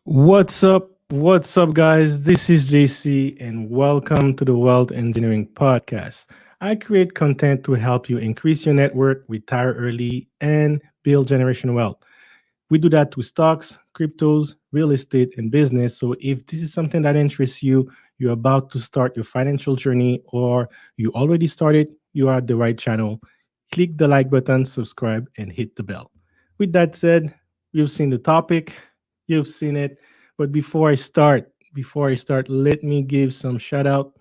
What's up? What's up, guys? This is JC, and welcome to the Wealth Engineering Podcast. I create content to help you increase your net worth, retire early, and build generational wealth. We do that with stocks, cryptos, real estate, and business. So if this is something that interests you, you're about to start your financial journey, or you already started, you are at the right channel. Click the like button, subscribe, and hit the bell. With that said, you've seen the topic, you've seen it. But before I start, let me give some shout out.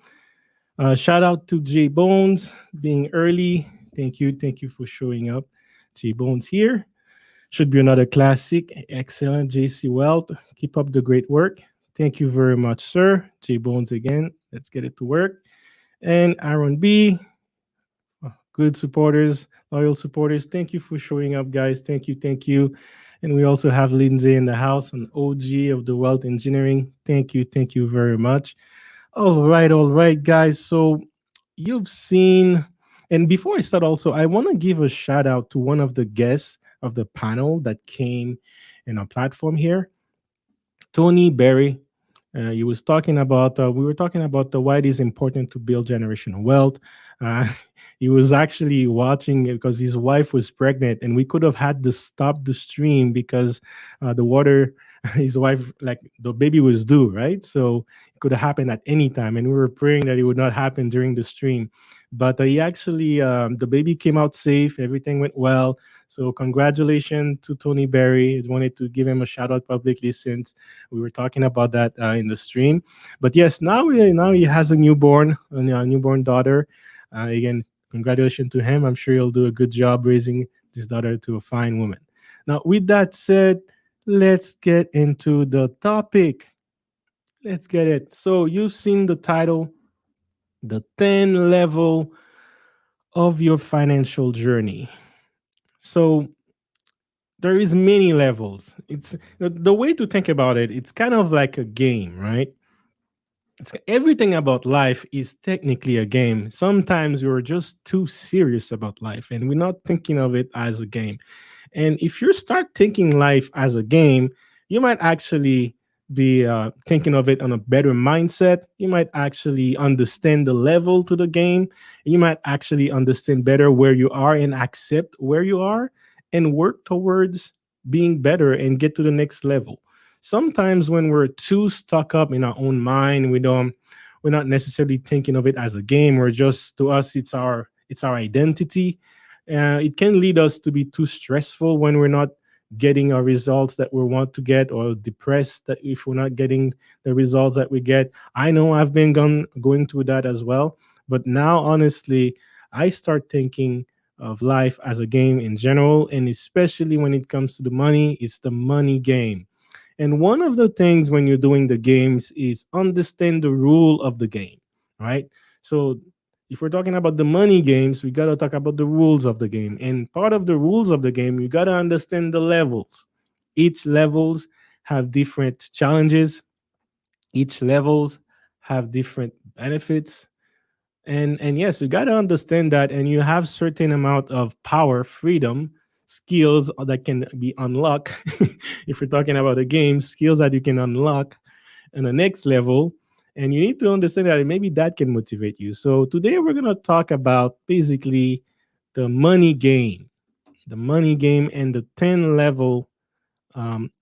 Shout out to J Bones being early. Thank you for showing up. J Bones here. Should be another classic. Excellent, JC Wealth. Keep up the great work. Thank you very much, sir. J Bones again. Let's get it to work. And Aaron B. Good supporters, loyal supporters. Thank you for showing up, guys. Thank you. And we also have Lindsay in the house, an OG of the Wealth Engineering. Thank you very much. All right, guys. So you've seen, and before I start, also, I want to give a shout out to one of the guests of the panel that came in our platform here, Tony Berry. He was talking about, we were talking about why it is important to build generational wealth. Uh, he was actually watching it because his wife was pregnant, and we could have had to stop the stream because the water, his wife, like the baby was due, right? So it could have happened at any time. And we were praying that it would not happen during the stream. But he actually, the baby came out safe, everything went well. So congratulations to Tony Berry. I wanted to give him a shout out publicly since we were talking about that in the stream. But yes, now he has a newborn daughter. Again, congratulations to him. I'm sure he'll do a good job raising this daughter to a fine woman. Now, with that said, let's get into the topic. Let's get it. So you've seen the title, the 10 level of your financial journey. So there is many levels. It's the way to think about it. It's kind of like a game, right? Everything about life is technically a game. Sometimes we're just too serious about life and we're not thinking of it as a game. And if you start thinking life as a game, you might actually be thinking of it on a better mindset. You might actually understand the level to the game. You might actually understand better where you are and accept where you are and work towards being better and get to the next level. Sometimes when we're too stuck up in our own mind, we're not necessarily thinking of it as a game. We're just, to us, it's our identity. It can lead us to be too stressful when we're not getting our results that we want to get, or depressed that if we're not getting the results that we get. I know I've been going through that as well. But now, honestly, I start thinking of life as a game in general, and especially when it comes to the money, it's the money game. And one of the things when you're doing the games is understand the rule of the game, right? So if we're talking about the money games, we got to talk about the rules of the game. And part of the rules of the game, you got to understand the levels. Each levels have different challenges. Each levels have different benefits. And yes, you got to understand that, and you have certain amount of power, freedom, skills that can be unlocked. If we're talking about a game, skills that you can unlock on the next level, and you need to understand that maybe that can motivate you. So today we're going to talk about basically the money game, and the 10 level um,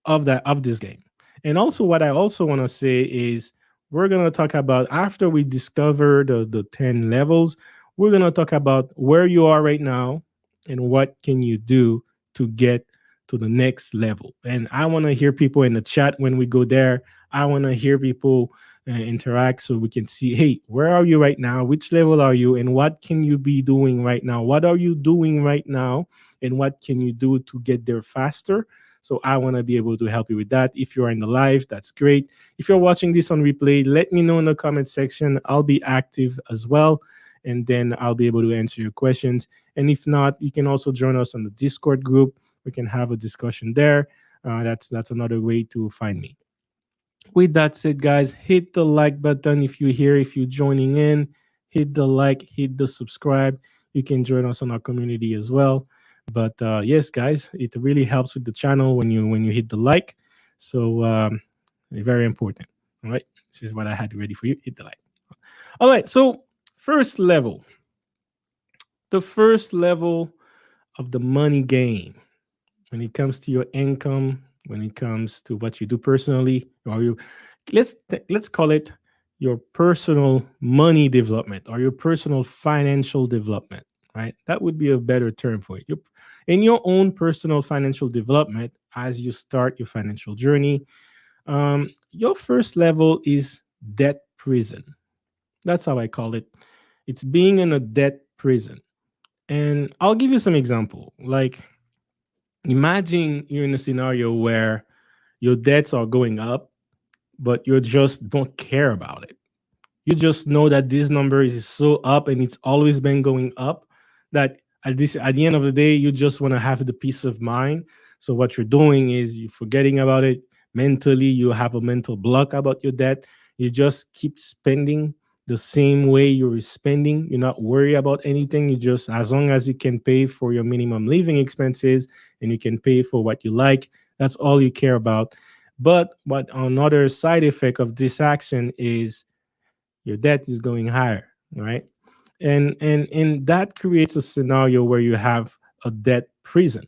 of this game. And also, what I also want to say is we're gonna talk about, after we discover the 10 levels, we're gonna talk about where you are right now and what can you do to get to the next level. And I want to hear people in the chat when we go there. I want to hear people interact so we can see, hey, where are you right now? Which level are you? And what can you be doing right now? What are you doing right now? And what can you do to get there faster? So I want to be able to help you with that. If you're in the live, that's great. If you're watching this on replay, let me know in the comment section. I'll be active as well, and then I'll be able to answer your questions. And if not, you can also join us on the Discord group. We can have a discussion there. That's another way to find me. With that said, guys, hit the like button if you're here. If you're joining in, hit the like, hit the subscribe. You can join us on our community as well. But yes, guys, it really helps with the channel when you hit the like. So very important. All right, this is what I had ready for you. Hit the like. All right, so first level, the first level of the money game when it comes to your income, when it comes to what you do personally, or you let's call it your personal money development or your personal financial development, right? That would be a better term for it. In your own personal financial development, as you start your financial journey, your first level is debt prison. That's how I call it. It's being in a debt prison. And I'll give you some example. Like, imagine you're in a scenario where your debts are going up, but you just don't care about it. You just know that this number is so up and it's always been going up, that at the end of the day you just want to have the peace of mind. So what you're doing is you're forgetting about it. Mentally you have a mental block about your debt. You just keep spending the same way you're spending. You're not worried about anything. You just, as long as you can pay for your minimum living expenses and you can pay for what you like, that's all you care about. But what another side effect of this action is your debt is going higher, right? And that creates a scenario where you have a debt prison.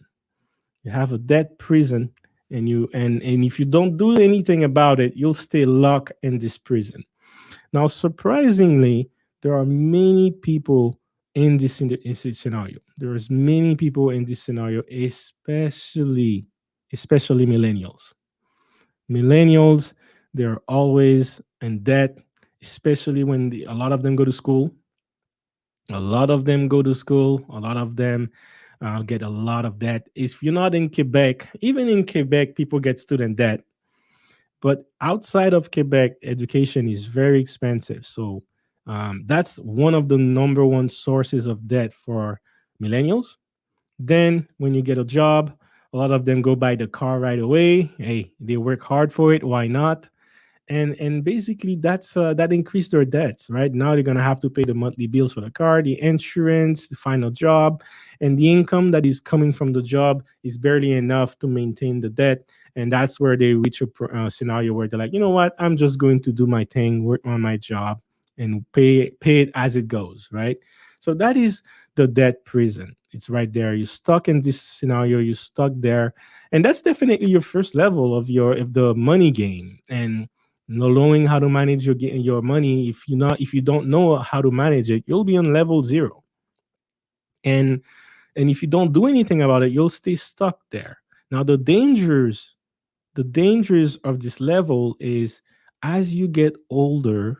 You have a debt prison, and if you don't do anything about it, you'll stay locked in this prison. Now, surprisingly, there are many people in this scenario. There's many people in this scenario, especially millennials. Millennials, they're always in debt, especially when a lot of them go to school. A lot of them go to school. A lot of them get a lot of debt. If you're not in Quebec, even in Quebec, people get student debt. But outside of Quebec, education is very expensive. So that's one of the number one sources of debt for millennials. Then, when you get a job, a lot of them go buy the car right away. Hey, they work hard for it. Why not? And basically that increased their debts. Right now they're going to have to pay the monthly bills for the car, the insurance, the final job, and the income that is coming from the job is barely enough to maintain the debt. And that's where they reach a scenario where they're like, you know what, I'm just going to do my thing, work on my job, and pay it as it goes, right? So that is the debt prison. It's right there. You're stuck in this scenario, you're stuck there. And that's definitely your first level of the money game. And knowing how to manage your money, if you don't know how to manage it, you'll be on level zero. And and if you don't do anything about it, you'll stay stuck there. Now, the dangers of this level is, as you get older,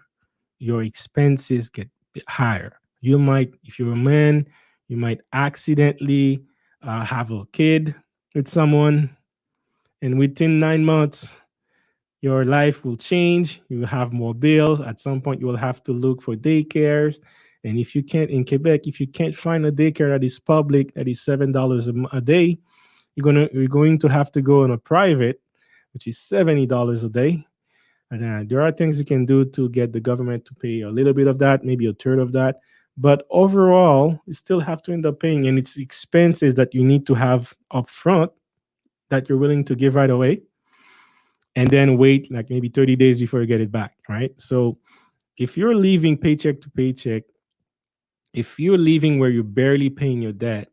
your expenses get higher. You might, if you're a man, you might accidentally have a kid with someone, and within 9 months your life will change. You will have more bills. At some point, you will have to look for daycares. And if you can't, in Quebec, if you can't find a daycare that is public, that is $7 a day, you're going to have to go on a private, which is $70 a day. And there are things you can do to get the government to pay a little bit of that, maybe a third of that. But overall, you still have to end up paying, and it's expenses that you need to have up front that you're willing to give right away, and then wait like maybe 30 days before you get it back, right? So if you're living paycheck to paycheck, if you're living where you're barely paying your debt,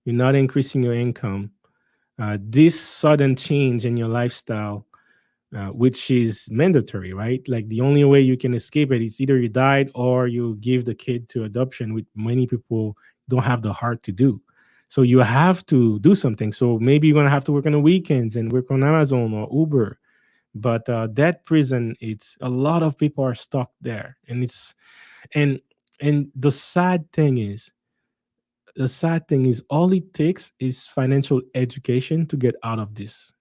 you're not increasing your income, this sudden change in your lifestyle, which is mandatory, right? Like, the only way you can escape it is either you died or you give the kid to adoption, which many people don't have the heart to do. So you have to do something. So maybe you're gonna have to work on the weekends and work on Amazon or Uber. But that prison, it's a lot of people are stuck there, and and the sad thing is all it takes is financial education to get out of this.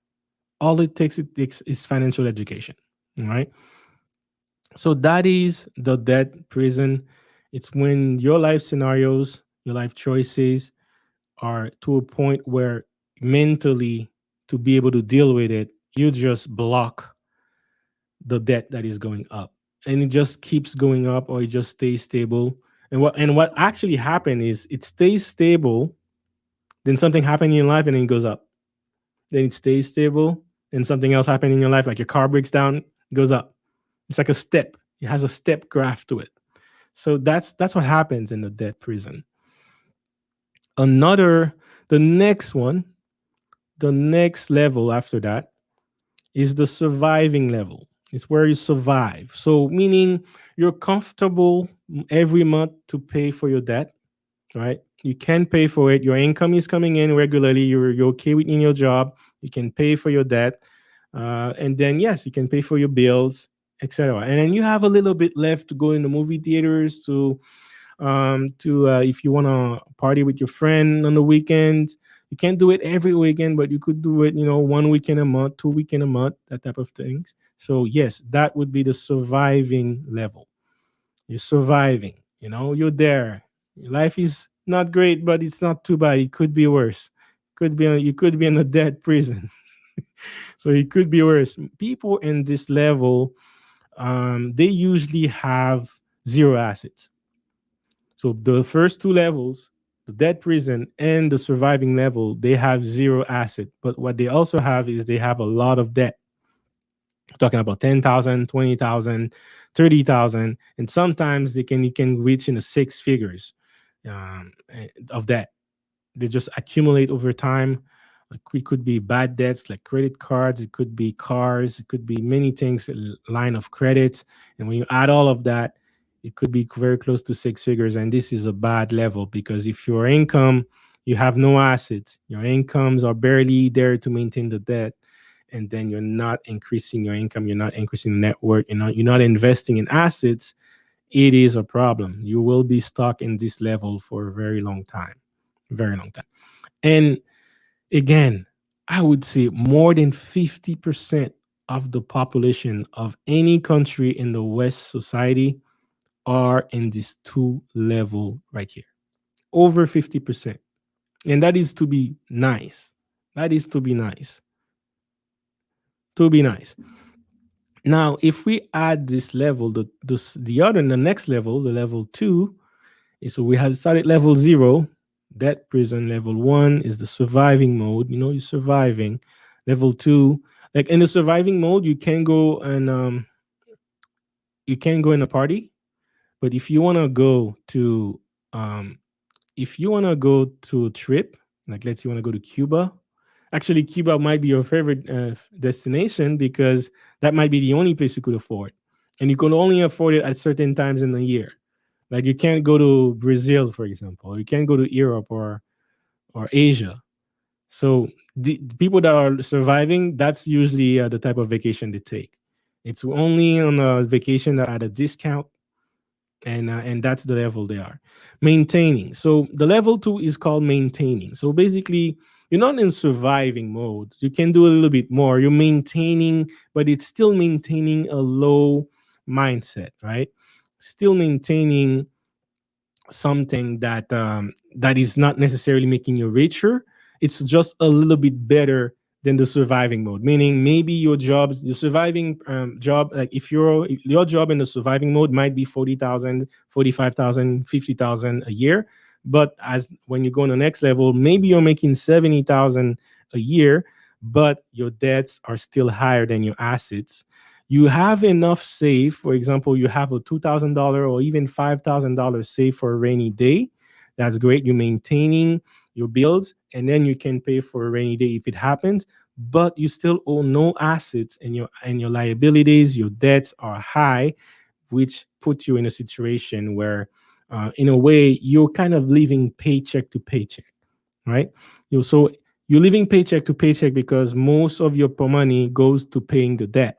All it takes is financial education. All right. So that is the debt prison. It's when your life scenarios, your life choices are to a point where mentally, to be able to deal with it, you just block the debt that is going up, and it just keeps going up, or it just stays stable. And what actually happened is it stays stable, then something happened in your life and then it goes up, then it stays stable, and something else happened in your life, like your car breaks down, it goes up. It's like a step. It has a step graph to it. So that's what happens in the debt prison. Another, the next one, the next level after that is the surviving level. It's where you survive. So meaning you're comfortable every month to pay for your debt, right? You can pay for it. Your income is coming in regularly. You're okay within your job. You can pay for your debt, and then yes, you can pay for your bills, etc. And then you have a little bit left to go in the movie theaters, to if you want to party with your friend on the weekend. You can't do it every weekend, but you could do it, 1 weekend a month, 2 weekend a month, that type of things. So yes, that would be the surviving level. You're surviving. You're there. Your life is not great, but it's not too bad. It could be worse. You could be in a dead prison, so it could be worse. People in this level, they usually have zero assets. So the first two levels, the dead prison and the surviving level, they have zero asset. But what they also have is they have a lot of debt. Talking about 10,000, 20,000, 30,000, and sometimes it can reach in the six figures of debt. They just accumulate over time. Like, it could be bad debts like credit cards, it could be cars, it could be many things, line of credits. And when you add all of that, it could be very close to six figures. And this is a bad level because if your income, you have no assets, your incomes are barely there to maintain the debt, and then you're not increasing your income, you're not increasing the net worth, you're not investing in assets, it is a problem. You will be stuck in this level for a very long time. Very long time. And again, I would say more than 50% of the population of any country in the West society are in this two level right here. Over 50%. And that is to be nice. That is to be nice. To be nice. Now, if we add this level, the next level, the level two, so we had started level zero, that prison. Level one is the surviving mode. You're surviving. Level two, like in the surviving mode, you can go in a party, but um, if you want to go to a trip, like let's say you want to go to Cuba. Actually, Cuba might be your favorite destination because that might be the only place you could afford, and you can only afford it at certain times in the year. Like you can't go to Brazil, for example. You can't go to Europe or Asia. So the people that are surviving, that's usually the type of vacation they take. It's only on a vacation that at a discount, and that's the level they are maintaining. So the level two is called maintaining. So basically, you're not in surviving mode. You can do a little bit more. You're maintaining, but it's still maintaining a low mindset, right? Still maintaining something that is not necessarily making you richer. It's just a little bit better than the surviving mode. Meaning, maybe your surviving job, like if your job in the surviving mode might be 40,000, 45,000, 50,000 a year, but as when you go on the next level, maybe you're making 70,000 a year, but your debts are still higher than your assets. You have enough saved. For example, you have a $2,000 or even $5,000 saved for a rainy day. That's great. You're maintaining your bills, and then you can pay for a rainy day if it happens. But you still own no assets, and your liabilities, your debts are high, which puts you in a situation where, in a way, you're kind of living paycheck to paycheck, right? So you're living paycheck to paycheck because most of your money goes to paying the debt.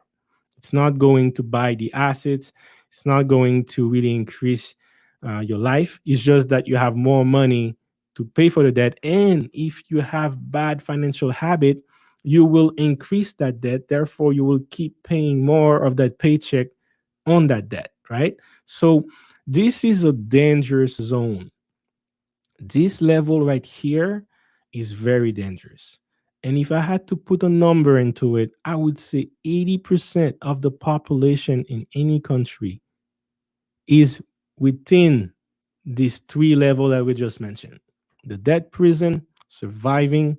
It's not going to buy the assets. It's not going to really increase your life. It's just that you have more money to pay for the debt. And if you have bad financial habit, you will increase that debt. Therefore, you will keep paying more of that paycheck on that debt, right? So this is a dangerous zone. This level right here is very dangerous. And if I had to put a number into it, I would say 80% of the population in any country is within these three levels that we just mentioned: the debt prison, surviving,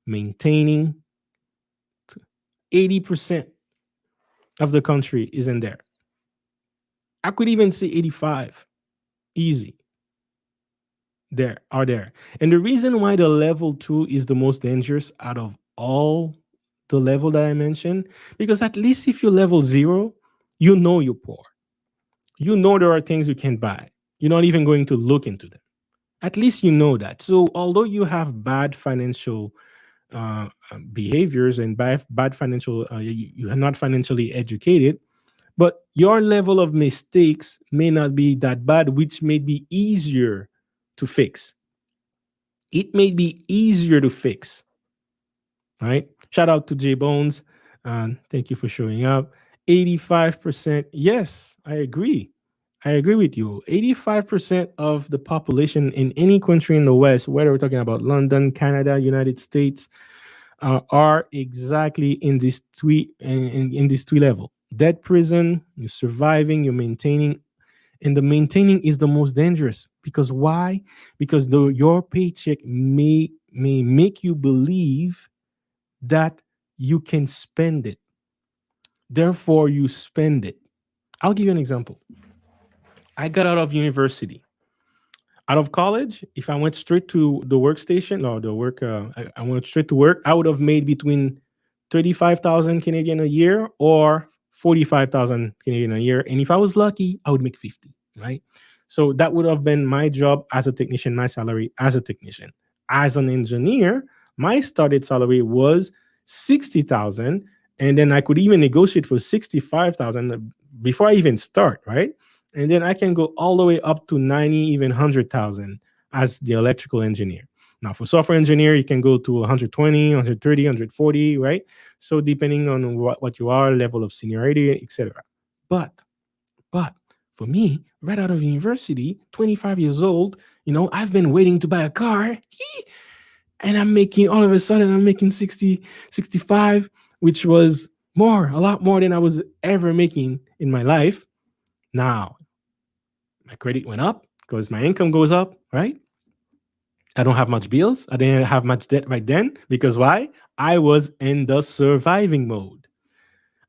maintaining, 80% of the country is in there. I could even say 85. Easy. There are there. And the reason why the level 2 is the most dangerous out of all the level that I mentioned, because at least if you're level 0, you know you're poor. You know there are things you can buy. You're not even going to look into them. At least you know that. So although you have bad financial behaviors and bad financial, you are not financially educated, but your level of mistakes may not be that bad, which may be easier to fix. It may be easier to fix, right? Shout out to J Bones. Thank you for showing up. 85%. Yes, I agree. I agree with you. 85% of the population in any country in the West, whether we're talking about London, Canada, United States, are exactly in this in this three level. Dead prison, you're surviving, you're maintaining, and the maintaining is the most dangerous. Because why? Because your paycheck may make you believe that you can spend it. Therefore, you spend it. I'll give you an example. I got out of university. Out of college, if I went straight to the workstation or the work, I went straight to work, I would have made between 35,000 Canadian a year or 45,000 Canadian a year. And if I was lucky, I would make 50, right? So that would have been my job as a technician, my salary as a technician. As an engineer, my started salary was 60,000. And then I could even negotiate for 65,000 before I even start, right? And then I can go all the way up to 90, even 100,000 as the electrical engineer. Now, for software engineer, you can go to 120, 130, 140, right? So depending on what you are, level of seniority, etc. But, but for me, right out of university, 25 years old, I've been waiting to buy a car, and I'm making, all of a sudden, I'm making 60, 65, which was a lot more than I was ever making in my life. Now, my credit went up because my income goes up, right? I don't have much bills. I didn't have much debt right then because why? I was in the surviving mode.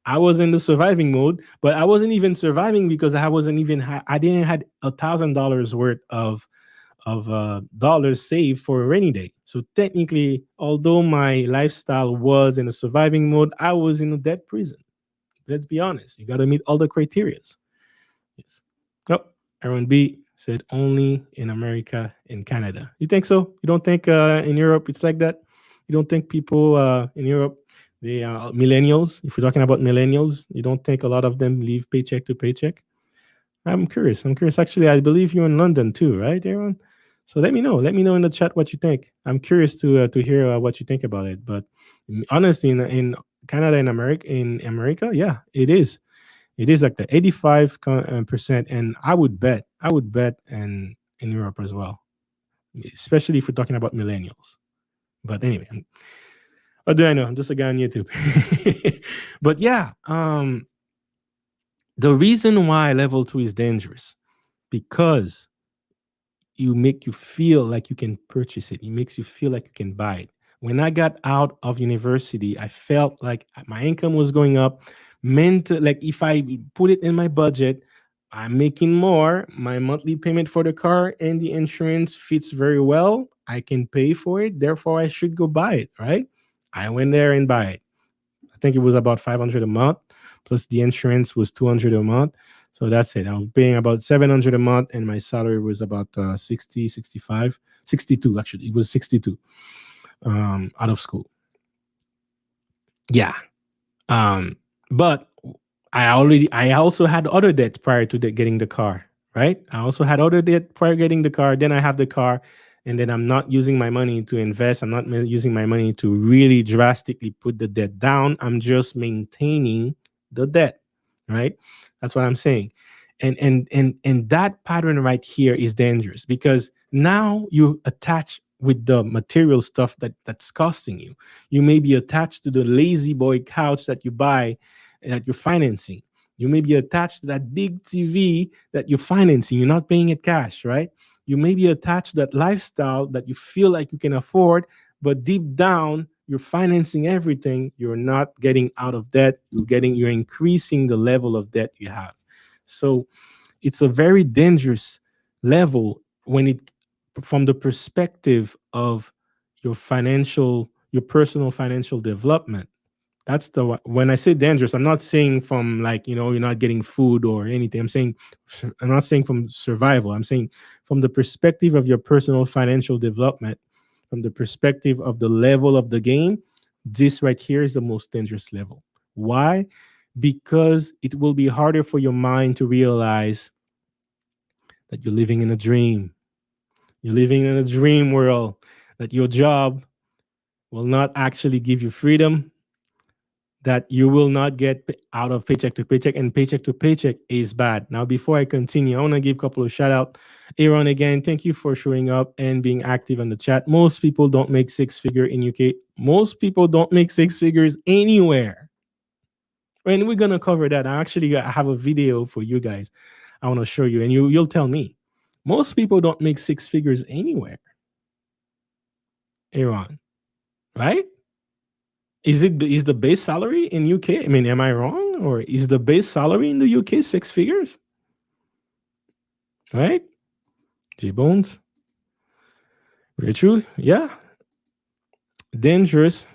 I was in the surviving mode, but I wasn't even surviving because I wasn't even I didn't had $1,000 worth of dollars saved for a rainy day. So technically, although my lifestyle was in a surviving mode, I was in a debt prison. Let's be honest. You got to meet all the criterias. Yes. Oh, Aaron B said only in America and Canada. You think so? You don't think in Europe it's like that? You don't think people in Europe, they are millennials? If we're talking about millennials, you don't think a lot of them live paycheck to paycheck? I'm curious. I'm curious. Actually, I believe you're in London too, right, Aaron? So let me know. Let me know in the chat what you think. I'm curious to hear what you think about it. But honestly, in Canada and America, yeah, it is. It is like the 85%, and I would bet in Europe as well, especially if we're talking about millennials. But anyway, what do I know? I'm just a guy on YouTube. But yeah, the reason why level 2 is dangerous because you feel like you can purchase it. It makes you feel like you can buy it. When I got out of university, I felt like my income was going up. Meant like if I put it in my budget, I'm making more. My monthly payment for the car and the insurance fits very well. I can pay for it. Therefore, I should go buy it. Right? I went there and buy it. I think it was about 500 a month, plus the insurance was 200 a month. So that's it. I was paying about 700 a month, and my salary was about 60, 65, 62. Actually, it was 62 out of school. Yeah. But I also had other debts prior to getting the car, right? I also had other debt prior getting the car. Then I have the car, and then I'm not using my money to invest. I'm not using my money to really drastically put the debt down. I'm just maintaining the debt, right? That's what I'm saying. And that pattern right here is dangerous because now you attach with the material stuff that's costing you. You may be attached to the lazy boy couch that you buy that you're financing. You may be attached to that big TV that you're financing. You're not paying it cash, right? You may be attached to that lifestyle that you feel like you can afford, but deep down, you're financing everything. You're not getting out of debt. You're increasing the level of debt you have. So it's a very dangerous level when it from the perspective of your personal financial development. That's when I say dangerous, I'm not saying from like, you're not getting food or anything. I'm not saying from survival. I'm saying from the perspective of your personal financial development, from the perspective of the level of the game, this right here is the most dangerous level. Why? Because it will be harder for your mind to realize that you're living in a dream. You're living in a dream world, that your job will not actually give you freedom, that you will not get out of paycheck to paycheck, and paycheck to paycheck is bad. Now, before I continue, I want to give a couple of shout out. Aaron, again, thank you for showing up and being active on the chat. Most people don't make six figure in UK. Most people don't make six figures anywhere. And we're gonna cover that. I have a video for you guys. I want to show you, and you'll tell me. Most people don't make six figures anywhere. Aaron, right? Is the base salary in UK? I mean, am I wrong? Or is the base salary in the UK six figures? Right? J Bones. Very true. Yeah. Dangerous.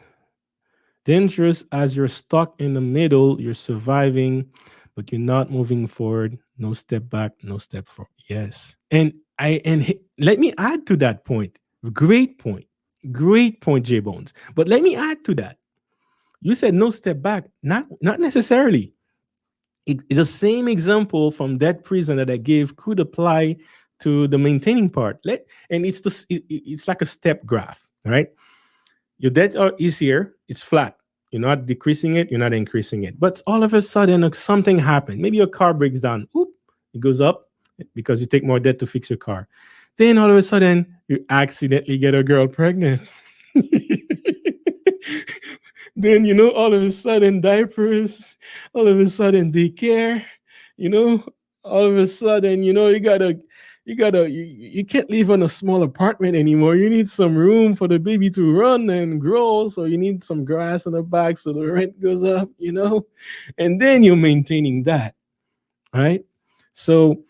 Dangerous as you're stuck in the middle, you're surviving, but you're not moving forward. No step back, no step forward. Yes. Let me add to that point. Great point. Great point, J Bones. But let me add to that. You said no step back. Not necessarily. The same example from that prison that I gave could apply to the maintaining part. And it's like a step graph, right? Your debt is here, it's flat. You're not decreasing it, you're not increasing it. But all of a sudden, something happened. Maybe your car breaks down. Oop, it goes up because you take more debt to fix your car. Then all of a sudden, you accidentally get a girl pregnant. Then, all of a sudden, diapers, all of a sudden, daycare, you know, all of a sudden, you can't live on a small apartment anymore. You need some room for the baby to run and grow. So you need some grass on the back so the rent goes up. And then you're maintaining that, right? So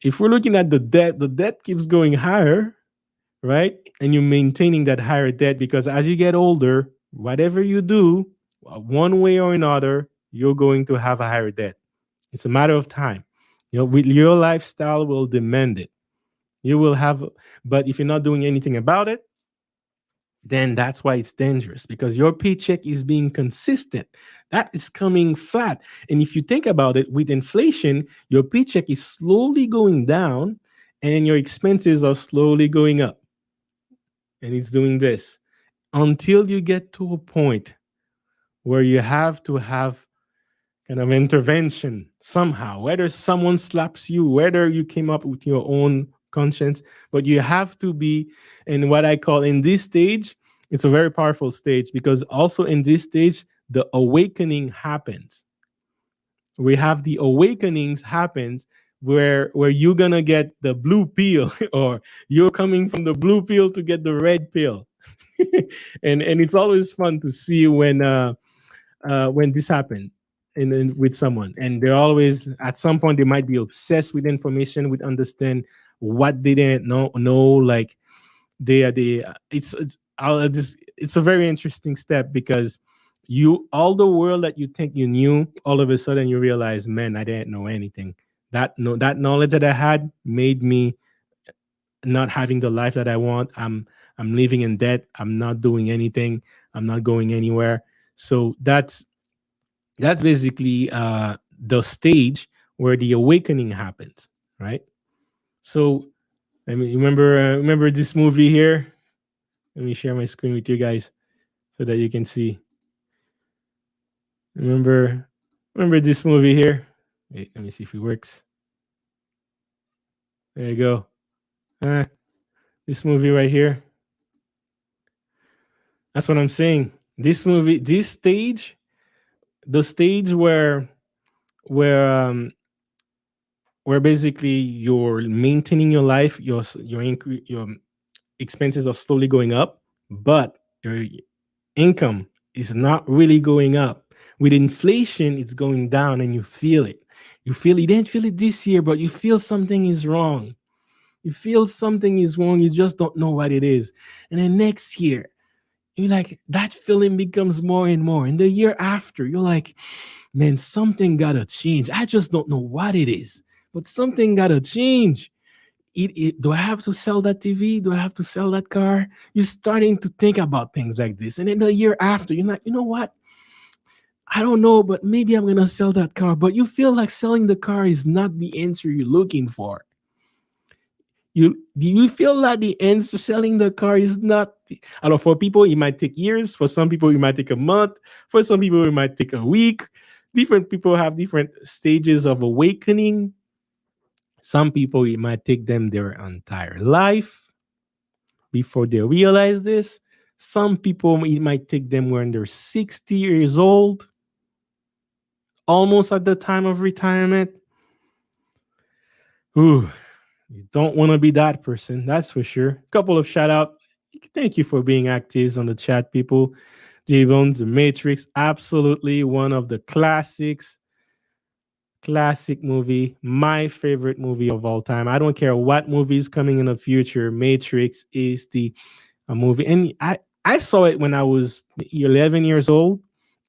if we're looking at the debt keeps going higher, right? And you're maintaining that higher debt because as you get older, whatever you do, one way or another, you're going to have a higher debt. It's a matter of time. With your lifestyle will demand it. You will have, but if you're not doing anything about it, then that's why it's dangerous because your paycheck is being consistent. That is coming flat. And if you think about it, with inflation, your paycheck is slowly going down and your expenses are slowly going up. And it's doing this until you get to a point where you have to have kind of intervention somehow, whether someone slaps you, whether you came up with your own conscience, but you have to be in what I call in this stage. It's a very powerful stage because also in this stage, the awakening happens. We have the awakenings happens where you're gonna get the blue pill or you're coming from the blue pill to get the red pill. And it's always fun to see when this happened with someone, and they're always at some point they might be obsessed with information, with understand what they didn't know. Like they are the it's a very interesting step because you all the world that you think you knew, all of a sudden you realize, man, I didn't know anything. That knowledge that I had made me not having the life that I want. I'm living in debt. I'm not doing anything. I'm not going anywhere. So that's basically the stage where the awakening happens, right? So I mean, remember this movie here. Let me share my screen with you guys so that you can see. Remember, remember this movie here. Wait, let me see if it works. There you go. Uh, this movie right here. That's what I'm saying. This movie, this stage, the stage where where basically you're maintaining your life, your expenses are slowly going up, but you're income is not really going up. With inflation, it's going down and you feel it. You feel you didn't feel it this year, but you feel something is wrong. You feel something is wrong, you just don't know what it is. And then next year, you're like, that feeling becomes more and more. And the year after, you're like, man, something gotta change. I just don't know what it is, but something gotta change. Do I have to sell that TV? Do I have to sell that car? You're starting to think about things like this. And then the year after, you're like, you know what? I don't know, but maybe I'm gonna sell that car. But you feel like selling the car is not the answer you're looking for. You feel like the answer selling the car is not. I don't know. For people, it might take years. For some people, it might take a month. For some people, it might take a week. Different people have different stages of awakening. Some people, it might take them their entire life before they realize this. Some people, it might take them when they're 60 years old, almost at the time of retirement. Ooh, you don't want to be that person, that's for sure. Couple of shout out. Thank you for being active on the chat, people. J Bones, The Matrix, absolutely one of the classics. Classic movie, my favorite movie of all time. I don't care what movie is coming in the future. Matrix is the a movie, and I saw it when I was 11 years old,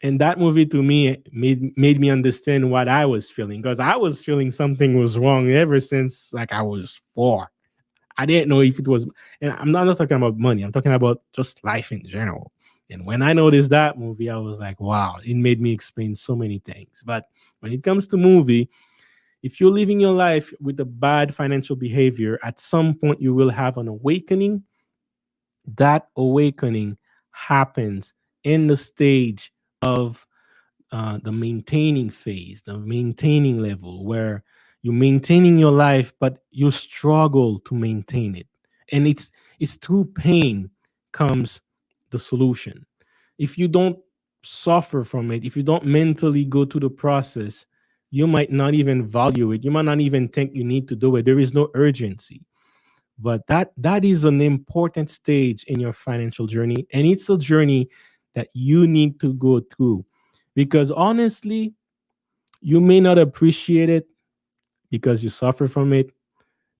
and that movie to me made me understand what I was feeling because I was feeling something was wrong ever since like I was 4. I didn't know if it was, and I'm not talking about money. I'm talking about just life in general. And when I noticed that movie, I was like, wow, it made me explain so many things. But when it comes to movie, if you're living your life with a bad financial behavior, at some point you will have an awakening. That awakening happens in the stage of the maintaining phase, the maintaining level, where you're maintaining your life, but you struggle to maintain it. And it's through pain comes the solution. If you don't suffer from it, if you don't mentally go through the process, you might not even value it. You might not even think you need to do it. There is no urgency. But that is an important stage in your financial journey, and it's a journey that you need to go through, because honestly, you may not appreciate it because you suffer from it.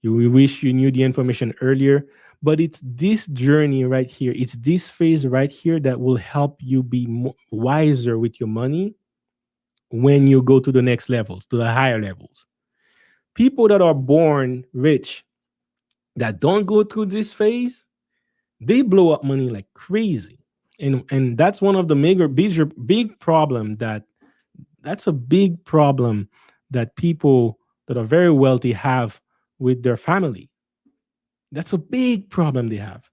You wish you knew the information earlier, but it's this journey right here, it's this phase right here that will help you be wiser with your money when you go to the next levels, to the higher levels. People that are born rich that don't go through this phase, they blow up money like crazy. And that's one of the big problem that's a big problem that people that are very wealthy have with their family. That's a big problem they have.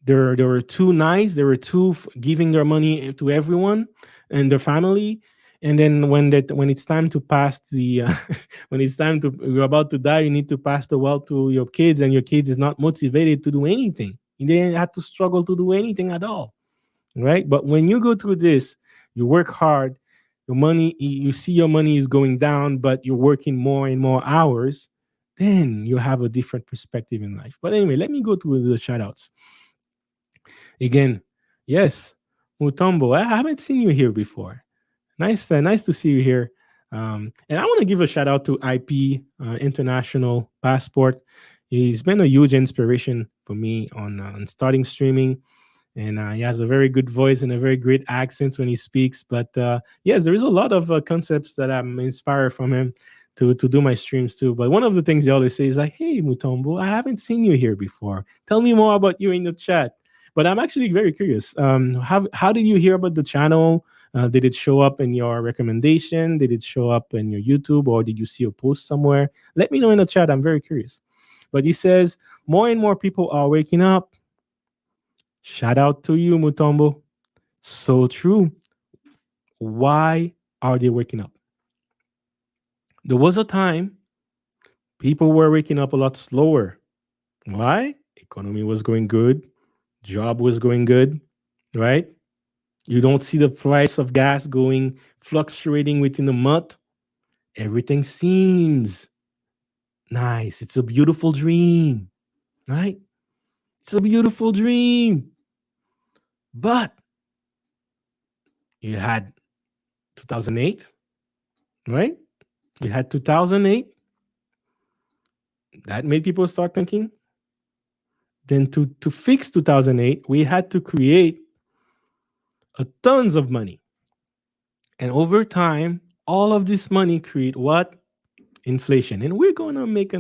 They were too nice. They were too giving their money to everyone and their family. And then when it's time to pass the when it's time to you're about to die, you need to pass the wealth to your kids, and your kids is not motivated to do anything. You didn't have to struggle to do anything at all, right? But when you go through this, you work hard, your money, you see your money is going down, but you're working more and more hours, then you have a different perspective in life. But anyway, let me go to the shout outs again. Yes, Mutombo, I haven't seen you here before. Nice to see you here. And I want to give a shout out to IP International Passport. He's been a huge inspiration for me on starting streaming, and he has a very good voice and a very great accent when he speaks. But yes, there is a lot of concepts that I'm inspired from him to do my streams too. But one of the things he always says is like, "Hey, Mutombo, I haven't seen you here before. Tell me more about you in the chat." But I'm actually very curious. How did you hear about the channel? Did it show up in your recommendation? Did it show up in your YouTube, or did you see a post somewhere? Let me know in the chat. I'm very curious. But he says more and more people are waking up. Shout out to you, Mutombo. So true. Why are they waking up? There was a time people were waking up a lot slower. Why? Economy was going good, job was going good, right? You don't see the price of gas going fluctuating within a month. Everything seems nice. It's a beautiful dream, right? It's a beautiful dream. But You had 2008, right? You had 2008. That made people start thinking. Then to fix 2008, we had to create a tons of money. And over time, all of this money create what? Inflation. And we're gonna make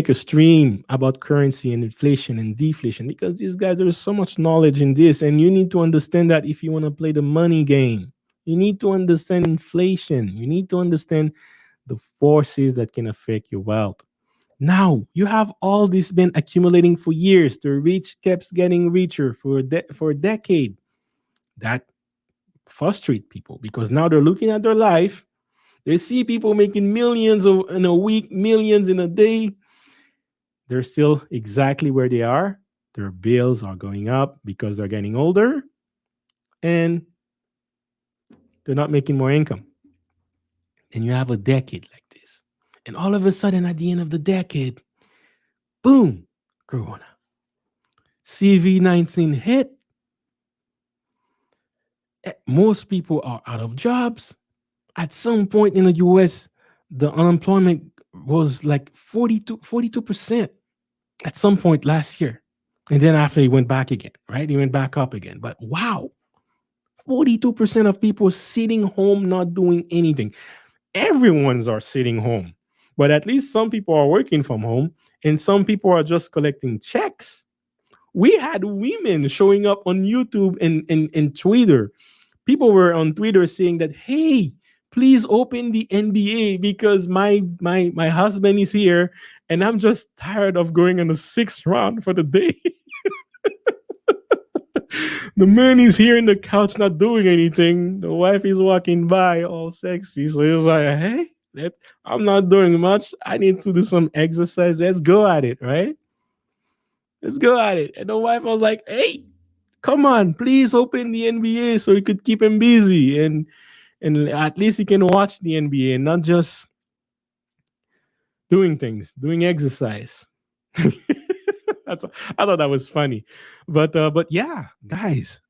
a stream about currency and inflation and deflation because these guys, there's so much knowledge in this, and you need to understand that if you want to play the money game. You need to understand inflation. You need to understand the forces that can affect your wealth. Now you have all this been accumulating for years. The rich keeps getting richer for a decade. That frustrates people because now they're looking at their life. They see people making millions in a week, millions in a day. They're still exactly where they are. Their bills are going up because they're getting older and they're not making more income. And you have a decade like this. And all of a sudden, at the end of the decade, boom, Corona. CV-19 hit. Most people are out of jobs. At some point in the US, the unemployment was like 42% at some point last year. And then after he went back again, right? He went back up again. But wow, 42% of people sitting home not doing anything. Everyone's are sitting home. But at least some people are working from home and some people are just collecting checks. We had women showing up on YouTube and Twitter. People were on Twitter saying that, hey, please open the NBA because my husband is here and I'm just tired of going on the sixth round for the day. The man is here in the couch not doing anything. The wife is walking by all sexy. So he's like, hey, I'm not doing much. I need to do some exercise. Let's go at it, right? Let's go at it. And the wife was like, hey, come on, please open the NBA so you could keep him busy and at least he can watch the NBA and not just doing things, doing exercise. That's, I thought that was funny, but yeah, guys.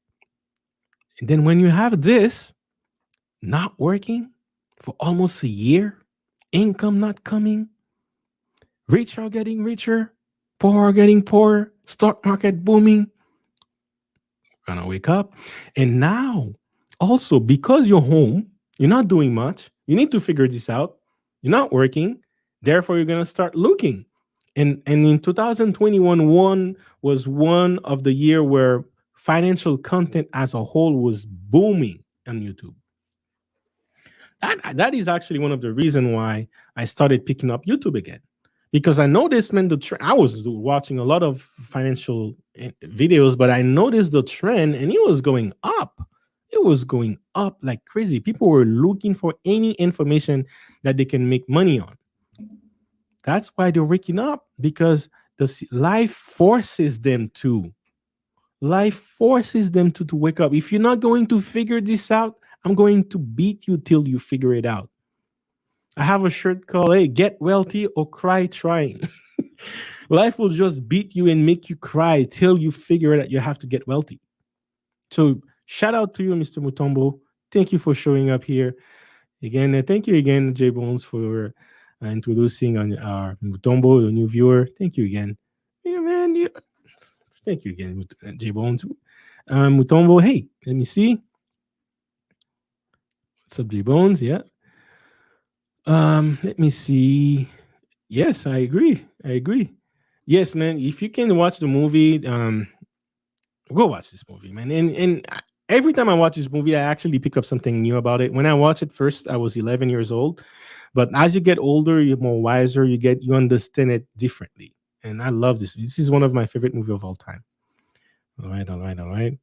And then when you have this not working for almost a year, income not coming, rich are getting richer, poor are getting poorer, stock market booming, gonna wake up. And now, also because you're home, you're not doing much, you need to figure this out. You're not working, therefore you're gonna start looking. And in 2021, one was one of the year where financial content as a whole was booming on YouTube. That is actually one of the reason why I started picking up YouTube again, because I noticed, man, I was watching a lot of financial videos, but I noticed the trend, and it was going up. It was going up like crazy. People were looking for any information that they can make money on. That's why they're waking up, because life forces them to. Life forces them to wake up. If you're not going to figure this out, I'm going to beat you till you figure it out. I have a shirt called, hey, get wealthy or cry trying. Life will just beat you and make you cry till you figure it out. You have to get wealthy. So shout out to you, Mr. Mutombo. Thank you for showing up here again. Thank you again, J Bones, for introducing on our Mutombo, a new viewer. Thank you again. Yeah, man. Thank you again, J Bones. Mutombo, hey, let me see. What's up, J Bones? Yeah. Let me see. Yes, I agree. I agree. Yes, man. If you can watch the movie, go watch this movie, man. And every time I watch this movie, I actually pick up something new about it. When I watched it first, I was 11 years old, but as you get older, you're more wiser. You understand it differently, and I love this. This is one of my favorite movie of all time. All right, all right, all right.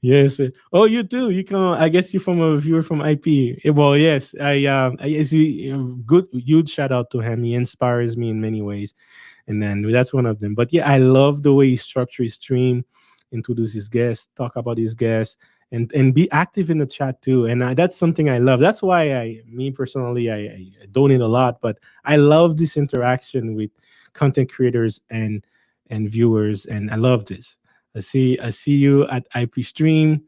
Yes. Oh, you too. You can. I guess you're from a viewer from IP. Well, yes. I see. Good. Huge shout out to him. He inspires me in many ways, and then that's one of them. But yeah, I love the way he structures his stream, introduce his guests, talk about his guests, and be active in the chat too. And that's something I love. That's why me personally, I donate a lot, but I love this interaction with content creators and viewers, and I love this. I see you at IP Stream.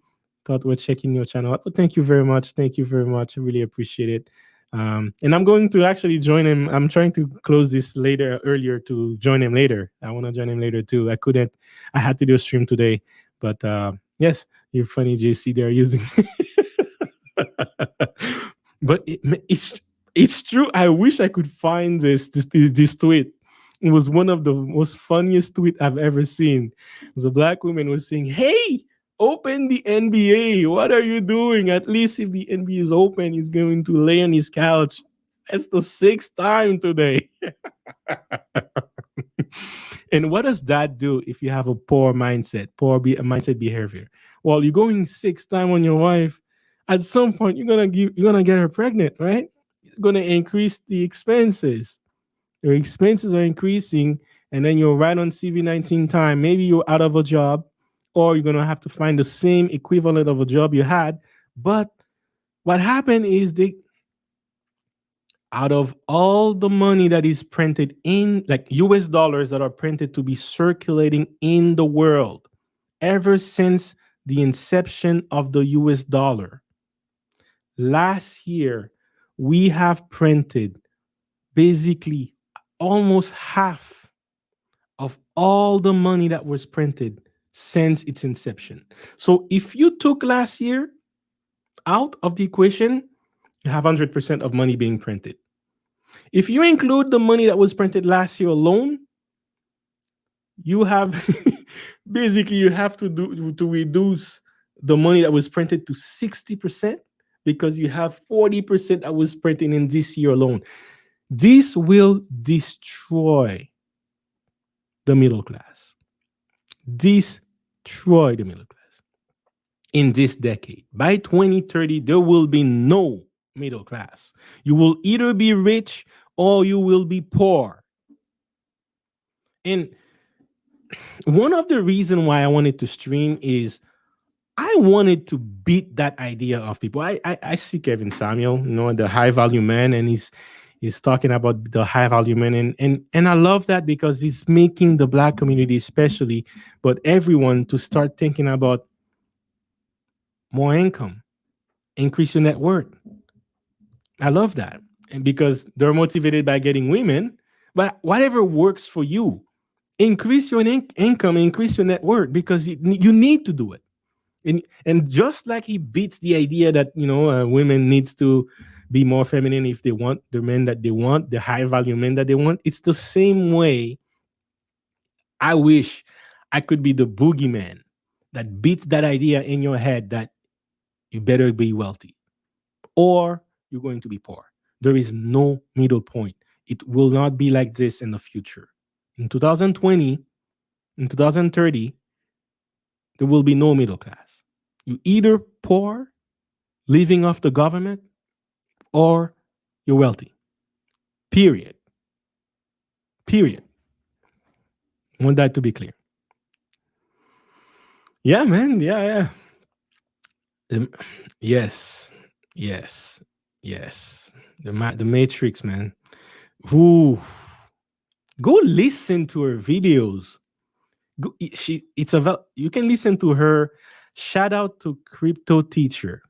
Thought we're checking your channel out. But thank you very much. Thank you very much. I really appreciate it. And I'm going to actually join him. I'm trying to close this later earlier to join him later. I want to join him later too. I couldn't. I had to do a stream today. But yes, you're funny, JC. They're using. But it's true. I wish I could find this tweet. It was one of the most funniest tweet I've ever seen. It was a black woman was saying, "Hey, open the NBA. What are you doing? At least if the NBA is open, he's going to lay on his couch." It's the sixth time today. And what does that do if you have a poor mindset, mindset behavior? Well, you're going sixth time on your wife. At some point, you're gonna get her pregnant, right? You're gonna increase the expenses. Your expenses are increasing, and then you're right on CV-19 time. Maybe you're out of a job, or you're gonna have to find the same equivalent of a job you had. But what happened is they out of all the money that is printed in like US dollars that are printed to be circulating in the world ever since the inception of the US dollar, last year we have printed basically almost half of all the money that was printed since its inception. So if you took last year out of the equation, you have 100% of money being printed. If you include the money that was printed last year alone, you have basically you have to do to reduce the money that was printed to 60% because you have 40% that was printed in this year alone. This will destroy the middle class. Destroy the middle class in this decade. By 2030, there will be no middle class. You will either be rich or you will be poor. And one of the reasons why I wanted to stream is I wanted to beat that idea of people. I see Kevin Samuel, the high value man, and he's talking about the high value man, and I love that because he's making the black community especially, but everyone to start thinking about more income, increase your net worth. I love that. And because they're motivated by getting women, but whatever works for you, increase your income, increase your net worth because you need to do it. And just like he beats the idea that women needs to be more feminine if they want the men that they want, the high value men that they want, it's the same way. I wish I could be the boogeyman that beats that idea in your head that you better be wealthy or you're going to be poor. There is no middle point. It will not be like this in the future. In 2020, in 2030, there will be no middle class. You either poor, living off the government, or you're wealthy. Period. Period. I want that to be clear. Yeah, man. Yeah, yeah. Um, yes, yes, yes. The Matrix, man. Ooh, go listen to her videos. You can listen to her. Shout out to Crypto Teacher.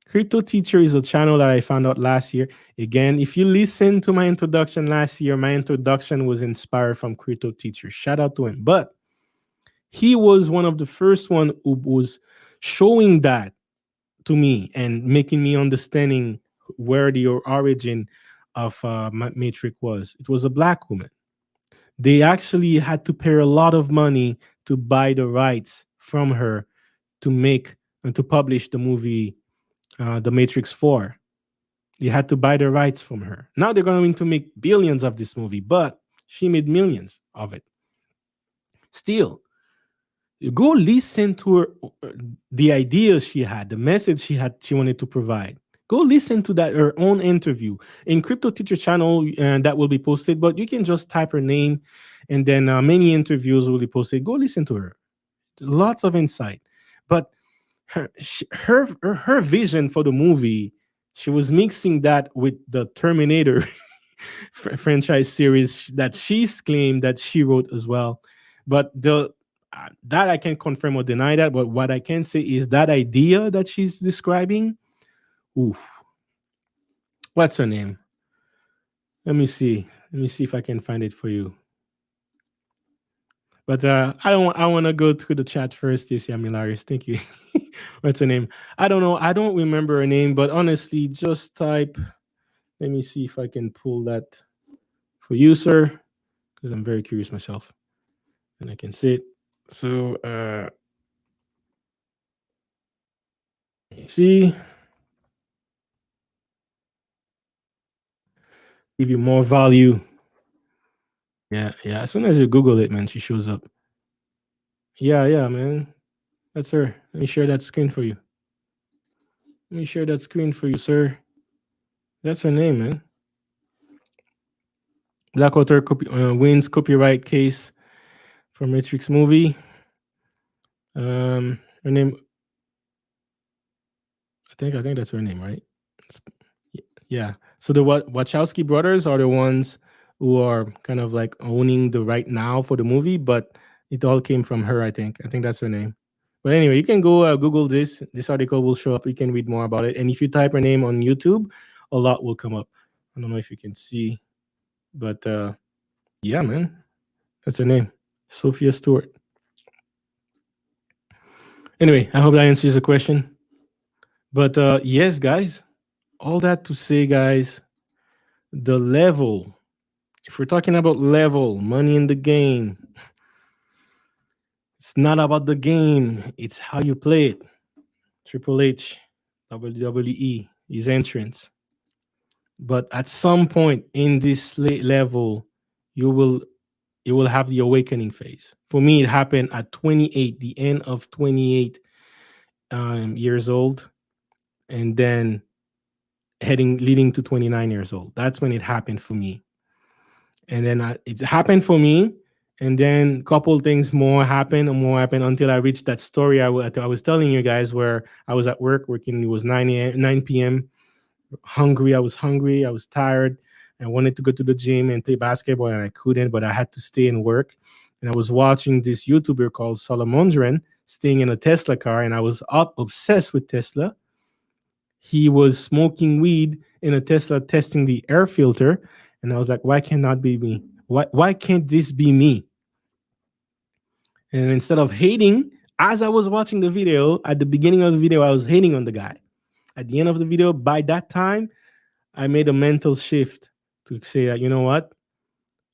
Crypto Teacher is a channel that I found out last year. Again, if you listen to my introduction last year, my introduction was inspired from Crypto Teacher. Shout out to him. But he was one of the first one who was showing that to me and making me understanding where the origin of Matrix was. It was a black woman. They actually had to pay a lot of money to buy the rights from her to make and to publish the movie The Matrix 4. They had to buy the rights from her. Now they're going to make billions of this movie, but she made millions of it. Still, you go listen to her, the ideas she had, the message she wanted to provide. Go listen to that her own interview in Crypto Teacher channel, and that will be posted. But you can just type her name, and then many interviews will be posted. Go listen to her. Lots of insight. But her vision for the movie, she was mixing that with the Terminator franchise series that she's claimed that she wrote as well. But That I can't confirm or deny that, but what I can say is that idea that she's describing. Oof, what's her name? Let me see. Let me see if I can find it for you. But I don't. I want to go through the chat first. You see, I'm hilarious. Thank you. What's her name? I don't know. I don't remember her name. But honestly, just type. Let me see if I can pull that for you, sir, because I'm very curious myself, and I can see it. So, see, give you more value. Yeah, yeah. As soon as you Google it, man, she shows up. Yeah, yeah, man. That's her. Let me share that screen for you. Let me share that screen for you, sir. That's her name, man. Black author wins copyright case for Matrix movie. Her name. I think that's her name, right? Yeah. So the Wachowski brothers are the ones who are kind of like owning the right now for the movie, but it all came from her. I think that's her name. But anyway, you can go Google this. This article will show up. You can read more about it. And if you type her name on YouTube, a lot will come up. I don't know if you can see, but yeah, man, that's her name, Sophia Stewart. Anyway, I hope that answers the question. But yes, guys, all that to say, guys, the level. If we're talking about level, money in the game, it's not about the game, it's how you play it. Triple H, WWE, his entrance. But at some point in this level, you will you will have the awakening phase. For me, it happened at 28, the end of 28 years old, and then heading leading to 29 years old. That's when it happened for me. And then it happened for me, and then a couple things more happened and more happened until I reached that story I was telling you guys, where I was at work working. It was 9 p.m. Hungry. I was hungry. I was tired. I wanted to go to the gym and play basketball, and I couldn't, but I had to stay and work. And I was watching this YouTuber called Solomondran staying in a Tesla car, and I was obsessed with Tesla. He was smoking weed in a Tesla, testing the air filter, and I was like, why cannot be me? Why can't this be me? And instead of hating, as I was watching the video, at the beginning of the video, I was hating on the guy. At the end of the video, by that time, I made a mental shift to say that, you know what?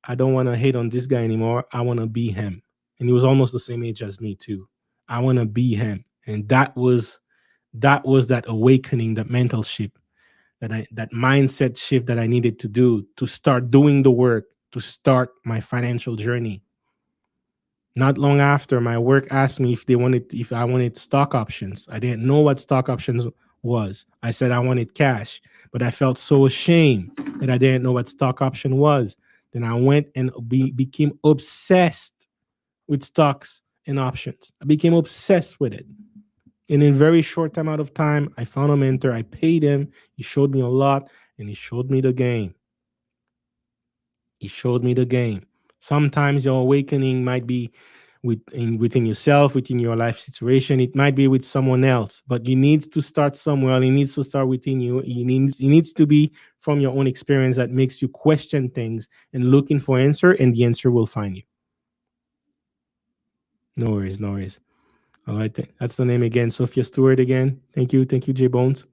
I don't want to hate on this guy anymore. I want to be him. And he was almost the same age as me too. I want to be him. And that was that awakening, that mental shift, that mindset shift that I needed to do to start doing the work, to start my financial journey. Not long after, my work asked me if I wanted stock options. I didn't know what stock options was. I said I wanted cash, but I felt so ashamed that I didn't know what stock option was. Then I went and became obsessed with stocks and options. I became obsessed with it. And in a very short amount of time, I found a mentor. I paid him. He showed me a lot, and he showed me the game. He showed me the game. Sometimes your awakening might be within yourself, within your life situation. It might be with someone else, but you need to start somewhere. It needs to start within you. It needs to be from your own experience that makes you question things and looking for answer, and the answer will find you. No worries, no worries. All right, that's the name again, Sophia Stewart again. Thank you, J Bones.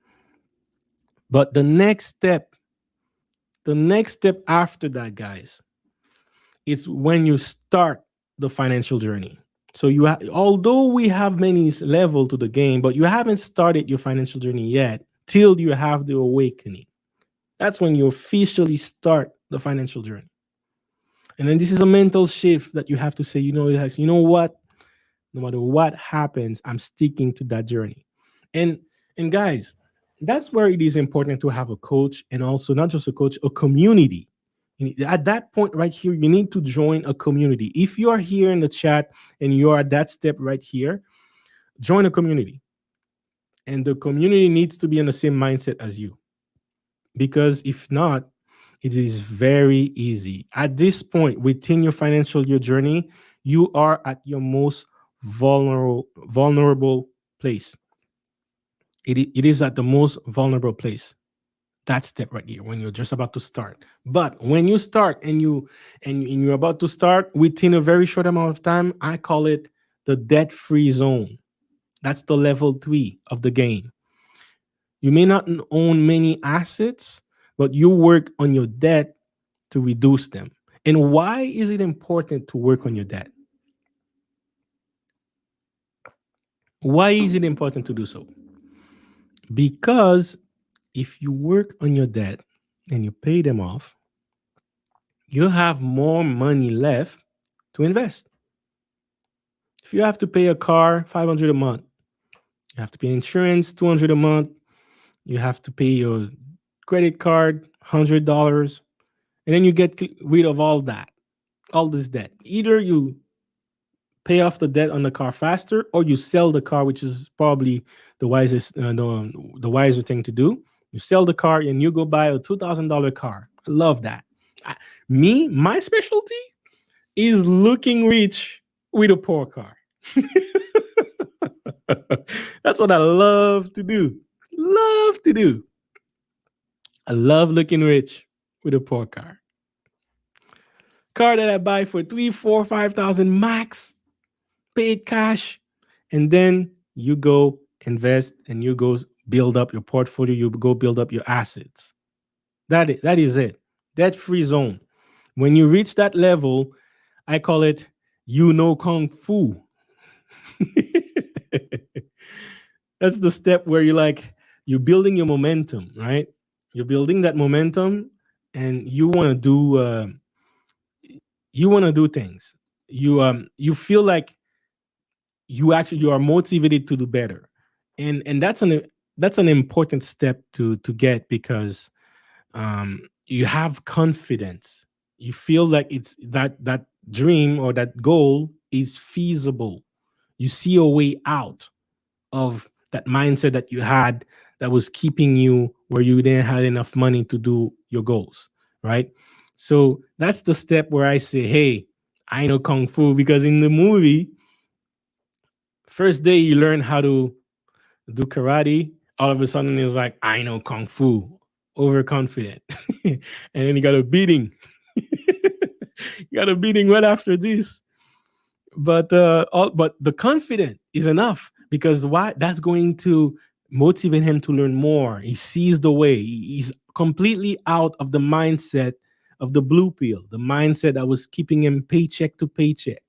But the next step after that, guys, it's when you start the financial journey. So although we have many level to the game, but you haven't started your financial journey yet till you have the awakening. That's when you officially start the financial journey. And then this is a mental shift that you have to say, you know what? No matter what happens, I'm sticking to that journey. And and guys, that's where it is important to have a coach, and also not just a coach, a community. At that point right here, you need to join a community. If you are here in the chat and you are at that step right here, join a community. And the community needs to be in the same mindset as you. Because if not, it is very easy. At this point, within your financial year journey, you are at your most vulnerable place. It is at the most vulnerable place. That step right here when you're just about to start. But when you start and you're about to start within a very short amount of time, I call it the debt-free zone. That's the level 3 of the game. You may not own many assets, but you work on your debt to reduce them. And why is it important to work on your debt? Why is it important to do so? Because if you work on your debt and you pay them off, you have more money left to invest. If you have to pay a car 500 a month, you have to pay insurance 200 a month, you have to pay your credit card $100, and then you get rid of all this debt. Either you pay off the debt on the car faster, or you sell the car, which is probably the wiser thing to do. You sell the car and you go buy a $2,000 car. I love that. I, my specialty is looking rich with a poor car. That's what I love to do. Love to do. I love looking rich with a poor car. Car that I buy for 3, 4, 5,000 max, paid cash, and then you go invest and you go build up your portfolio. You go build up your assets. That is it. Debt free zone. When you reach that level, I call it kung fu. That's the step where you're building your momentum, right? You're building that momentum, and you want to do things. You feel like you are motivated to do better, and that's an important step to get, because you have confidence. You feel like it's that dream or that goal is feasible. You see a way out of that mindset that you had that was keeping you where you didn't have enough money to do your goals, right? So that's the step where I say, hey, I know kung fu, because in the movie, first day you learn how to do karate, all of a sudden it's like, I know kung fu, overconfident. And then you got a beating. You got a beating right after this. But the confident is enough, because why? That's going to motivate him to learn more. He sees the way. He's completely out of the mindset of the blue pill, the mindset that was keeping him paycheck to paycheck.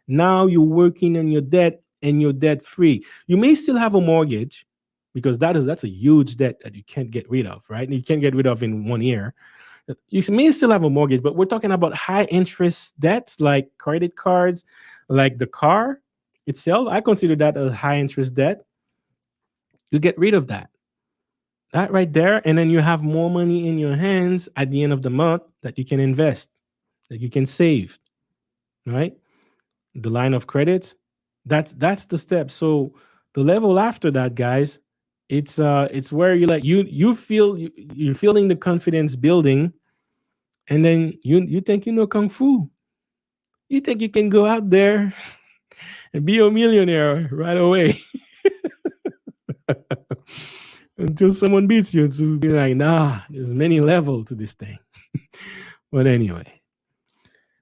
Now you're working on your debt and you're debt free. You may still have a mortgage, because that's a huge debt that you can't get rid of, right? You can't get rid of in 1 year. You may still have a mortgage, but we're talking about high interest debts like credit cards, like the car itself. I consider that a high interest debt. You get rid of that right there, and then you have more money in your hands at the end of the month that you can invest, that you can save, right? The line of credits. That's the step. So the level after that, guys, it's where you feel you're feeling the confidence building, and then you think you know kung fu. You think you can go out there and be a millionaire right away. Until someone beats you, to be like, nah, there's many levels to this thing. But anyway,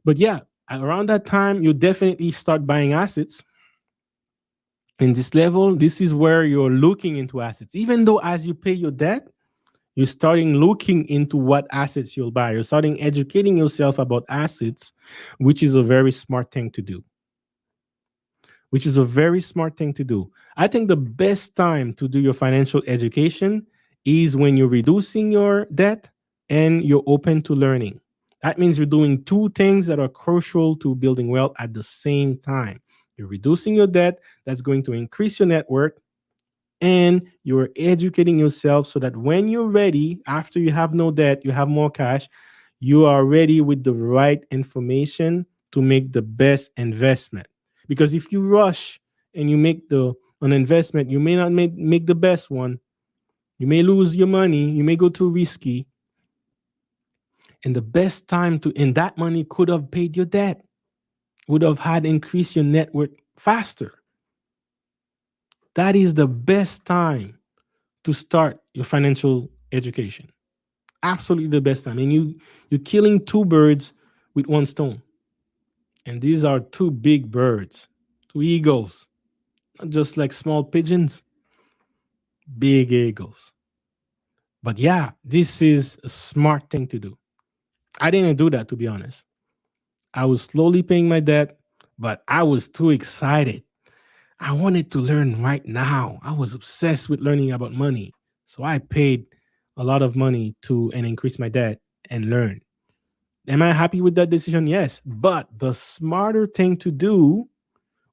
but yeah, around that time, you definitely start buying assets. In this level, this is where you're looking into assets. Even though as you pay your debt, you're starting looking into what assets you'll buy. You're starting educating yourself about assets, which is a very smart thing to do. Which is a very smart thing to do. I think the best time to do your financial education is when you're reducing your debt and you're open to learning. That means you're doing two things that are crucial to building wealth at the same time. You're reducing your debt, that's going to increase your net worth, and you're educating yourself so that when you're ready, after you have no debt, you have more cash, you are ready with the right information to make the best investment. Because if you rush and you make an investment, you may not make the best one. You may lose your money, you may go too risky. And the best time to, and that money could have paid your debt, would have had increased your net worth faster. That is the best time to start your financial education. Absolutely the best time. And you're killing two birds with one stone. And these are two big birds, two eagles, not just like small pigeons, big eagles. But yeah, this is a smart thing to do. I didn't do that, to be honest. I was slowly paying my debt, but I was too excited. I wanted to learn right now. I was obsessed with learning about money. So I paid a lot of money to and increase my debt and learn. Am I happy with that decision? Yes. But the smarter thing to do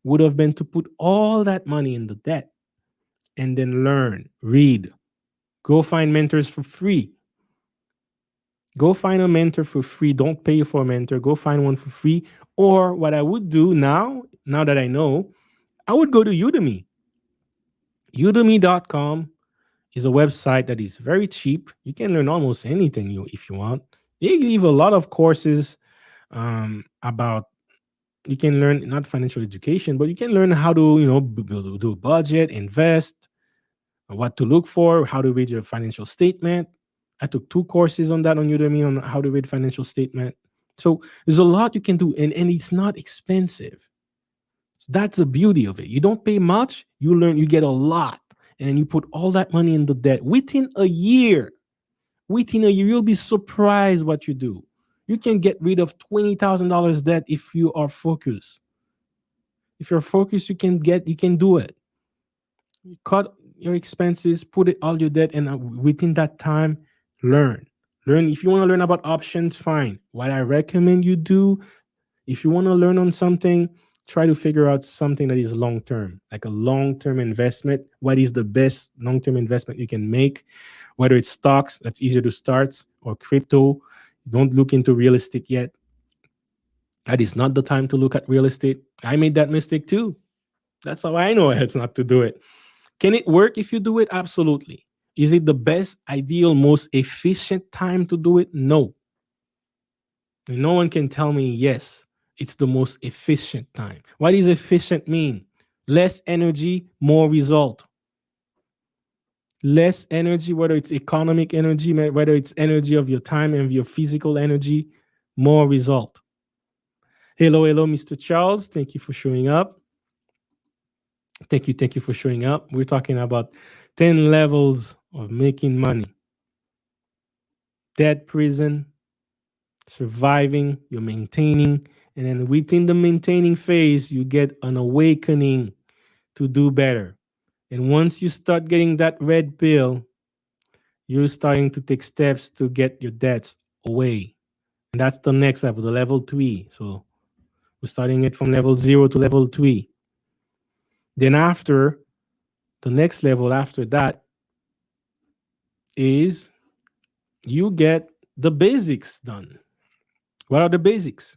would have been to put all that money in the debt and then learn, read, go find mentors for free. Go find a mentor for free. Don't pay for a mentor. Go find one for free. Or what I would do now that I know, I would go to Udemy. Udemy.com is a website that is very cheap. You can learn almost anything you if you want. They give a lot of courses about you can learn not financial education, but you can learn how to do a budget, invest, what to look for, how to read your financial statement. I took two courses on that on Udemy on how to read financial statement. So there's a lot you can do, and it's not expensive. So that's the beauty of it. You don't pay much, you learn, you get a lot, and you put all that money in the debt within a year. Within a year, you'll be surprised what you do. You can get rid of $20,000 debt if you are focused. If you're focused, you can do it. Cut your expenses, put it all your debt, and within that time, learn. Learn. If you want to learn about options, fine. What I recommend you do, if you want to learn on something, try to figure out something that is long term, like a long term investment. What is the best long term investment you can make? Whether it's stocks, that's easier to start, or crypto. Don't look into real estate yet. That is not the time to look at real estate. I made that mistake too. That's how I know it's not to do it. Can it work if you do it? Absolutely. Is it the best, ideal, most efficient time to do it? No. And no one can tell me yes, it's the most efficient time. What does efficient mean? Less energy, more result. Less energy, whether it's economic energy, whether it's energy of your time and your physical energy, more result. Hello, hello, Mr. Charles. Thank you for showing up. Thank you for showing up. We're talking about 10 levels of making money. Dead prison, surviving, you're maintaining, and then within the maintaining phase, you get an awakening to do better. And once you start getting that red pill, you're starting to take steps to get your debts away. And that's the next level, the level three. So we're starting it from level zero to level three. Then after the next level after that is you get the basics done. What are the basics?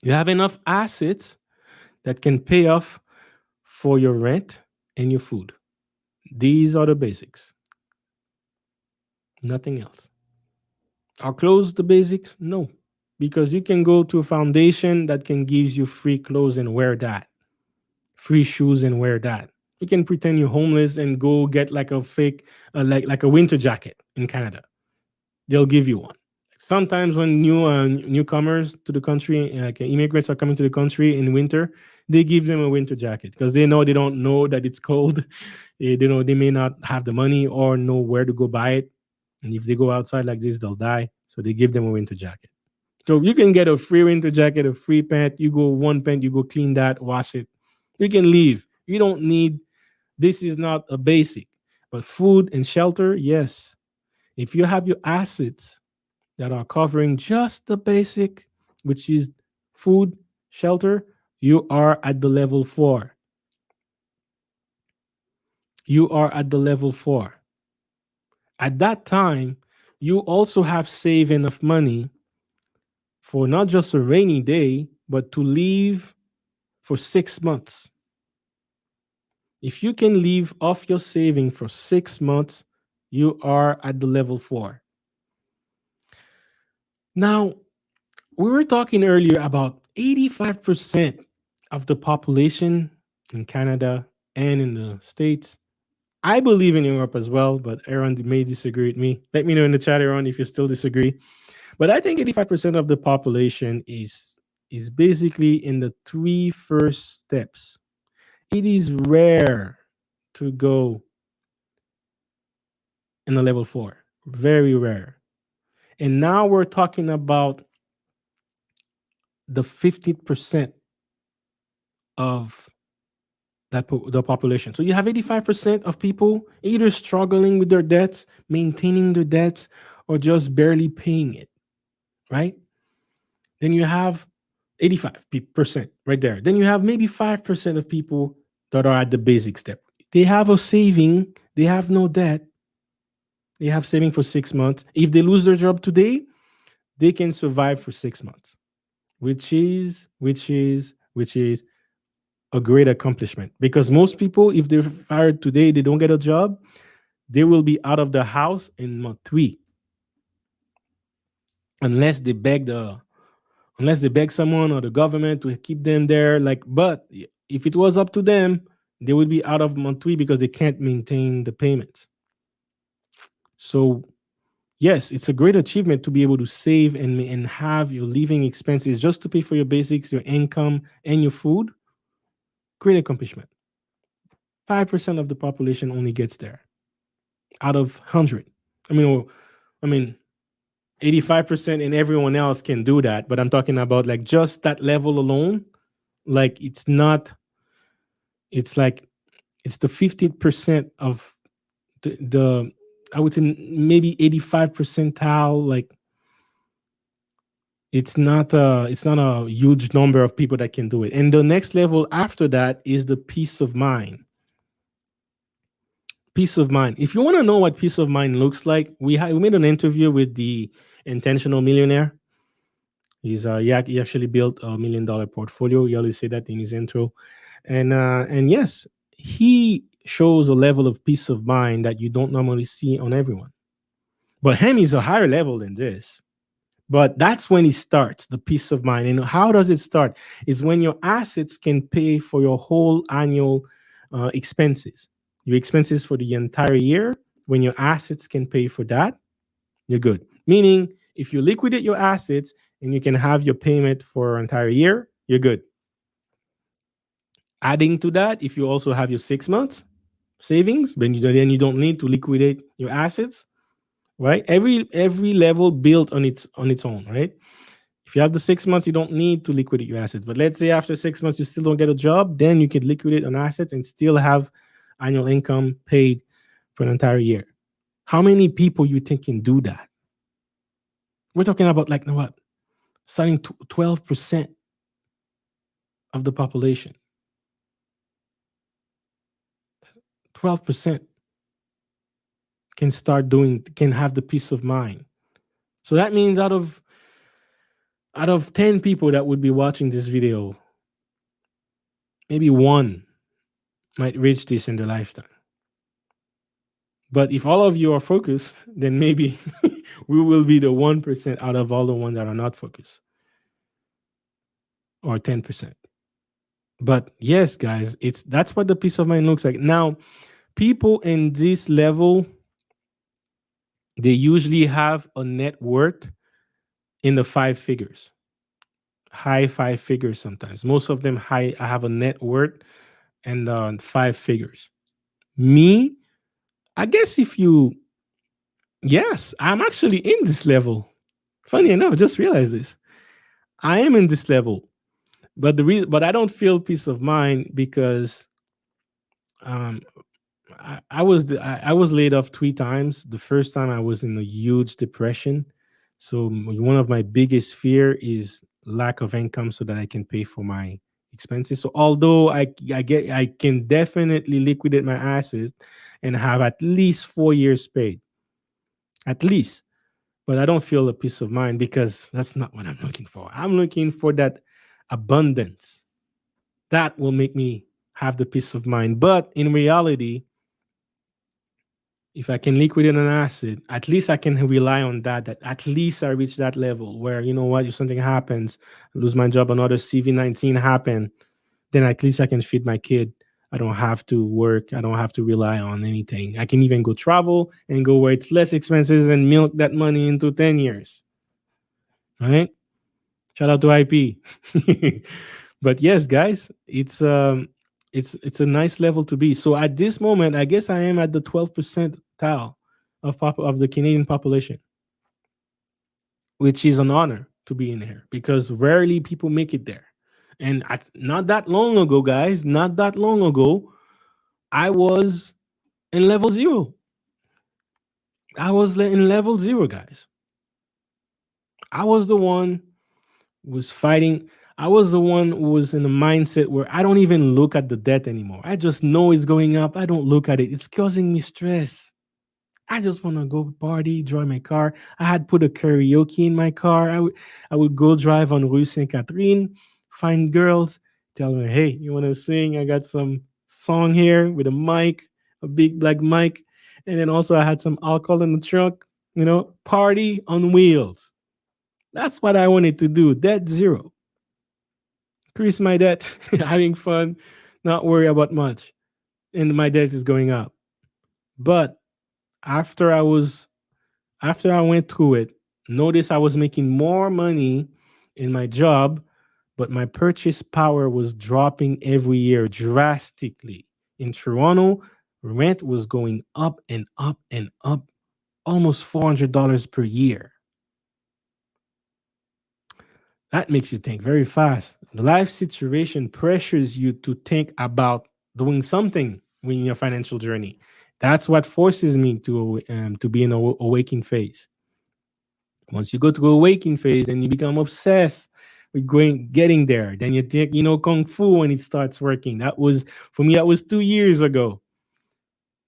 You have enough assets that can pay off for your rent and your food. These are the basics. Nothing else. Are clothes the basics? No. Because you can go to a foundation that can gives you free clothes and wear that. Free shoes and wear that. You can pretend you're homeless and go get like a fake like a winter jacket in Canada. They'll give you one. Sometimes when newcomers to the country, like immigrants are coming to the country in winter, they give them a winter jacket because they don't know that it's cold. They know they may not have the money or know where to go buy it, and if they go outside like this, they'll die. So they give them a winter jacket. So you can get a free winter jacket, a free pant. You go one pant, you go clean that, wash it. You can leave. You don't need. This is not a basic, but food and shelter, yes. If you have your assets that are covering just the basic, which is food, shelter, you are at the level four. You are at the level four. At that time, you also have saved enough money for not just a rainy day, but to live for 6 months. If you can live off your saving for 6 months, you are at the level four. Now, we were talking earlier about 85% of the population in Canada. and in the States. I believe in Europe as well, but Aaron may disagree with me. Let me know in the chat, Aaron, if you still disagree. But I think 85% of the population is basically in the three first steps. It is rare to go in a level 4. Very rare. And now we're talking about the 50% of the population. So you have 85% of people either struggling with their debts, maintaining their debts, or just barely paying it, right? Then you have 85% right there. Then you have maybe 5% of people that are at the basic step. They have a saving, they have no debt, they have saving for 6 months. If they lose their job today, they can survive for 6 months, which is a great accomplishment. Because most people, if they're fired today, they don't get a job, they will be out of the house in month 3, unless they beg someone or the government to keep them there. Like, but if it was up to them, they would be out of month 3 because they can't maintain the payments. So yes, it's a great achievement to be able to save and have your living expenses just to pay for your basics, your income, and your food. Great accomplishment. 5% of the population only gets there out of 100. I mean, I mean, 85% and everyone else can do that, but I'm talking about like just that level alone. Like it's not, it's like, it's the 50% of the I would say maybe 85 percentile. Like it's not a huge number of people that can do it. And the next level after that is the peace of mind. Peace of mind. If you want to know what peace of mind looks like, we made an interview with the intentional millionaire. He actually built $1 million portfolio. He always say that in his intro, and yes, he shows a level of peace of mind that you don't normally see on everyone. But him is a higher level than this. But that's when it starts, the peace of mind. And how does it start? Is when your assets can pay for your whole annual expenses, your expenses for the entire year. When your assets can pay for that, you're good. Meaning, if you liquidate your assets and you can have your payment for an entire year, you're good. Adding to that, if you also have your 6 months savings, then you don't need to liquidate your assets, right? Every level built on its own, right? If you have the 6 months, you don't need to liquidate your assets. But let's say after 6 months you still don't get a job, then you can liquidate on assets and still have annual income paid for an entire year. How many people you think can do that? We're talking about like what? Starting 12% of the population. 12% can have the peace of mind. So that means out of 10 people that would be watching this video, maybe one might reach this in their lifetime. But if all of you are focused, then maybe we will be the 1% out of all the ones that are not focused, or 10%. But yes, guys, that's what the peace of mind looks like. Now, people in this level, they usually have a net worth in the 5 figures, high 5 figures sometimes. Most of them high have a net worth and 5 figures. Me, I guess yes, I'm actually in this level. Funny enough, I just realized this. I am in this level, but I don't feel peace of mind because um, I was laid off 3 times. The first time I was in a huge depression. So one of my biggest fear is lack of income so that I can pay for my expenses. So although I can definitely liquidate my assets and have at least 4 years paid, at least, but I don't feel a peace of mind because that's not what I'm looking for. I'm looking for that abundance that will make me have the peace of mind. But in reality, if I can liquidate an asset, at least I can rely on that at least I reach that level where, you know what, if something happens, I lose my job, another CV-19 happen, then at least I can feed my kid I don't have to work. I don't have to rely on anything. I can even go travel and go where it's less expensive and milk that money into 10 years. Right? Shout out to IP. But yes, guys, it's a nice level to be. So at this moment, I guess I am at the 12 percentile of the Canadian population, which is an honor to be in here because rarely people make it there. And not that long ago, guys, not that long ago, I was in level zero. I was in level zero, guys. I was the one who was fighting. I was the one who was in a mindset where I don't even look at the debt anymore. I just know it's going up. I don't look at it. It's causing me stress. I just want to go party, drive my car. I had put a karaoke in my car. I would go drive on Rue Saint Catherine, find girls, tell them, hey, you want to sing? I got some song here with a mic, a big black mic. And then also I had some alcohol in the trunk, party on wheels. That's what I wanted to do. Debt zero. Increase my debt, having fun, not worry about much. And my debt is going up. But after I was after I went through it, notice I was making more money in my job, but my purchase power was dropping every year drastically. In Toronto, rent was going up and up and up, almost $400 per year. That makes you think very fast. Life situation pressures you to think about doing something in your financial journey. That's what forces me to be in a awakening phase. Once you go to awakening phase, then you become obsessed with getting there. Then you think you know kung fu when it starts working. That was for me. That was 2 years ago.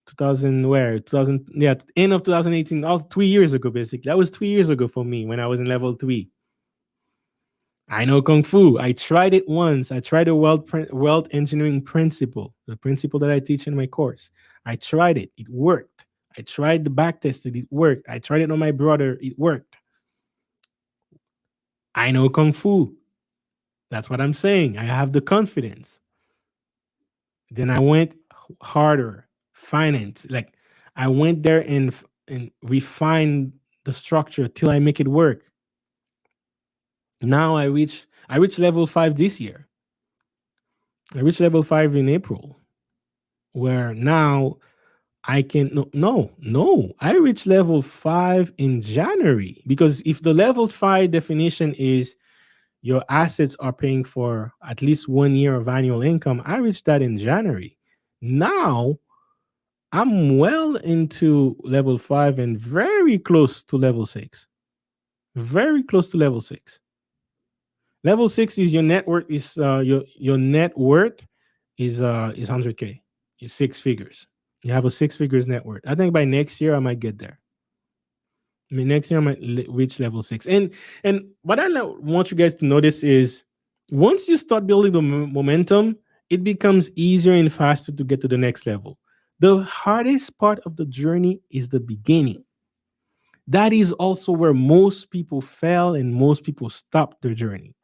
2000 where 2000 yeah end of 2018. Also 3 years ago basically. That was 3 years ago for me when I was in level three. I know kung fu. I tried it once. I tried the wealth engineering principle, the principle that I teach in my course. I tried it. It worked. I tried the back tested. It worked. I tried it on my brother. It worked. I know kung fu. That's what I'm saying. I have the confidence. Then I went harder, finance. Like I went there and refined the structure till I make it work. Now I reach level 5 this year. I reached level 5 in April, where now I can no. I reached level 5 in January because if the level 5 definition is your assets are paying for at least 1 year of annual income, I reached that in January. Now I'm well into level 5 and very close to level 6. Very close to level 6. Level 6 is your net worth is your net worth is 100K. It's six figures. You have a six figures net worth. I think by next year I might get there. I mean, next year I might reach level 6. And what I want you guys to notice is once you start building the momentum, it becomes easier and faster to get to the next level. The hardest part of the journey is the beginning. That is also where most people fail and most people stop their journey.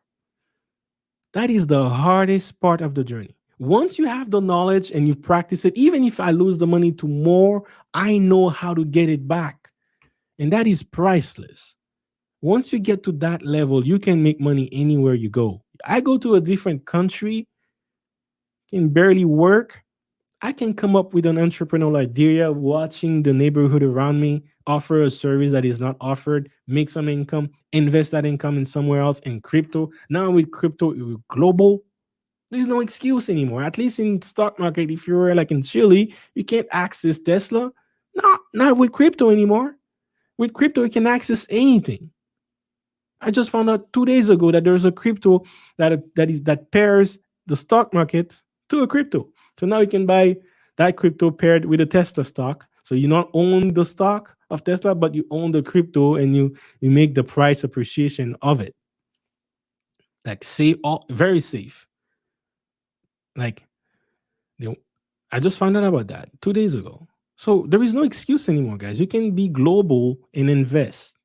That is the hardest part of the journey. Once you have the knowledge and you practice it, even if I lose the money to more, I know how to get it back. And that is priceless. Once you get to that level, you can make money anywhere you go. I go to a different country, can barely work. I can come up with an entrepreneurial idea, watching the neighborhood around me offer a service that is not offered, make some income, invest that income in somewhere else in crypto. Now with crypto, global, there's no excuse anymore. At least in stock market, if you're like in Chile, you can't access Tesla. Not with crypto anymore. With crypto, you can access anything. I just found out 2 days ago that there's a crypto that pairs the stock market to a crypto. So now you can buy that crypto paired with a Tesla stock. So you not own the stock of Tesla, but you own the crypto and you make the price appreciation of it. Like safe, all very safe. Like you know, I just found out about that 2 days ago. So there is no excuse anymore, guys. You can be global and invest.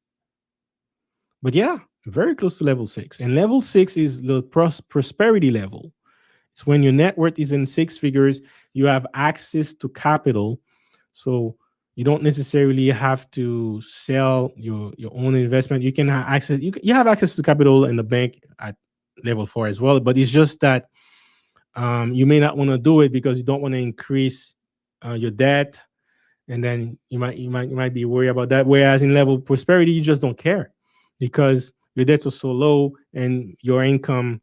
But yeah, very close to level 6. And level 6 is the prosperity level. It's when your net worth is in six figures, you have access to capital. So you don't necessarily have to sell your own investment. You can have access. You have access to capital in the bank at level four as well. But it's just that you may not want to do it because you don't want to increase your debt, and then you might be worried about that. Whereas in level prosperity, you just don't care because your debts are so low and your income,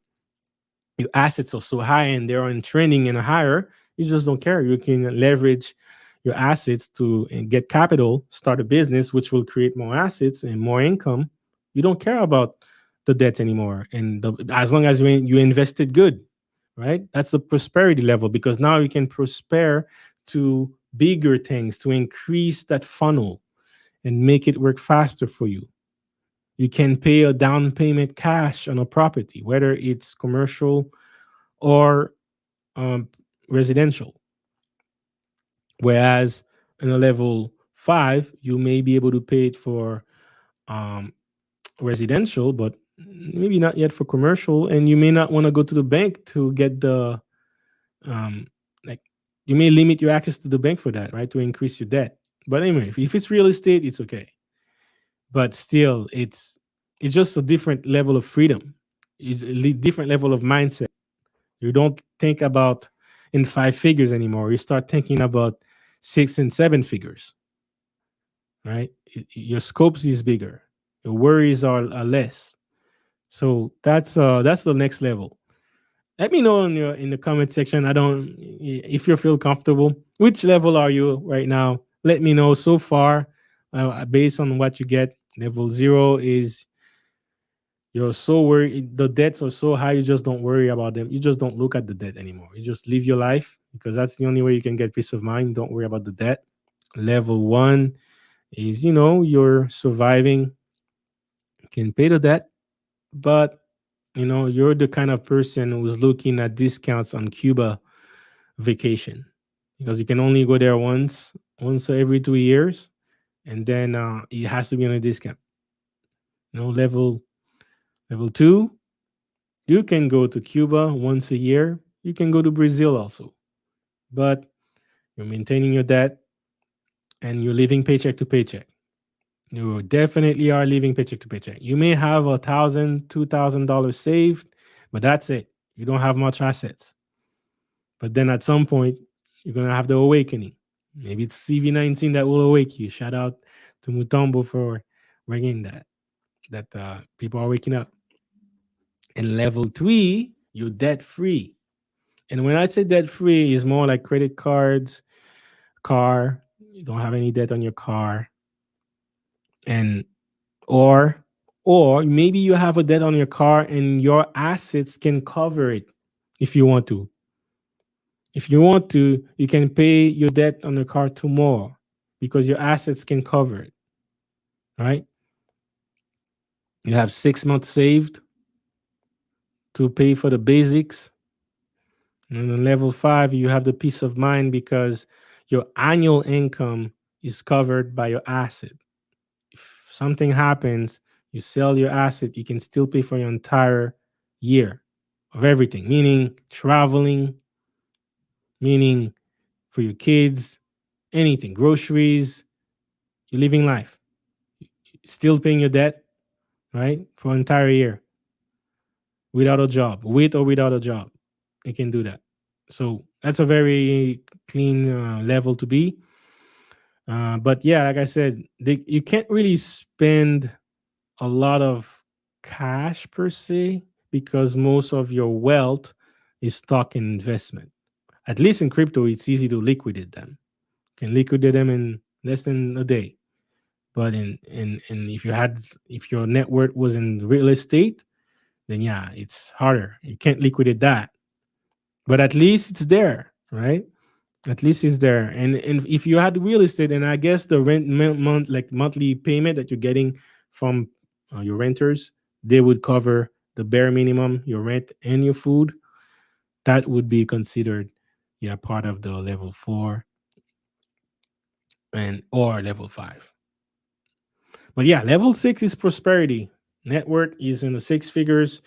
your assets are so high and they're on trending and higher. You just don't care. You can leverage your assets to and get capital, start a business, which will create more assets and more income. You don't care about the debt anymore, and as long as you invested good, right? That's the prosperity level because now you can prosper to bigger things to increase that funnel and make it work faster for you. You can pay a down payment cash on a property, whether it's commercial or um, residential. Whereas in a level five, you may be able to pay it for um, residential, but maybe not yet for commercial. And you may not want to go to the bank to get the um, like you may limit your access to the bank for that, right? To increase your debt. But anyway, if it's real estate, it's okay. But still, it's just a different level of freedom. It's a different level of mindset. You don't think about in five figures anymore. You start thinking about six and seven figures, right? Your scopes is bigger. Your worries are less. So that's the next level. Let me know in the comment section. I don't if you feel comfortable. Which level are you right now? Let me know so far. Based on what you get, level zero is you're so worried. The debts are so high, you just don't worry about them. You just don't look at the debt anymore. You just live your life because that's the only way you can get peace of mind. Don't worry about the debt. Level one is, you're surviving, can pay the debt, but you're the kind of person who's looking at discounts on Cuba vacation because you can only go there once every 2 years, and then it has to be on a discount. Level two, you can go to Cuba once a year. You can go to Brazil also, but you're maintaining your debt and you're living paycheck to paycheck. You definitely are living paycheck to paycheck. You may have $1,000, $2,000 saved, but that's it. You don't have much assets. But then at some point, you're gonna have the awakening. Maybe it's CV19 that will awake you. Shout out to Mutombo for bringing that people are waking up. And level three, you're debt free. And when I say debt free, is more like credit cards, car. You don't have any debt on your car, and or or maybe you have a debt on your car and your assets can cover it if you want to. If you want to, you can pay your debt on the car tomorrow because your assets can cover it, right? You have 6 months saved to pay for the basics. And on level five, you have the peace of mind because your annual income is covered by your asset. If something happens, you sell your asset, you can still pay for your entire year of everything, meaning traveling, meaning for your kids, anything, groceries, you're living life, still paying your debt, right? For an entire year without a job, with or without a job. You can do that. So that's a very clean level to be. But yeah, like I said, you can't really spend a lot of cash per se because most of your wealth is stock in investment. At least in crypto, it's easy to liquidate them. You can liquidate them in less than a day. But in if your net worth was in real estate, then yeah, it's harder. You can't liquidate that. But at least it's there, right? At least it's there. And if you had real estate, and I guess the rent like monthly payment that you're getting from your renters, they would cover the bare minimum, your rent and your food. That would be considered, yeah, part of the level four and or level five. But yeah, level six is prosperity. Net worth is in the six figures,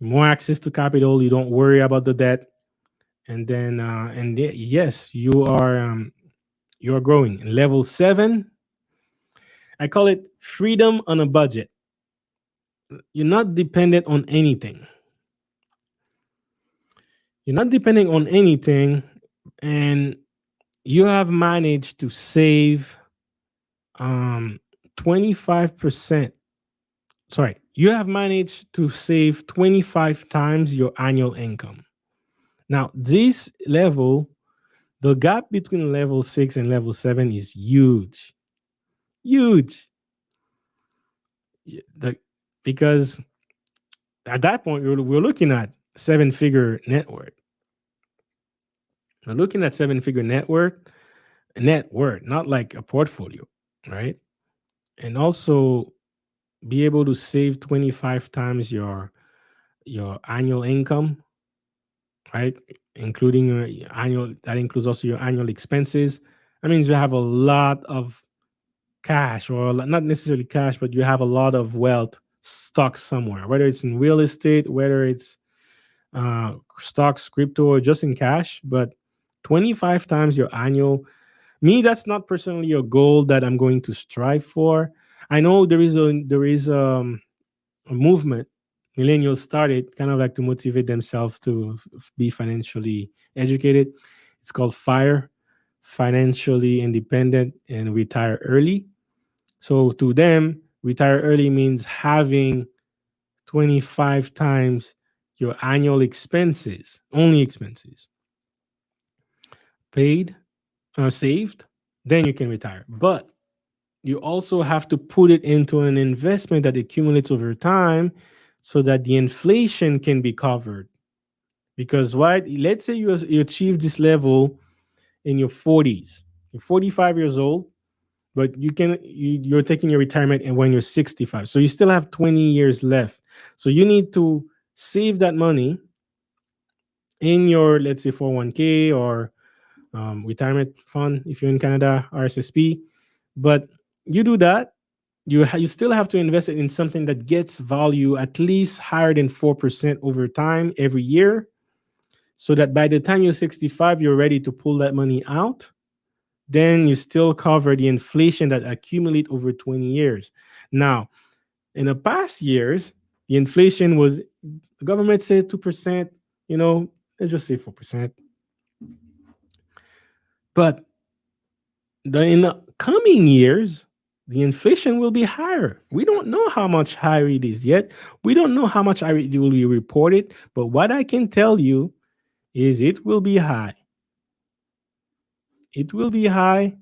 more access to capital. You don't worry about the debt. And then yes, you are growing. Level 7, I call it freedom on a budget. You're not dependent on anything. You're not depending on anything, and you have managed to save 25%. Sorry, you have managed to save 25 times your annual income. Now, this level, the gap between level 6 and level 7 is huge. Huge. The, because at that point, we're looking at seven figure network. We're looking at seven figure net worth, not like a portfolio, right? And also be able to save 25 times your annual income, right? Including your annual, that includes also your annual expenses. That means you have a lot of cash, or not necessarily cash, but you have a lot of wealth stuck somewhere, whether it's in real estate, whether it's stocks, crypto, or just in cash. But 25 times your annual, me, that's not personally a goal that I'm going to strive for. I know there is a movement millennials started kind of like to motivate themselves to be financially educated. It's called FIRE, financially independent and retire early. So to them, retire early means having 25 times your annual expenses, only expenses, paid, saved, then you can retire. But you also have to put it into an investment that accumulates over time so that the inflation can be covered. Because what, let's say you achieve this level in your 40s, you're 45 years old, but you're taking your retirement and when you're 65. So you still have 20 years left. So you need to save that money in your, let's say, 401k or retirement fund if you're in Canada, RSSP. But you do that, you still have to invest it in something that gets value at least higher than 4% over time every year, so that by the time you're 65, you're ready to pull that money out. Then you still cover the inflation that accumulate over 20 years. Now, in the past years, the inflation was, the government said 2%, let's just say 4%. But in the coming years, the inflation will be higher. We don't know how much higher it is yet. We don't know how much higher it will be reported. But what I can tell you is it will be high. It will be high,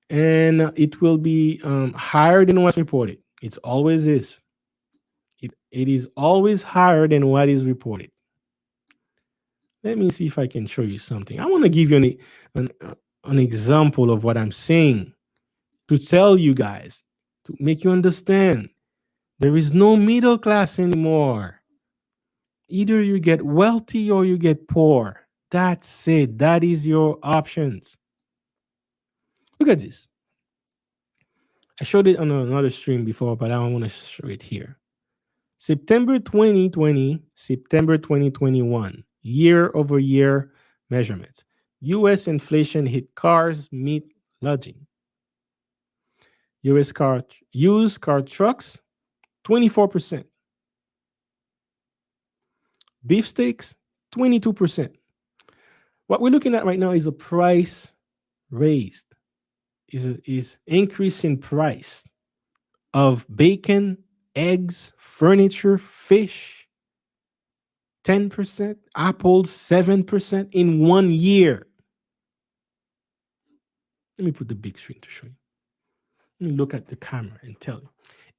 and it will be higher than what's reported. It always is. It is always higher than what is reported. Let me see if I can show you something. I want to give you an example of what I'm saying to tell you guys, to make you understand. There is no middle class anymore. Either you get wealthy or you get poor. That's it. That is your options. Look at this. I showed it on another stream before, but I don't want to show it here. September 2020, September 2021, year over year measurements. US inflation hit cars, meat, lodging. US car, used car trucks, 24%. Beefsteaks, 22%. What we're looking at right now is a price raised, is increase in price of bacon, eggs, furniture, fish, 10%, apples, 7% in 1 year. Let me put the big screen to show you. Let me look at the camera and tell you.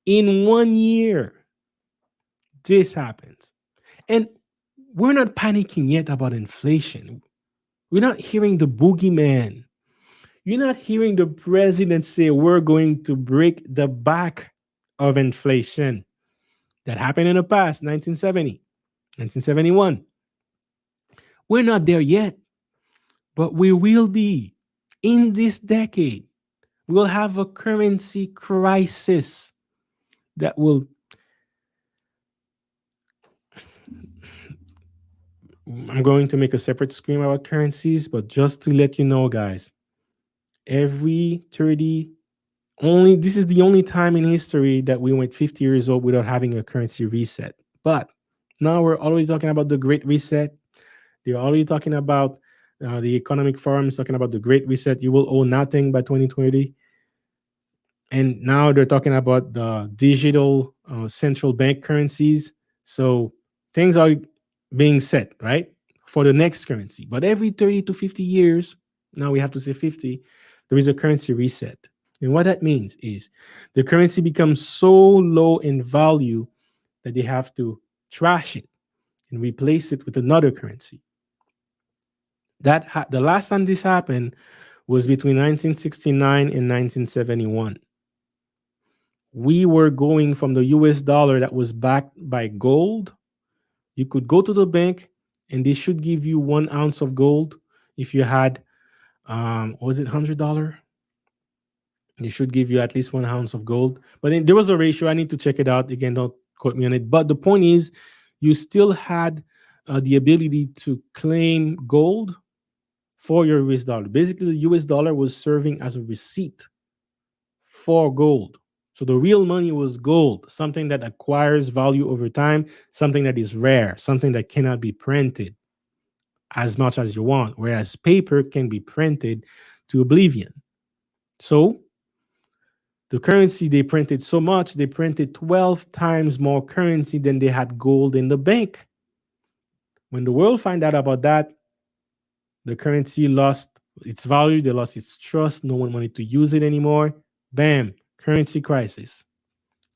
In 1 year, this happens. And we're not panicking yet about inflation. We're not hearing the boogeyman. You're not hearing the president say we're going to break the back of inflation. That happened in the past, 1970, 1971. We're not there yet, but we will be in this decade. We'll have a currency crisis that I'm going to make a separate screen about currencies, but just to let you know, guys, every 30 only this is the only time in history that we went 50 years old without having a currency reset. But now we're already talking about the Great Reset. They're already talking about the Economic Forum is talking about the Great Reset. You will owe nothing by 2020. And now they're talking about the digital central bank currencies. So things are being set, right, for the next currency. But every 30 to 50 years, now we have to say 50, there is a currency reset. And what that means is the currency becomes so low in value that they have to trash it and replace it with another currency. The last time this happened was between 1969 and 1971. We were going from the US dollar that was backed by gold. You could go to the bank and they should give you 1 ounce of gold. If you had, was it $100? They should give you at least 1 ounce of gold. But then there was a ratio. I need to check it out. Again, don't quote me on it. But the point is, you still had the ability to claim gold for your US dollar. Basically, the US dollar was serving as a receipt for gold. So the real money was gold, something that acquires value over time, something that is rare, something that cannot be printed as much as you want, whereas paper can be printed to oblivion. So the currency they printed so much, they printed 12 times more currency than they had gold in the bank. When the world found out about that, the currency lost its value, they lost its trust, no one wanted to use it anymore. Bam, currency crisis.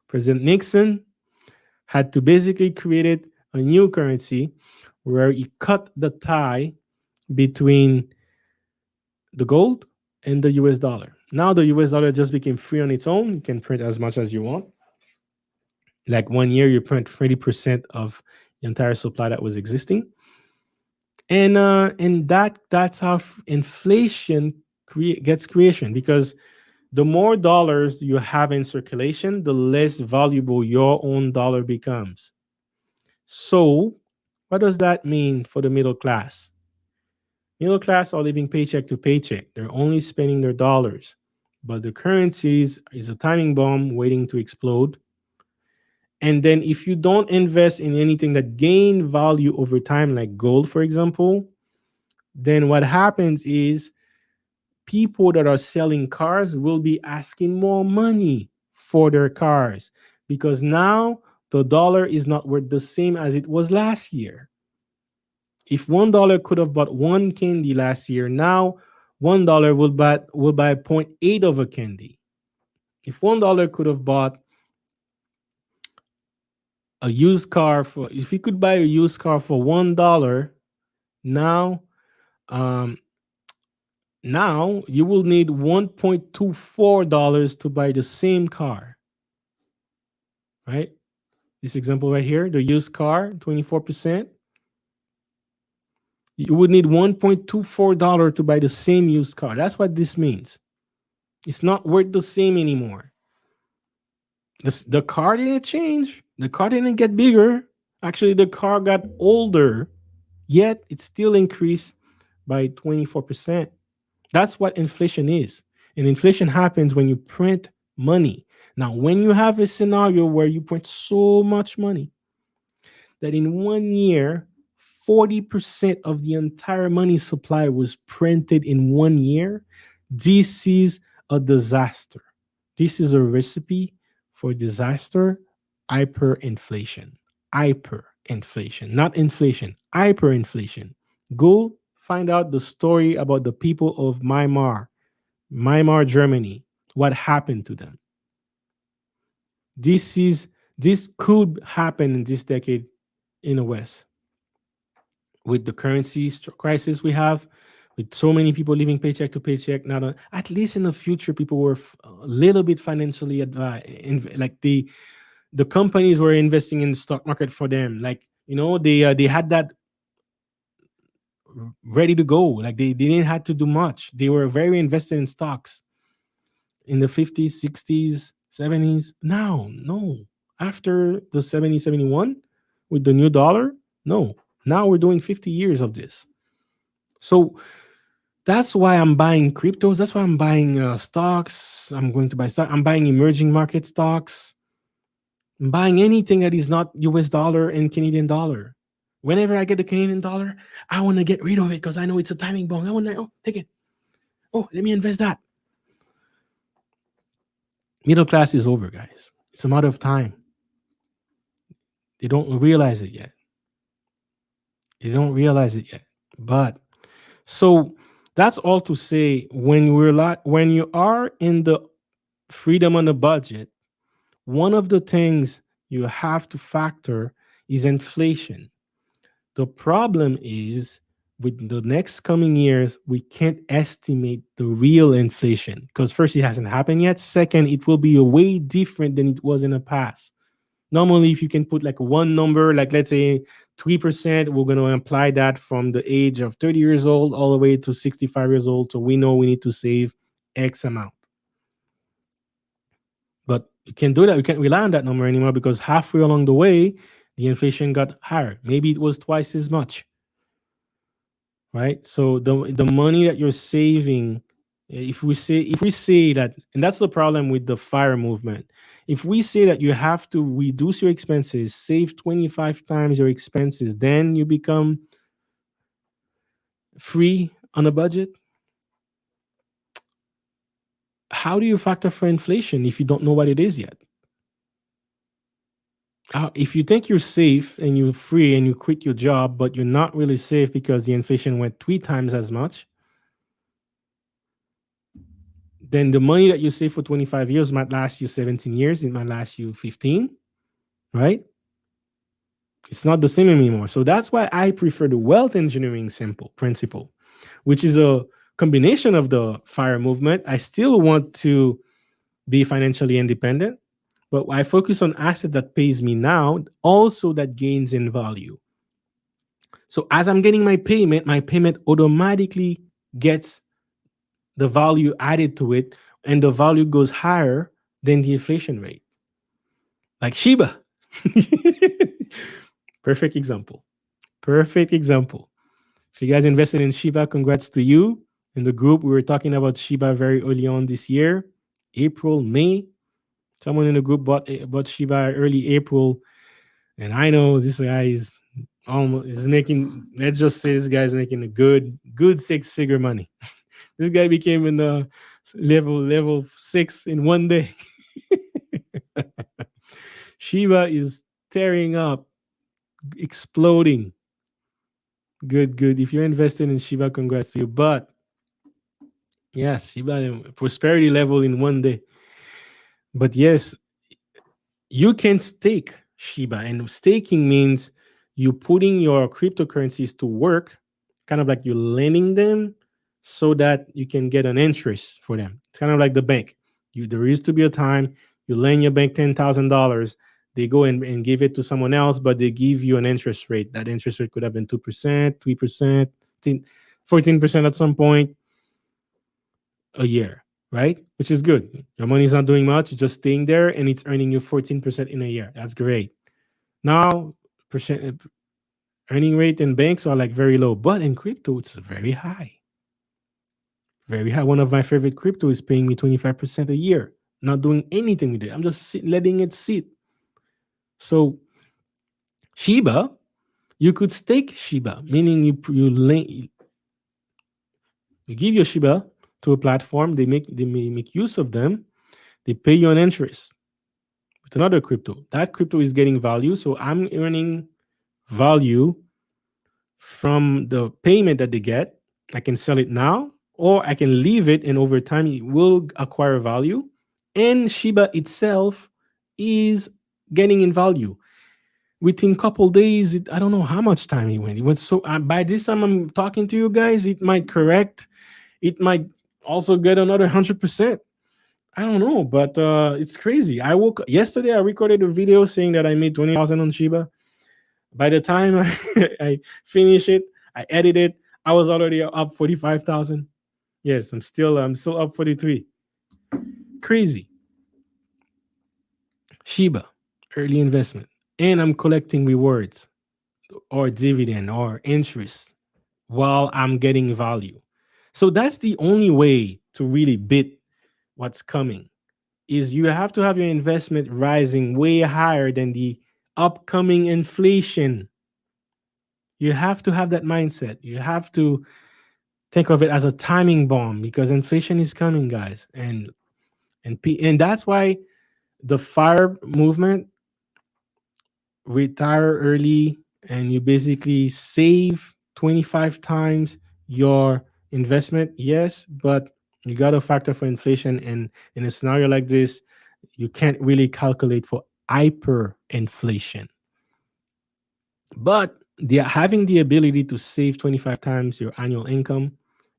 President Nixon had to basically create a new currency where he cut the tie between the gold and the US dollar. Now the US dollar just became free on its own. You can print as much as you want. Like 1 year, you print 30% of the entire supply that was existing. And that's how inflation gets creation, because the more dollars you have in circulation, the less valuable your own dollar becomes. So, what does that mean for the middle class? Middle class are living paycheck to paycheck. They're only spending their dollars. But the currencies is a timing bomb waiting to explode. And then if you don't invest in anything that gain value over time, like gold, for example, then what happens is people that are selling cars will be asking more money for their cars, because now the dollar is not worth the same as it was last year. If $1 could have bought one candy last year, now $1 will buy zero point 0.8 of a candy. If $1 could have bought a used car for, if you could buy a used car for $1, now um now you will need $1.24 to buy the same car, right? This example right here, the used car, 24%. You would need $1.24 to buy the same used car. That's what this means. It's not worth the same anymore. The car didn't change. The car didn't get bigger. Actually, the car got older, yet it still increased by 24%. That's what inflation is. And inflation happens when you print money. Now, when you have a scenario where you print so much money that in 1 year, 40% of the entire money supply was printed in 1 year, this is a disaster. This is a recipe for disaster, hyperinflation. Hyperinflation, not inflation, hyperinflation. Go find out the story about the people of Weimar, Germany, what happened to them. This could happen in this decade in the West with the currency crisis we have, with so many people living paycheck to paycheck. Not at least in the future, people were a little bit financially advised. Like the companies were investing in the stock market for them. Like they had that ready to go. Like they didn't have to do much. They were very invested in stocks in the 50s, 60s, 70s. Now, no. After the 70, 71 with the new dollar, no. Now we're doing 50 years of this. So that's why I'm buying cryptos. That's why I'm buying stocks. I'm going to buy stock. I'm buying emerging market stocks. I'm buying anything that is not US dollar and Canadian dollar. Whenever I get the Canadian dollar, I want to get rid of it because I know it's a timing bomb. I want to, oh, take it. Oh, let me invest that. Middle class is over, guys. It's a matter of time. They don't realize it yet. They don't realize it yet. But so that's all to say when you are in the freedom on the budget, one of the things you have to factor is inflation. The problem is with the next coming years, we can't estimate the real inflation because first, it hasn't happened yet. Second, it will be a way different than it was in the past. Normally, if you can put like one number, like let's say 3%, we're going to apply that from the age of 30 years old all the way to 65 years old. So we know we need to save X amount. But you can't do that. You can't rely on that number anymore because halfway along the way, the inflation got higher. Maybe it was twice as much, right? So the money that you're saving, if we say that, and that's the problem with the fire movement. If we say that you have to reduce your expenses, save 25 times your expenses, then you become free on a budget. How do you factor for inflation if you don't know what it is yet? If you think you're safe and you're free and you quit your job, but you're not really safe because the inflation went 3 times as much, then the money that you save for 25 years might last you 17 years. It might last you 15, right? It's not the same anymore. So that's why I prefer the wealth engineering simple principle, which is a combination of the fire movement. I still want to be financially independent, but I focus on asset that pays me now, also that gains in value. So as I'm getting my payment automatically gets the value added to it, and the value goes higher than the inflation rate. Like Shiba. Perfect example. Perfect example. If you guys invested in Shiba, congrats to you. In the group, we were talking about Shiba very early on this year, April, May. Someone in the group bought Shiba early April, and I know this guy is making. Let's just say this guy's making a good 6 figure money. This guy became in the level 6 in one day. Shiba is tearing up, exploding. Good, good. If you're invested in Shiba, congrats to you. But yes, Shiba prosperity level in one day. But yes, you can stake Shiba, and staking means you putting your cryptocurrencies to work, kind of like you're lending them so that you can get an interest for them. It's kind of like the bank. There used to be a time you lend your bank $10,000, they go and give it to someone else, but they give you an interest rate. That interest rate could have been 2%, 3%, 14% at some point a year, right? Which is good. Your money's not doing much, it's just staying there and it's earning you 14% in a year. That's great. Now, percent earning rate in banks are like very low, but in crypto, it's very high. Very high. One of my favorite crypto is paying me 25% a year, not doing anything with it. I'm just letting it sit. So, Shiba, you could stake Shiba, meaning you give your Shiba to a platform, they may make use of them, they pay you an interest with another crypto. That crypto is getting value. So I'm earning value from the payment that they get. I can sell it now, or I can leave it, and over time it will acquire value. And Shiba itself is getting in value. Within a couple days, I don't know how much time it went. It went so by this time I'm talking to you guys, it might correct. It might also get another 100%. I don't know, but it's crazy. I woke yesterday. I recorded a video saying that I made 20,000 on Shiba. By the time I finish it, I edit it. I was already up 45,000. Yes, I'm still up 43. Crazy. Shiba, early investment, and I'm collecting rewards. or dividend or interest while I'm getting value. So that's the only way to really beat what's coming is you have to have your investment rising way higher than the upcoming inflation. You have to have that mindset. You have to think of it as a timing bomb because inflation is coming, guys. And that's why the fire movement, retire early, and you basically save 25 times your investment. Yes, but you got to factor for inflation, and in a scenario like this you can't really calculate for hyperinflation. But having the ability to save 25 times your annual income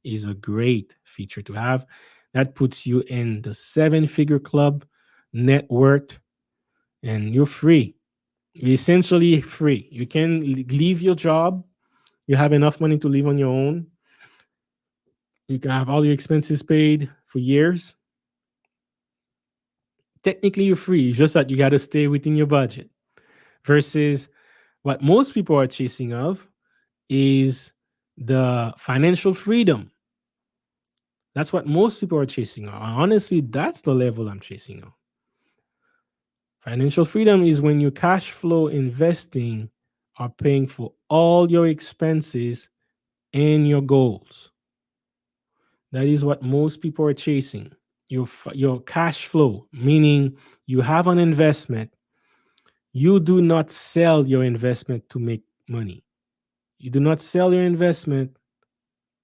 is a great feature to have. That puts you in the seven figure club net worth, and you're free. You're essentially free. You can leave your job. You have enough money to live on your own. You can have all your expenses paid for years. Technically, you're free. It's just that you got to stay within your budget. Versus what most people are chasing of is the financial freedom. That's what most people are chasing on. Honestly, that's the level I'm chasing on. Financial freedom is when your cash flow investing are paying for all your expenses and your goals. That is what most people are chasing. Your cash flow, meaning you have an investment, you do not sell your investment to make money. You do not sell your investment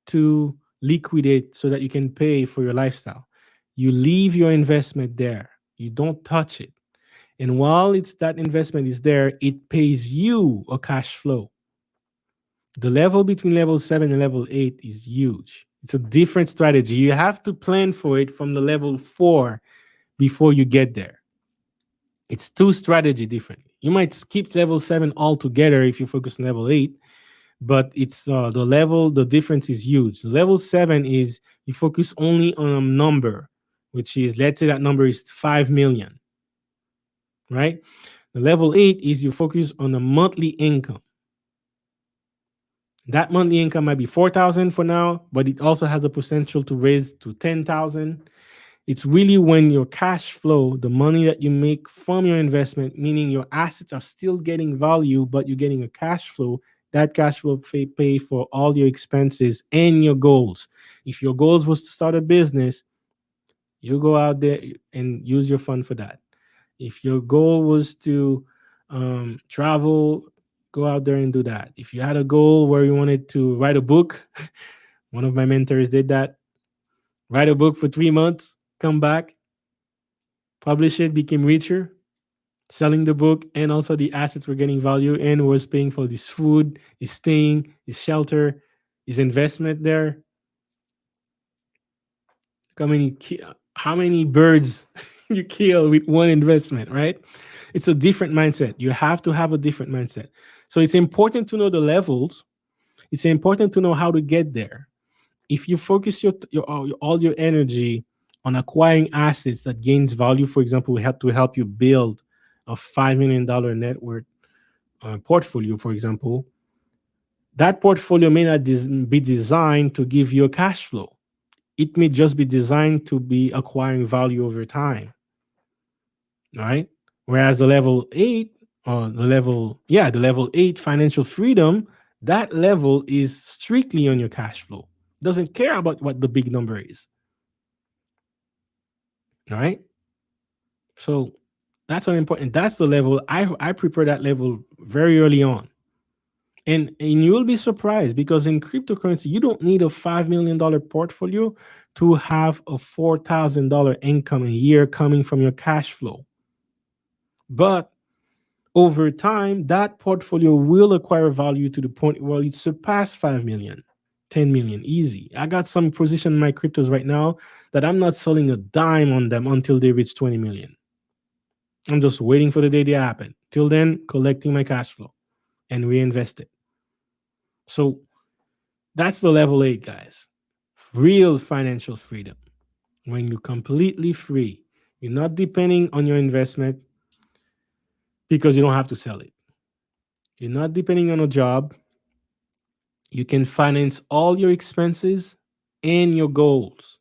to liquidate so that you can pay for your lifestyle. You leave your investment there. You don't touch it. And while it's that investment is there, it pays you a cash flow. The level between level 7 and level 8 is huge. It's a different strategy. You have to plan for it from the level 4 before you get there. It's two strategy different. You might skip level 7 altogether if you focus on level 8, but it's the difference is huge. Level 7 is you focus only on a number, which is, let's say that number is 5 million, right? The level 8 is you focus on a monthly income. That monthly income might be 4,000 for now, but it also has the potential to raise to 10,000. It's really when your cash flow, the money that you make from your investment, meaning your assets are still getting value, but you're getting a cash flow. That cash flow pay for all your expenses and your goals. If your goals was to start a business, you go out there and use your fund for that. If your goal was to travel, go out there and do that. If you had a goal where you wanted to write a book, one of my mentors did that. Write a book for 3 months, come back, publish it, became richer, selling the book, and also the assets were getting value and was paying for this food, his staying, his shelter, his investment there. How many how many birds you kill with one investment, right? It's a different mindset. You have to have a different mindset. So it's important to know the levels. It's important to know how to get there. If you focus all your energy on acquiring assets that gains value, for example, we have to help you build a $5 million net worth portfolio, for example, that portfolio may not be designed to give you a cash flow. It may just be designed to be acquiring value over time, right? Whereas the level 8 or the level 8 financial freedom, that level is strictly on your cash flow. Doesn't care about what the big number is. All right. So that's an important. That's the level I prepare that level very early on, and you will be surprised because in cryptocurrency you don't need a $5 million portfolio to have a $4,000 income a year coming from your cash flow. But over time, that portfolio will acquire value to the point where it surpass 5 million, 10 million easy. I got some position in my cryptos right now that I'm not selling a dime on them until they reach 20 million. I'm just waiting for the day they happen. Till then, collecting my cash flow and reinvest it. So that's the level 8, guys. Real financial freedom. When you're completely free, you're not depending on your investment because you don't have to sell it. You're not depending on a job. You can finance all your expenses and your goals.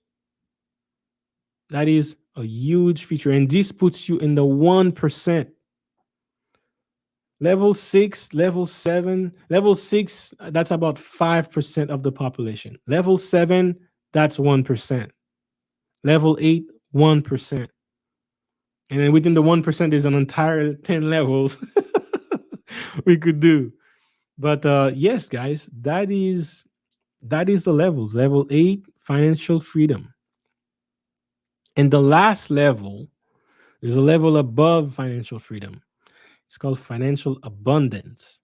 That is a huge feature. And this puts you in the 1%. Level six, level seven, level six, that's about 5% of the population. Level seven, that's 1%. Level eight, 1%. And then within the 1%, there's an entire 10 levels we could do. But yes, guys, that is the levels. Level eight, financial freedom. And the last level, there's a level above financial freedom. It's called financial abundance.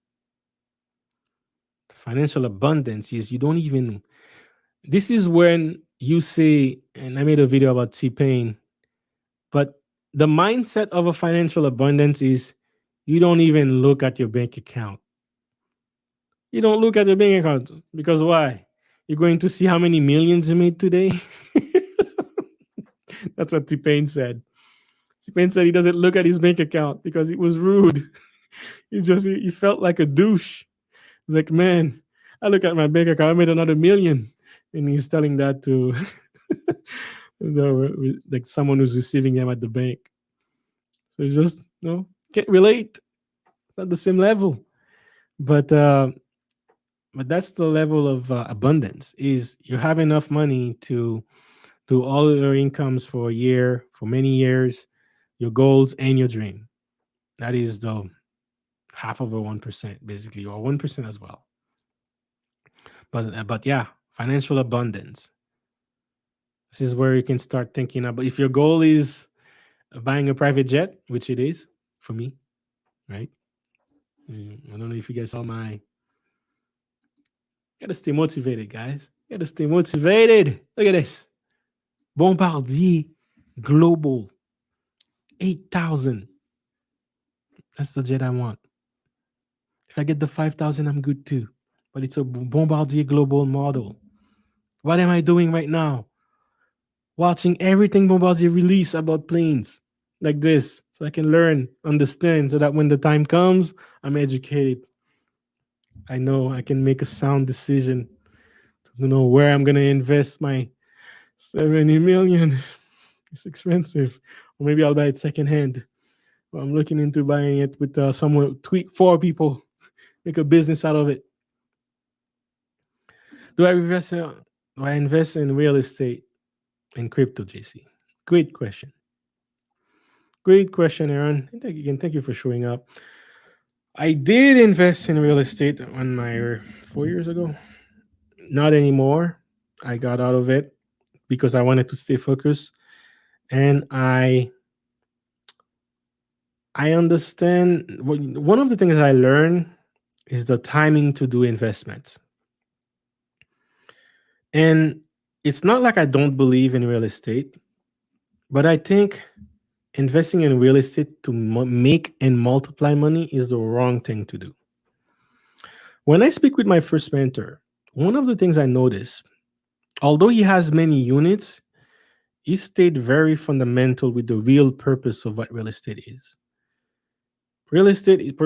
Financial abundance is you don't even. This is when you say, and I made a video about T Pain, but the mindset of a financial abundance is you don't even look at your bank account. You don't look at your bank account because why? You're going to see how many millions you made today. That's what T Pain said. T Pain said he doesn't look at his bank account because it was rude. He felt like a douche. He's like, man, I look at my bank account, I made another million. And he's telling that to like someone who's receiving him at the bank. So it's just, can't relate. Not the same level. But but that's the level of abundance is you have enough money to do all your incomes for a year, for many years, your goals and your dream. That is the half of a 1% basically, or 1% as well. But yeah, financial abundance. This is where you can start thinking about if your goal is buying a private jet, which it is for me, right? I don't know if you guys saw my. Gotta stay motivated, guys. Gotta stay motivated. Look at this. Bombardier Global 8,000. That's the jet I want. If I get the 5,000, I'm good too. But it's a Bombardier Global model. What am I doing right now? Watching everything Bombardier release about planes like this so I can learn, understand, so that when the time comes, I'm educated. I know I can make a sound decision to know where I'm going to invest my 70 million. It's expensive. Or maybe I'll buy it secondhand. Well, I'm looking into buying it with someone, tweet four people, make a business out of it. Do I invest in real estate and crypto, JC? Great question. Great question, Aaron. Thank you for showing up. I did invest in real estate on my 4 years ago. Not anymore. I got out of it because I wanted to stay focused, and I understand. One of the things I learned is the timing to do investments, and it's not like I don't believe in real estate, but I think investing in real estate to make and multiply money is the wrong thing to do. When I speak with my first mentor, one of the things I noticed, although he has many units, he stayed very fundamental with the real purpose of what real estate is. Real estate,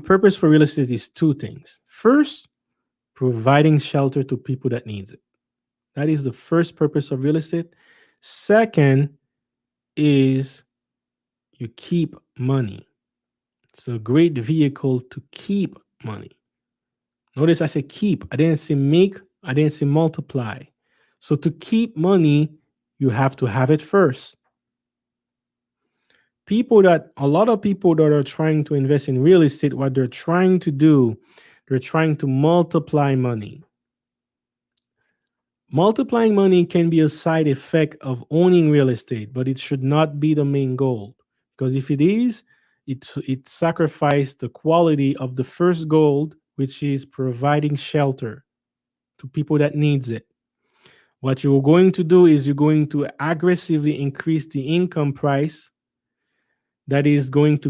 purpose for real estate is two things. First, providing shelter to people that needs it. That is the first purpose of real estate. Second is you keep money. It's a great vehicle to keep money. Notice I said keep. I didn't say make. I didn't say multiply. So to keep money, you have to have it first. A lot of people that are trying to invest in real estate, what they're trying to do, they're trying to multiply money. Multiplying money can be a side effect of owning real estate, but it should not be the main goal. Because if it is, it sacrifices the quality of the first goal, which is providing shelter to people that needs it. What you're going to do is you're going to aggressively increase the income price that is going to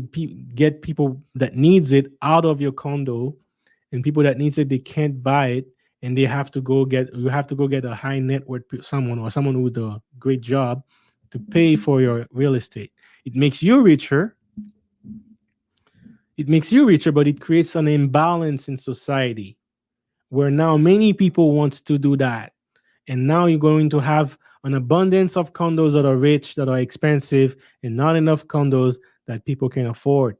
get people that needs it out of your condo, and people that needs it they can't buy it, and you have to go get a high net worth someone or someone with a great job to pay for your real estate. It makes you richer. It makes you richer, but it creates an imbalance in society where now many people wants to do that. And now you're going to have an abundance of condos that are rich, that are expensive, and not enough condos that people can afford.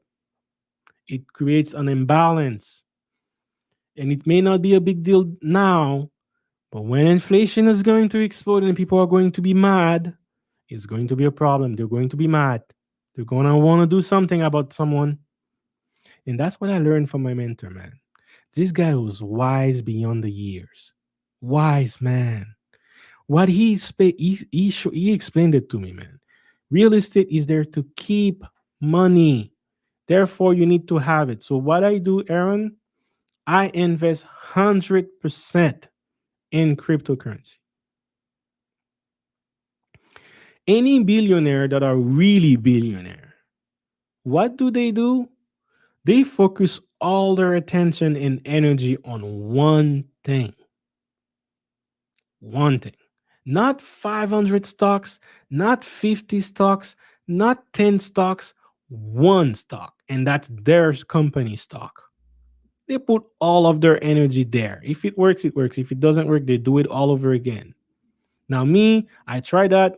It creates an imbalance. And it may not be a big deal now, but when inflation is going to explode and people are going to be mad, it's going to be a problem. They're going to be mad. They're going to want to do something about someone. And that's what I learned from my mentor, man. This guy was wise beyond the years. Wise, man. What he explained it to me, man. Real estate is there to keep money. Therefore, you need to have it. So what I do, Aaron, I invest 100% in cryptocurrency. Any billionaire that are really billionaire, what do? They focus all their attention and energy on one thing. One thing. Not 500 stocks, not 50 stocks, not 10 stocks, one stock. And that's their company stock. They put all of their energy there. If it works, it works. If it doesn't work, they do it all over again. Now, me, I tried that,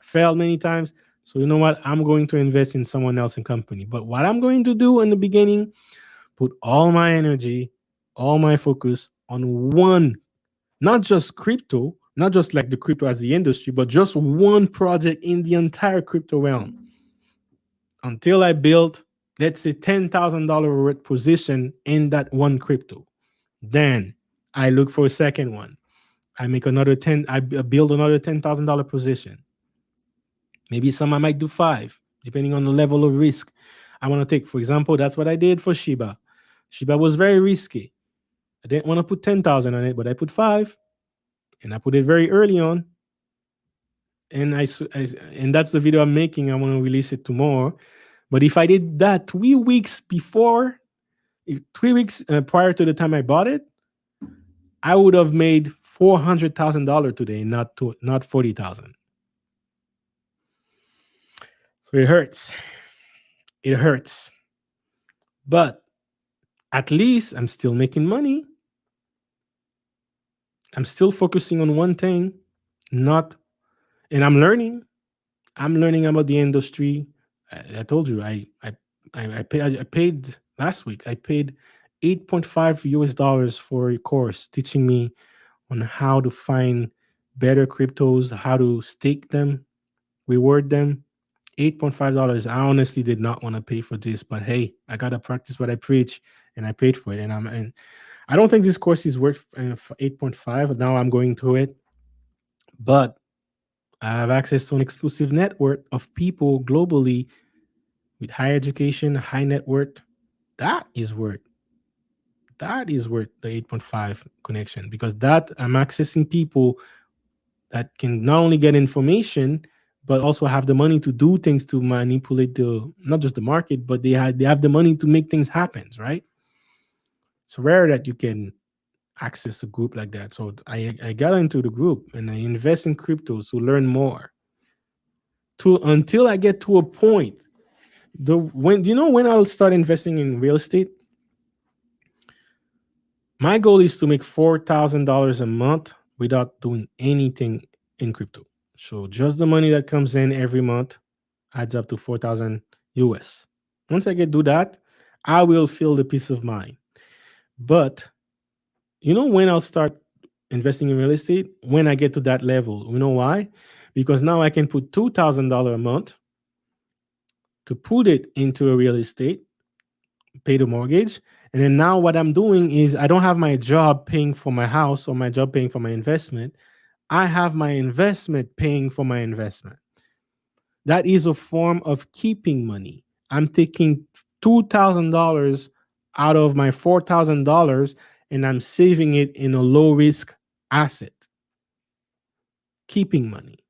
failed many times. So, you know what? I'm going to invest in someone else's company. But what I'm going to do in the beginning, put all my energy, all my focus on one, not just crypto, not just like the crypto as the industry, but just one project in the entire crypto realm until I build, let's say, $10,000 position in that one crypto. Then I look for a second one. I make another 10, I build another $10,000 position. Maybe some I might do five, depending on the level of risk I want to take. For example, that's what I did for Shiba. Shiba was very risky. I didn't want to put 10,000 on it, but I put five, and I put it very early on. And and that's the video I'm making. I want to release it tomorrow. But if I did that 3 weeks before, 3 weeks prior to the time I bought it, I would have made $400,000 today, not 40,000. So it hurts. It hurts. But at least I'm still making money. I'm still focusing on one thing, not, and I'm learning. I'm learning about the industry. I told you, I paid last week. I paid 8.5 US dollars for a course teaching me on how to find better cryptos, how to stake them, reward them. $8.5. I honestly did not want to pay for this, but hey, I gotta practice what I preach, and I paid for it. And I don't think this course is worth 8.5. Now I'm going through it, but I have access to an exclusive network of people globally with high education, high net worth. That is worth the 8.5 connection, because that I'm accessing people that can not only get information but also have the money to do things to manipulate the not just the market, but they have the money to make things happen, right? It's rare that you can access a group like that. So I got into the group and I invest in cryptos to learn more. To until I get to a point. When I'll start investing in real estate, my goal is to make $4,000 a month without doing anything in crypto. So just the money that comes in every month adds up to 4,000 US. Once I get do that, I will feel the peace of mind. But when I'll start investing in real estate? When I get to that level. You know why? Because now I can put $2,000 a month to put it into a real estate, pay the mortgage. And then now what I'm doing is I don't have my job paying for my house or my job paying for my investment. I have my investment paying for my investment. That is a form of keeping money. I'm taking $2,000 out of my $4,000 and I'm saving it in a low risk asset, keeping money.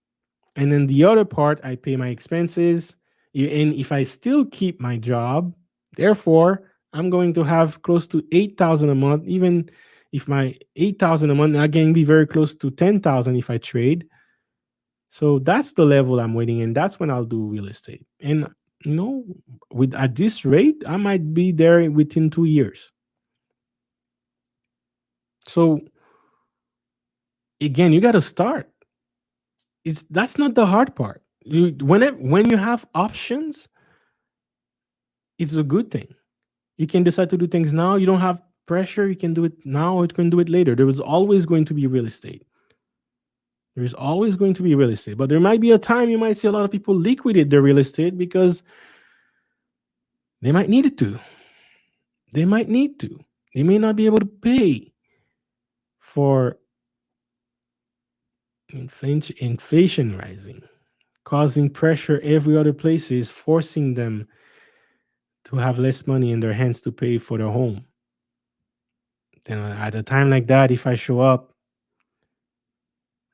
And then the other part, I pay my expenses. And if I still keep my job, therefore, I'm going to have close to 8,000 a month. Even if my 8,000 a month, I can be very close to 10,000 if I trade. So that's the level I'm waiting, and that's when I'll do real estate. And You know, with at this rate, I might be there within 2 years. So again, you got to start. It's That's not the hard part. When you have options, it's a good thing. You can decide to do things now. You don't have pressure. You can do it now or you can do it later. There is always going to be real estate. There's always going to be real estate. But there might be a time you might see a lot of people liquidate their real estate because they might need it to. They might need to. They may not be able to pay for inflation rising, causing pressure every other places, forcing them to have less money in their hands to pay for their home. Then at a time like that, if I show up,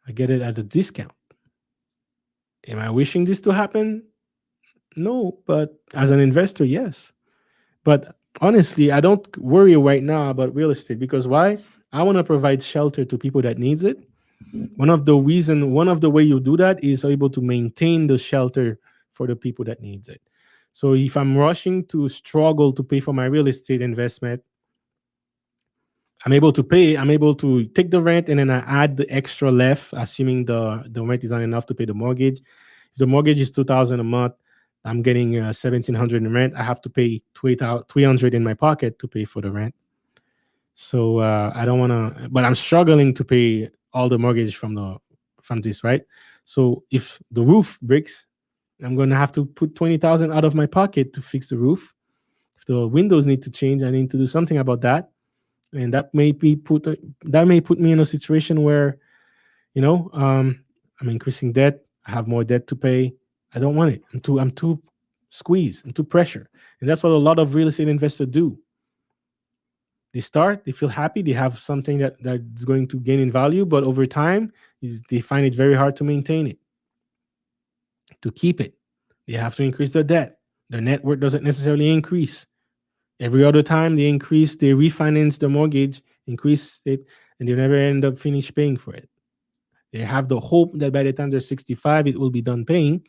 I get it at a discount. Am I wishing this to happen? No, but as an investor, yes. But honestly, I don't worry right now about real estate because why? I want to provide shelter to people that needs it. One of the way you do that is able to maintain the shelter for the people that needs it. So if I'm rushing to struggle to pay for my real estate investment, I'm able to take the rent and then I add the extra left, assuming the rent is not enough to pay the mortgage. If the mortgage is 2,000 a month, I'm getting 1,700 in rent. I have to pay 300 in my pocket to pay for the rent. So I don't want to, but I'm struggling to pay all the mortgage from this, right? So if the roof breaks, I'm going to have to put 20,000 out of my pocket to fix the roof. If the windows need to change, I need to do something about that, and that may put me in a situation where you know I'm increasing debt. I have more debt to pay. I don't want it. I'm too squeezed. I'm too pressure, and that's what a lot of real estate investors do. They start, they feel happy, they have something that's going to gain in value, but over time they find it very hard to maintain it, to keep it. They have to increase their debt. Their net worth doesn't necessarily increase. Every other time they increase, they refinance the mortgage, increase it, and they never end up finish paying for it. They have the hope that by the time they're 65, it will be done paying.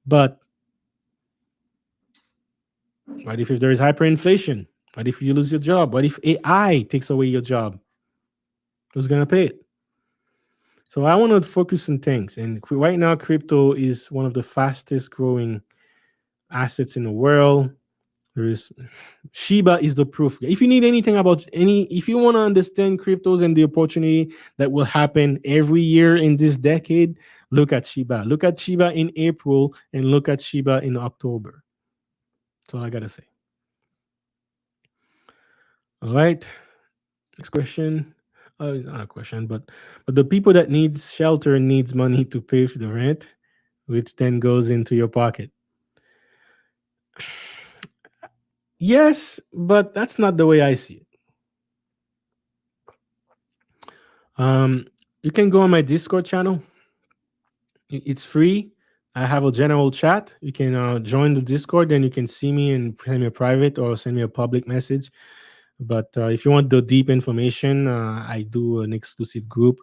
But what if there is hyperinflation? What if you lose your job? What if AI takes away your job? Who's gonna pay it? So I want to focus on things. And right now, crypto is one of the fastest growing assets in the world. There is Shiba is the proof. If you need anything about if you want to understand cryptos and the opportunity that will happen every year in this decade, look at Shiba. Look at Shiba in April and look at Shiba in October. That's all I gotta say. All right. Next question. Not a question, but the people that needs shelter needs money to pay for the rent, which then goes into your pocket. Yes, but that's not the way I see it. Um, you can go on my Discord channel. It's free. I have a general chat. You can join the Discord, then you can see me and send me a private or send me a public message. But if you want the deep information, I do an exclusive group,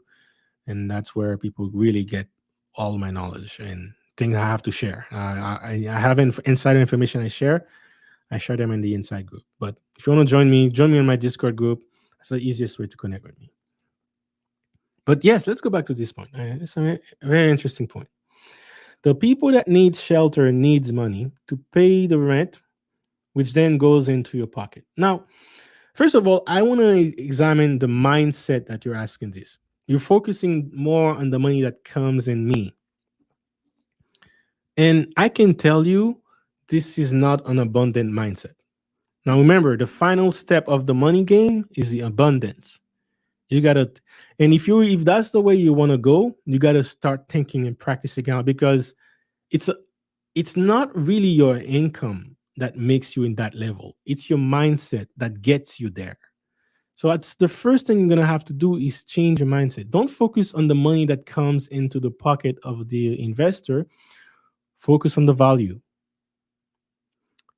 and that's where people really get all my knowledge and things I have to share. I have insider information I share. I share them in the inside group. But if you want to join me on my Discord group. That's the easiest way to connect with me. But yes, let's go back to this point. It's a very interesting point. The people that need shelter needs money to pay the rent, which then goes into your pocket. Now, first of all, I want to examine the mindset that you're asking this. You're focusing more on the money that comes in me. And I can tell you this is not an abundant mindset. Now remember, the final step of the money game is the abundance. You gotta, and if that's the way you want to go, you gotta start thinking and practicing out because it's a, it's not really your income that makes you in that level. It's your mindset that gets you there. So that's the first thing you're gonna have to do is change your mindset. Don't focus on the money that comes into the pocket of the investor. Focus on the value.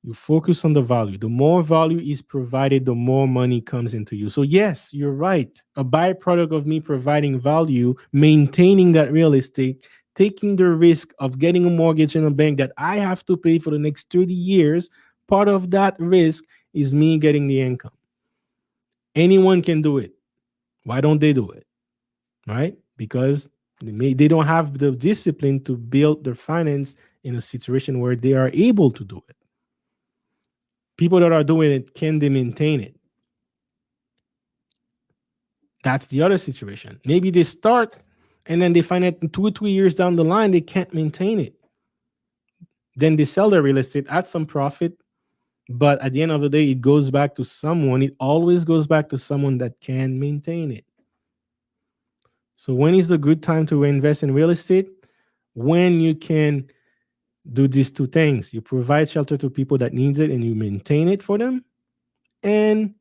You focus on the value. The more value is provided, the more money comes into you. So, yes, you're right. A byproduct of me providing value, maintaining that real estate taking the risk of getting a mortgage in a bank that I have to pay for the next 30 years, part of that risk is me getting the income. Anyone can do it. Why don't they do it? Right? Because they don't have the discipline to build their finance in a situation where they are able to do it. People that are doing it, can they maintain it? That's the other situation. Maybe they start and then they find out 2 or 3 years down the line they can't maintain it. Then they sell their real estate at some profit, but at the end of the day, it goes back to someone. It always goes back to someone that can maintain it. So when is the good time to invest in real estate? When you can do these two things: you provide shelter to people that needs it and you maintain it for them, and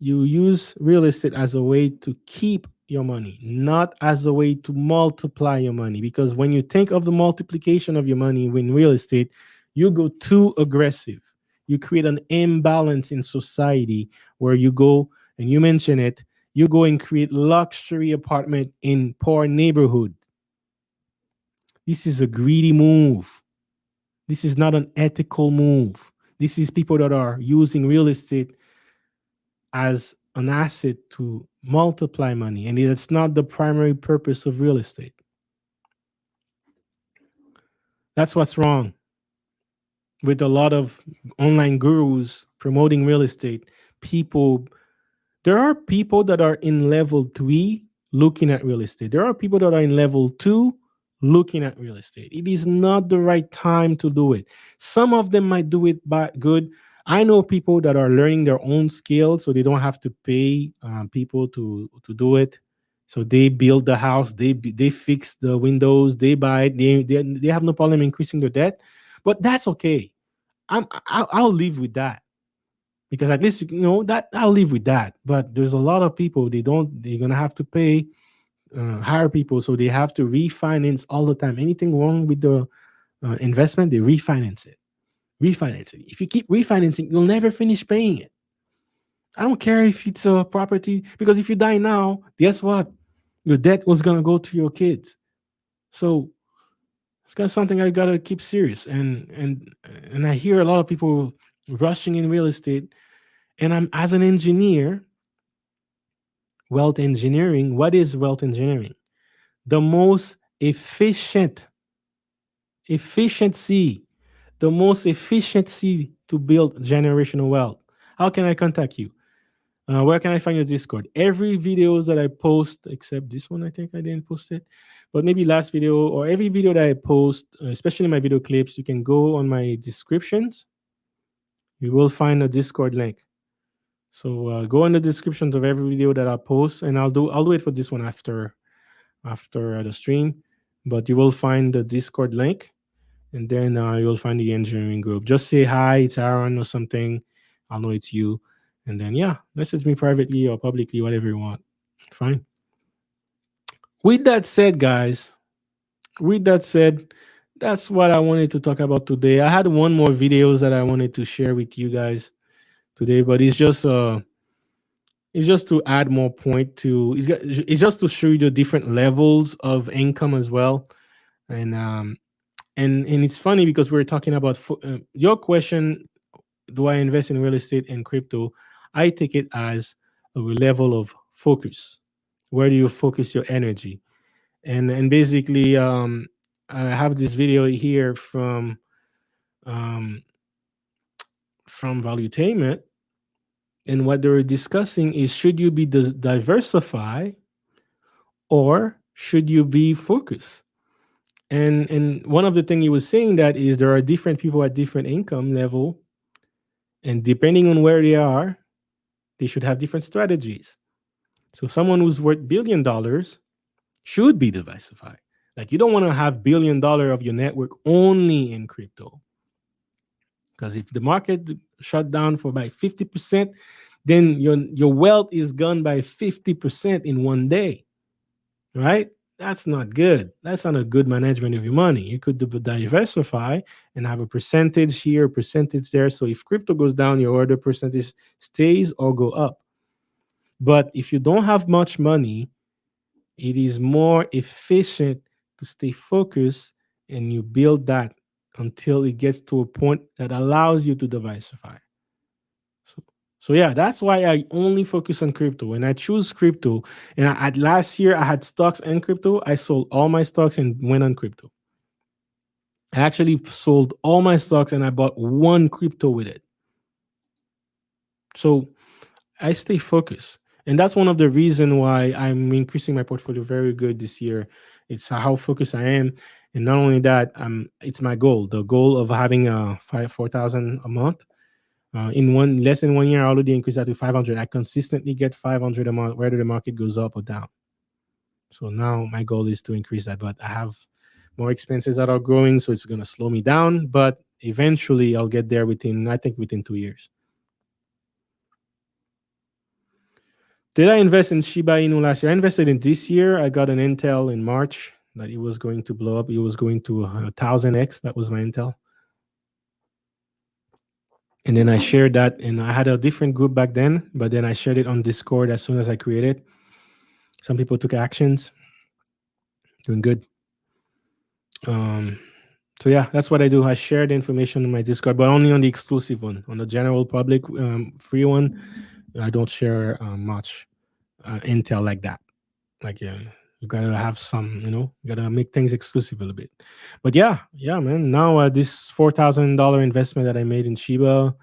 you use real estate as a way to keep your money, not as a way to multiply your money. Because when you think of the multiplication of your money in real estate, you go too aggressive. You create an imbalance in society where you go, and you mention it, you go and create luxury apartment in poor neighborhood. This is a greedy move. This is not an ethical move. This is people that are using real estate as an asset to multiply money, and it's not the primary purpose of real estate. That's what's wrong with a lot of online gurus promoting real estate. People, there are people that are in level 3 looking at real estate. There are people that are in level 2 looking at real estate. It is not the right time to do it. Some of them might do it but good. I know people that are learning their own skills, so they don't have to pay people to do it. So they build the house, they fix the windows, they buy it, they have no problem increasing their debt, but that's okay. I'll live with that, because at least you know that I'll live with that. But there's a lot of people, they're gonna have to pay, hire people, so they have to refinance all the time. Anything wrong with the investment, they refinance it. If you keep refinancing, you'll never finish paying it. I don't care if it's a property, because if you die now, guess what? Your debt was gonna go to your kids. So it's kind of something I gotta keep serious. And I hear a lot of people rushing in real estate. And I'm, as an engineer, wealth engineering. What is wealth engineering? The most efficiency, the most efficiency to build generational wealth. How can I contact you? Where can I find your Discord? Every videos that I post, except this one, I think I didn't post it, but maybe last video, or every video that I post, especially my video clips, you can go on my descriptions. You will find a Discord link. So go in the descriptions of every video that I post, and I'll do it for this one after the stream. But you will find the Discord link, and then you'll find the engineering group. Just say hi, it's Aaron or something. I'll know it's you, and then yeah, message me privately or publicly, whatever you want. Fine. With that said, guys, with that said, that's what I wanted to talk about today. I had one more videos that I wanted to share with you guys today, but it's just to add more point to it's just to show you the different levels of income as well. And um and and it's funny because we're talking about your question, do I invest in real estate and crypto? I take it as a level of focus. Where do you focus your energy? And basically, I have this video here um from Valuetainment, and what they're discussing is, should you be diversify, or should you be focused? And one of the things he was saying that is, there are different people at different income level, and depending on where they are, they should have different strategies. So someone who's worth $1 billion should be diversified. Like, you don't want to have $1 billion of your network only in crypto, because if the market shut down for by 50%, then your wealth is gone by 50% in one day, right? That's not good. That's not a good management of your money. You could diversify and have a percentage here, a percentage there. So if crypto goes down, your other percentage stays or go up. But if you don't have much money, it is more efficient to stay focused, and you build that until it gets to a point that allows you to diversify. So, so yeah, that's why I only focus on crypto. When I choose crypto, and last year I had stocks and crypto, I sold all my stocks and went on crypto. I actually sold all my stocks and I bought one crypto with it. So I stay focused. And that's one of the reason why I'm increasing my portfolio very good this year. It's how focused I am. And not only that, it's my goal. The goal of having 4,000 a month. In one less than 1 year, I already increased that to 500. I consistently get 500 a month, whether the market goes up or down. So now my goal is to increase that, but I have more expenses that are growing, so it's gonna slow me down. But eventually, I'll get there within, I think, within 2 years. Did I invest in Shiba Inu last year? I invested in this year. I got an intel in March that it was going to blow up. It was going to 1,000x. That was my intel. And then I shared that, and I had a different group back then, but then I shared it on Discord as soon as I created. Some people took actions, doing good. Um, so yeah, that's what I do. I share the information on my Discord, but only on the exclusive one. On the general public free one, I don't share much intel like that. Like, yeah, you gotta have some, you gotta make things exclusive a little bit. But yeah, man. Now this $4,000 investment that I made in Shiba,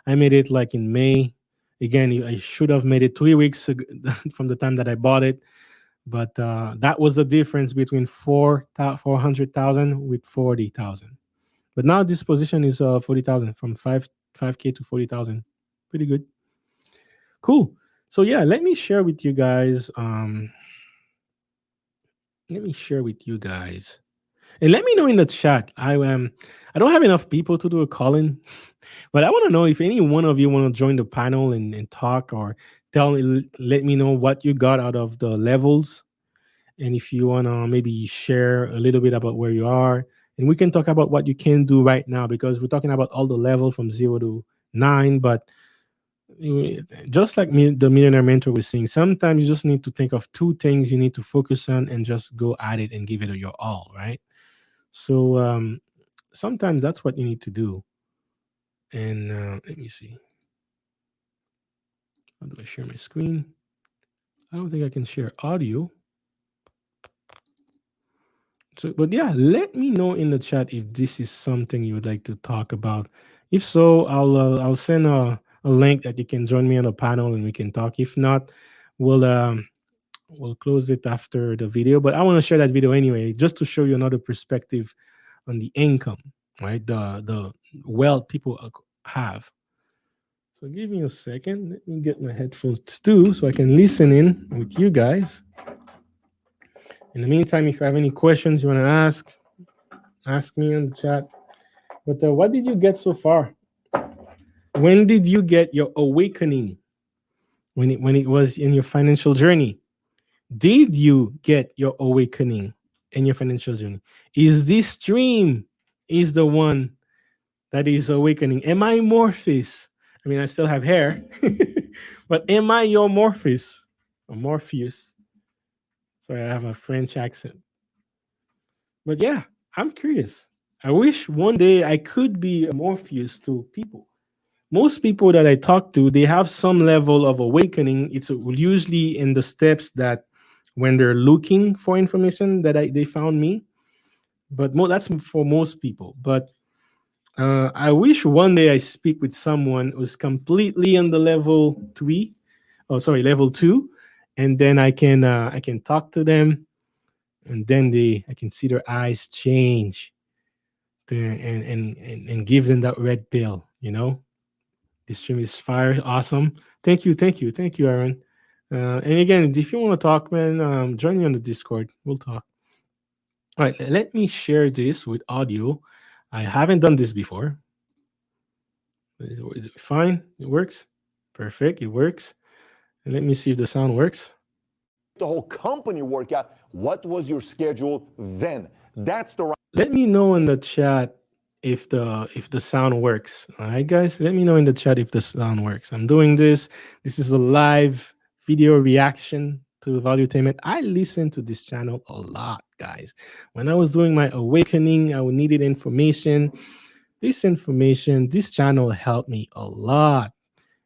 I made it like in May. Again, I should have made it 3 weeks ago from the time that I bought it, but that was the difference between 400,000 with 40,000. But now this position is 40,000, from 5k to 40,000. Pretty good. Cool. So yeah, let me share with you guys. Let me share with you guys, and let me know in the chat. I don't have enough people to do a call in, but I want to know if any one of you want to join the panel and talk, or let me know what you got out of the levels. And if you want to maybe share a little bit about where you are, and we can talk about what you can do right now, because we're talking about all the level from 0 to 9. But just like me, the millionaire mentor was saying, sometimes you just need to think of two things you need to focus on and just go at it and give it your all, right? So sometimes that's what you need to do. And let me see. How do I share my screen? I don't think I can share audio. So, but yeah, let me know in the chat if this is something you would like to talk about. If so, I'll send a link that you can join me on a panel and we can talk. If not, we'll we'll close it after the video. But I want to share that video anyway, just to show you another perspective on the income, right? The wealth people have. So give me a second. Let me get my headphones too, so I can listen in with you guys. In the meantime, if you have any questions you want to ask me in the chat. But what did you get so far? When did you get your awakening? When it was in your financial journey? Did you get your awakening in your financial journey? Is this dream is the one that is awakening? Am I Morpheus? I mean, I still have hair, but am I your Morpheus or Morpheus? Sorry, I have a French accent. But yeah, I'm curious. I wish one day I could be a Morpheus to people. Most people that I talk to, they have some level of awakening. It's usually in the steps that when they're looking for information that they found me. But that's for most people. But I wish one day I speak with someone who's completely on the level 3, oh sorry, level 2, and then I can talk to them, and then I can see their eyes change, and give them that red pill. This stream is fire, awesome. Thank you, Aaron. And again, if you want to talk, man, join me on the Discord. We'll talk. All right, let me share this with audio. I haven't done this before. Is it fine? It works. Perfect. It works. And let me see if the sound works. The whole company work out. What was your schedule then? That's the right. Let me know in the chat if the sound works. All right, guys. Let me know in the chat if the sound works. I'm doing this. This is a live video reaction to Valuetainment. I listen to this channel a lot, guys. When I was doing my awakening, I needed information. This channel helped me a lot.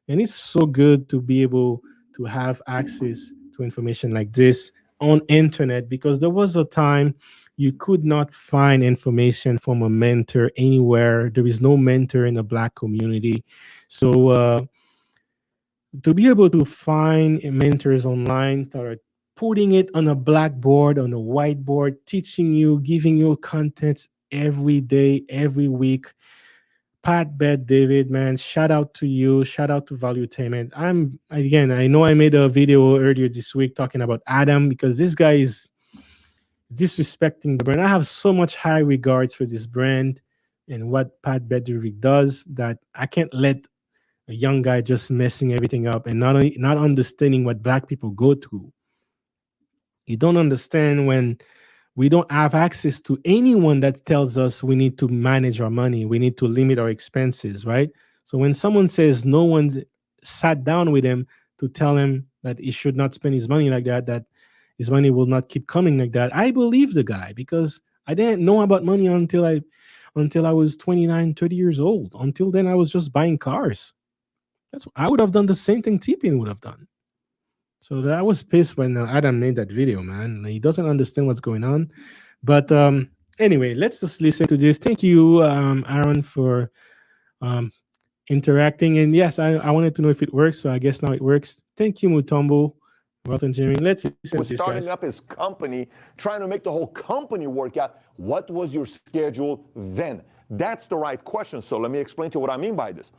And it's so good to be able to have access to information like this on internet, because there was a time you could not find information from a mentor anywhere. There is no mentor in the black community. So to be able to find mentors online that are putting it on a blackboard, on a whiteboard, teaching you, giving you content every day, every week. Pat, Bet, David, man, shout out to you. Shout out to Valuetainment. I know I made a video earlier this week talking about Adam, because this guy is disrespecting the brand. I have so much high regards for this brand and what Pat Bedrick does, that I can't let a young guy just messing everything up and not understanding what black people go through. You don't understand when we don't have access to anyone that tells us we need to manage our money, we need to limit our expenses, right? So when someone says no one's sat down with him to tell him that he should not spend his money like that, that his money will not keep coming like that, I believe the guy, because I didn't know about money until I was 29, 30 years old. Until then, I was just buying cars. I would have done the same thing T-Pin would have done. So I was pissed when Adam made that video, man. Like, he doesn't understand what's going on. But anyway, let's just listen to this. Thank you, Aaron, for um, interacting. And yes, I wanted to know if it works. So I guess now it works. Thank you, Mutombo, Wealth Engineering. Let's listen to Was this, starting guys. up his company, trying to make the whole company work out. What was your schedule then? That's the right question. So let me explain to you what I mean by this.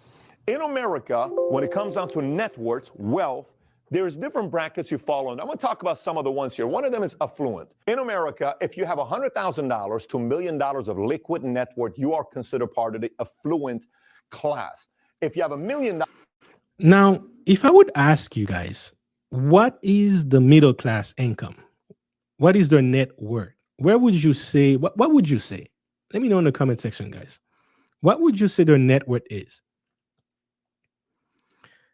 In America, when it comes down to net worth, wealth, there's different brackets you fall under. I'm going to talk about some of the ones here. One of them is affluent. In America, if you have $100,000 to $1 million of liquid net worth, you are considered part of the affluent class. If you have $1 million. Now, if I would ask you guys, what is the middle class income? What is their net worth? Where would you say, what would you say? Let me know in the comment section, guys. What would you say their net worth is?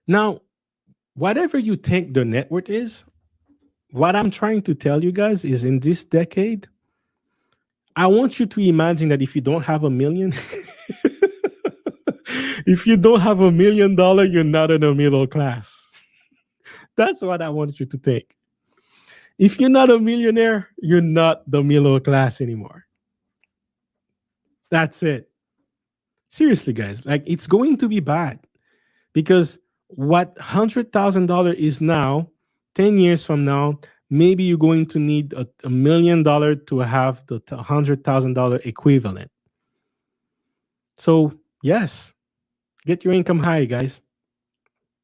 Now, whatever you think the net worth is, what I'm trying to tell you guys is, in this decade, I want you to imagine that if you don't have a million, if you don't have $1 million, you're not in the middle class. That's what I want you to think. If you're not a millionaire, you're not the middle class anymore. That's it. Seriously, guys, like, it's going to be bad, because what $100,000 is now, 10 years from now, maybe you're going to need $1 million to have the $100,000 equivalent. So, yes, get your income high, guys.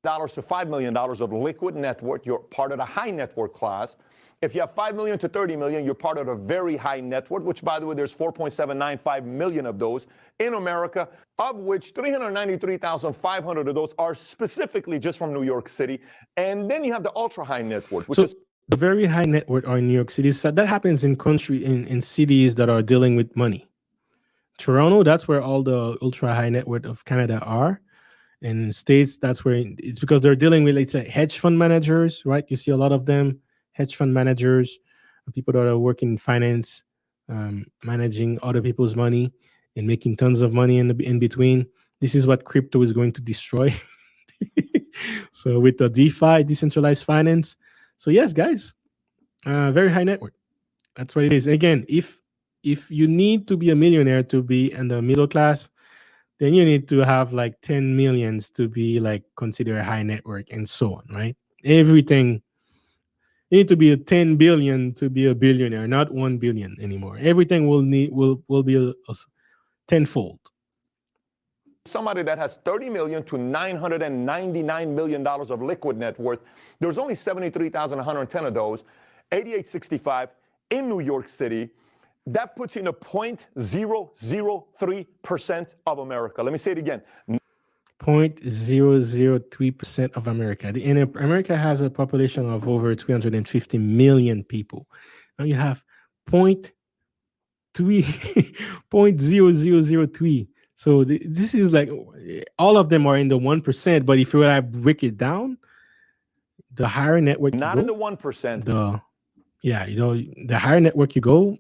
Dollars to $5 million of liquid net worth, you're part of the high net worth class. If you have 5 million to 30 million, you're part of the very high net worth, which, by the way, there's 4.795 million of those in America, of which 393,500 of those are specifically just from New York City. And then you have the ultra high net worth, which is the very high net worth are in New York City. So that happens in cities that are dealing with money. Toronto, that's where all the ultra high net worth of Canada are. In states, that's where it's because they're dealing with, let's say, hedge fund managers, right? You see a lot of them, hedge fund managers, people that are working in finance, managing other people's money and making tons of money in between. This is what crypto is going to destroy. So with the DeFi, decentralized finance. So yes, guys, very high net worth. That's what it is. Again, if you need to be a millionaire to be in the middle class, then you need to have like 10 millions to be like considered high network and so on, right? Everything, you need to be a 10 billion to be a billionaire, not 1 billion anymore. Everything will be a tenfold. somebody that has 30 million to $999 million of liquid net worth. There's only 73,110 of those, 8865 in New York City. That puts you in a 0.003% of America. Let me say it again. 0.003% of America. America has a population of over 350 million people. Now you have 0.0003. So this is like, all of them are in the 1%. But if you break it down, the higher network you Not in go, the 1%. the yeah, the higher network you go,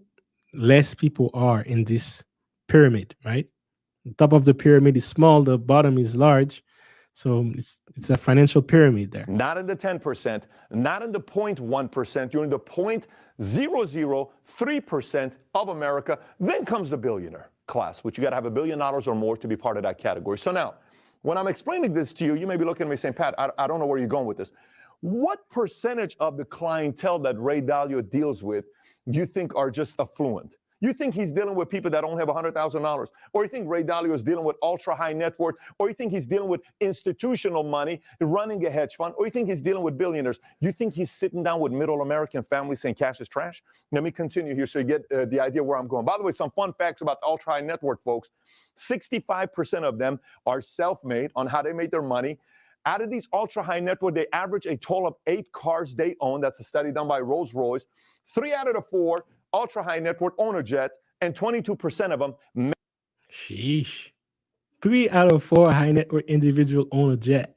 less people are in this pyramid, right? The top of the pyramid is small, the bottom is large. So it's a financial pyramid there. Not in the 10%, not in the 0.1%, you're in the 0.003% of America. Then comes the billionaire class, which you got to have $1 billion or more to be part of that category. So now, when I'm explaining this to you, you may be looking at me saying, Pat, I don't know where you're going with this. What percentage of the clientele that Ray Dalio deals with do you think are just affluent? You think he's dealing with people that only have $100,000, or you think Ray Dalio is dealing with ultra high net worth, or you think he's dealing with institutional money running a hedge fund, or you think he's dealing with billionaires? You think he's sitting down with middle American families saying cash is trash? Let me continue here so you get the idea where I'm going. By the way, some fun facts about the ultra high net worth folks. 65% of them are self-made on how they made their money. Out of these ultra high net worth, they average a total of 8 cars they own. That's a study done by Rolls Royce. 3 out of the 4 ultra high net worth own a jet, and 22% of them. Sheesh. 3 out of 4 high net worth individual own a jet.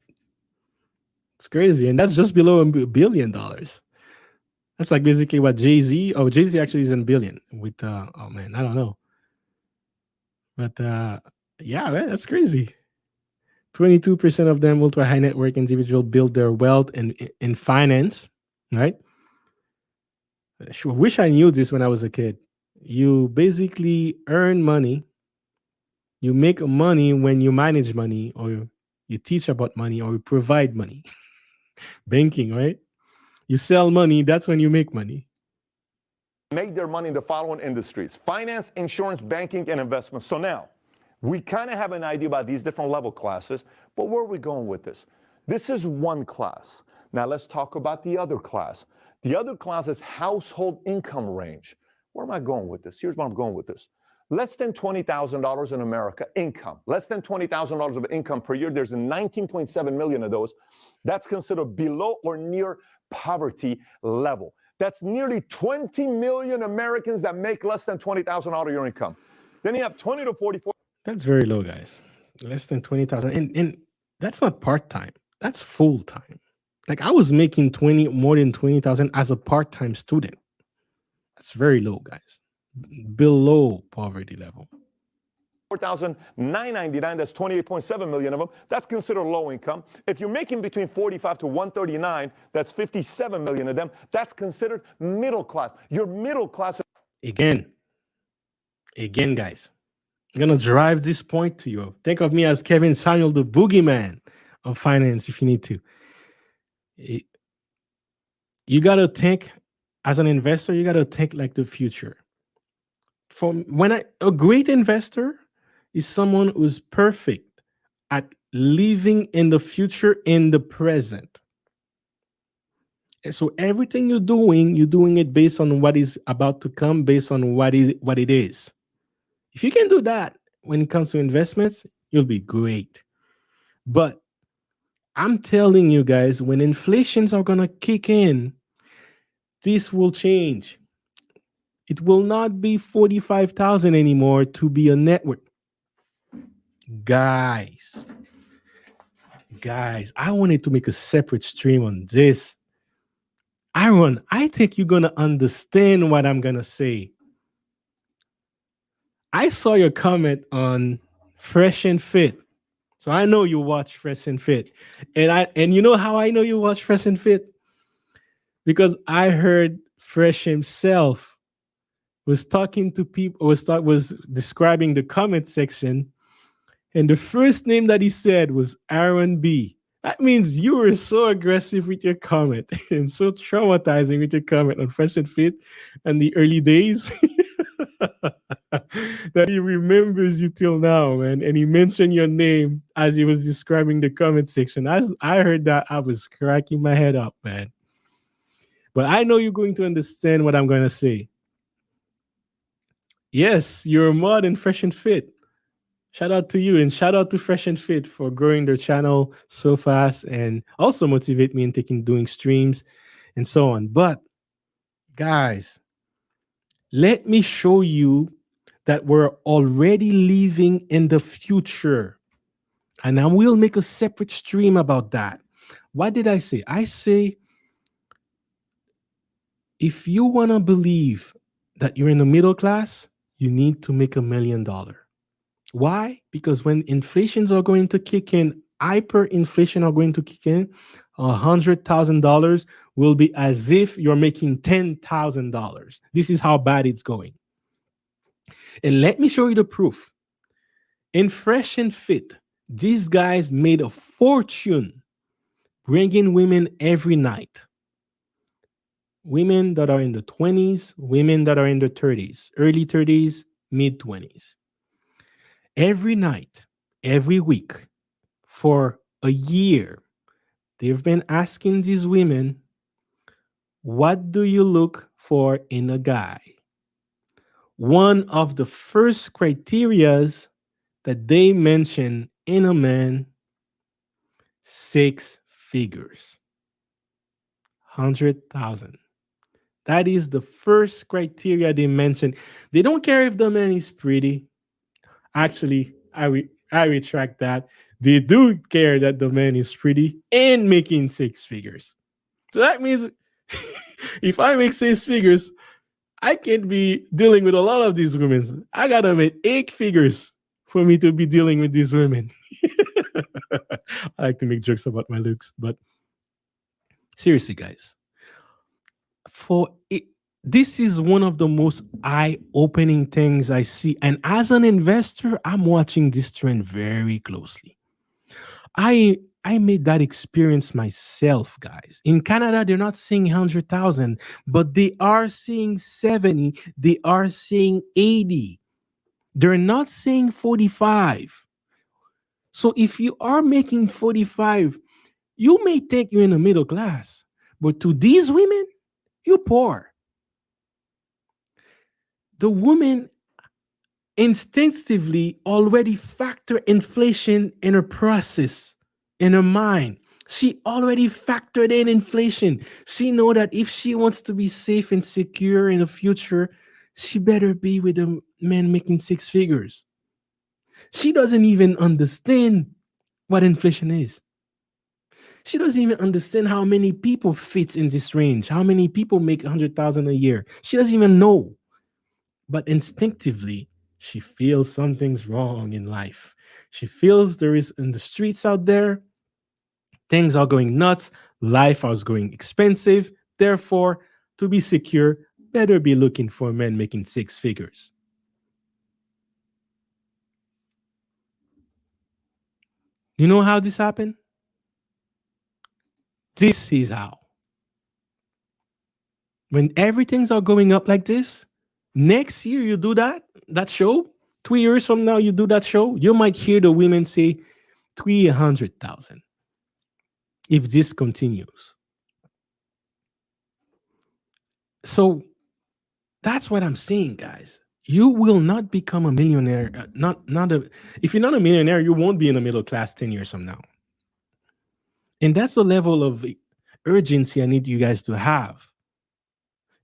It's crazy. And that's just below $1 billion. That's like basically what Jay-Z, oh, Jay-Z actually is in billion with, oh man, I don't know. But yeah, man, that's crazy. 22% of them ultra high net worth individual build their wealth in finance, right? I wish I knew this when I was a kid. You basically earn money, you make money when you manage money, or you teach about money, or you provide money. Banking, right? You sell money, that's when you make money. Make their money in the following industries: finance, insurance, banking, and investment. So now, we kind of have an idea about these different level classes, but where are we going with this? This is one class. Now let's talk about the other class. The other class is household income range. Where am I going with this? Here's where I'm going with this. Less than $20,000 in America income, less than $20,000 of income per year. There's 19.7 million of those. That's considered below or near poverty level. That's nearly 20 million Americans that make less than $20,000 of your income. Then you have 20 to 44. That's very low, guys. Less than 20,000. And that's not part-time. That's full-time. Like I was making more than 20,000 as a part-time student. That's very low, guys. Below poverty level. 4,999, that's 28.7 million of them. That's considered low income. If you're making between 45 to 139, that's 57 million of them. That's considered middle class. Your middle class. Again, guys, I'm gonna drive this point to you. Think of me as Kevin Samuel, the boogeyman of finance, if you need to. You gotta think as an investor, you gotta think like the future. A great investor is someone who's perfect at living in the future in the present. And so everything you're doing it based on what is about to come, based on what it is. If you can do that when it comes to investments, you'll be great. But I'm telling you guys, when inflations are gonna kick in, this will change. It will not be 45,000 anymore to be a network. Guys, I wanted to make a separate stream on this. Aaron, I think you're gonna understand what I'm gonna say. I saw your comment on Fresh and Fit. So I know you watch Fresh and Fit. And you know how I know you watch Fresh and Fit? Because I heard Fresh himself was talking to people, was describing the comment section, and the first name that he said was Aaron B. That means you were so aggressive with your comment and so traumatizing with your comment on Fresh and Fit and the early days that he remembers you till now, man. And he mentioned your name as he was describing the comment section. As I heard that, I was cracking my head up, man. But I know you're going to understand what I'm going to say. Yes, you're a mod in Fresh and Fit. Shout out to you and shout out to Fresh and Fit for growing their channel so fast and also motivate me in doing streams and so on. But guys, let me show you that we're already living in the future. And I will make a separate stream about that. What did I say? I say If you want to believe that you're in the middle class, you need to make $1 million. Why? Because when inflations are going to kick in, hyperinflation are going to kick in, $100,000 will be as if you're making $10,000. This is how bad it's going. And let me show you the proof. In Fresh and Fit, these guys made a fortune bringing women every night. Women that are in the 20s, women that are in the 30s, early 30s, mid 20s. Every night, every week, for a year, they've been asking these women, what do you look for in a guy? One of the first criterias that they mention in a man, six figures, 100,000. That is the first criteria they mention. They don't care if the man is pretty. Actually, I retract that. They do care that the man is pretty and making six figures. So that means if I make six figures, I can't be dealing with a lot of these women. I gotta make eight figures for me to be dealing with these women. I like to make jokes about my looks, but seriously, guys, for it, this is one of the most eye-opening things I see. And as an investor, I'm watching this trend very closely. I made that experience myself, guys. In Canada, they're not seeing 100,000, but they are seeing 70, they are seeing 80. They're not saying 45. So if you are making 45, you may think you're in the middle class, but to these women, you're poor. The woman instinctively already factor inflation in her process, in her mind. She already factored in inflation. She know that if she wants to be safe and secure in the future, she better be with a man making six figures. She doesn't even understand what inflation is. She doesn't even understand how many people fits in this range, how many people make 100,000 a year. She doesn't even know. But instinctively, she feels something's wrong in life. She feels there is in the streets out there, things are going nuts, life is going expensive. Therefore, to be secure, better be looking for men making six figures. You know how this happened? This is how. When everything's are going up like this, next year you do that show, 2 years from now you do that show, you might hear the women say 300,000 if this continues. So that's what I'm saying, guys. You will not become a millionaire. Not a. If you're not a millionaire, you won't be in the middle class 10 years from now. And that's the level of urgency I need you guys to have.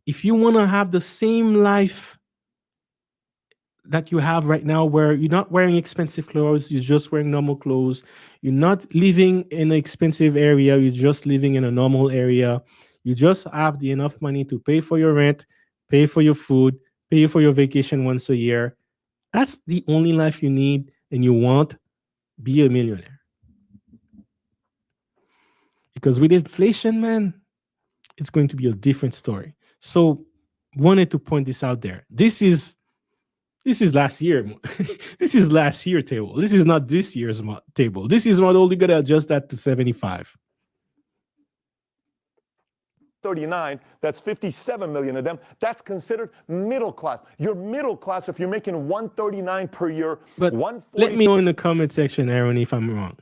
If you want to have the same life that you have right now, where you're not wearing expensive clothes, you're just wearing normal clothes, you're not living in an expensive area, you're just living in a normal area, you just have the enough money to pay for your rent, pay for your food, pay for your vacation once a year. That's the only life you need and you want, be a millionaire. Because with inflation, man, it's going to be a different story. So wanted to point this out there. This is last year. This is last year table. This is not this year's table. This is model. You gotta adjust that to 75. 39, that's 57 million of them. That's considered middle class. You're middle class if you're making 139 per year. But let me know in the comment section, Aaron, if I'm wrong.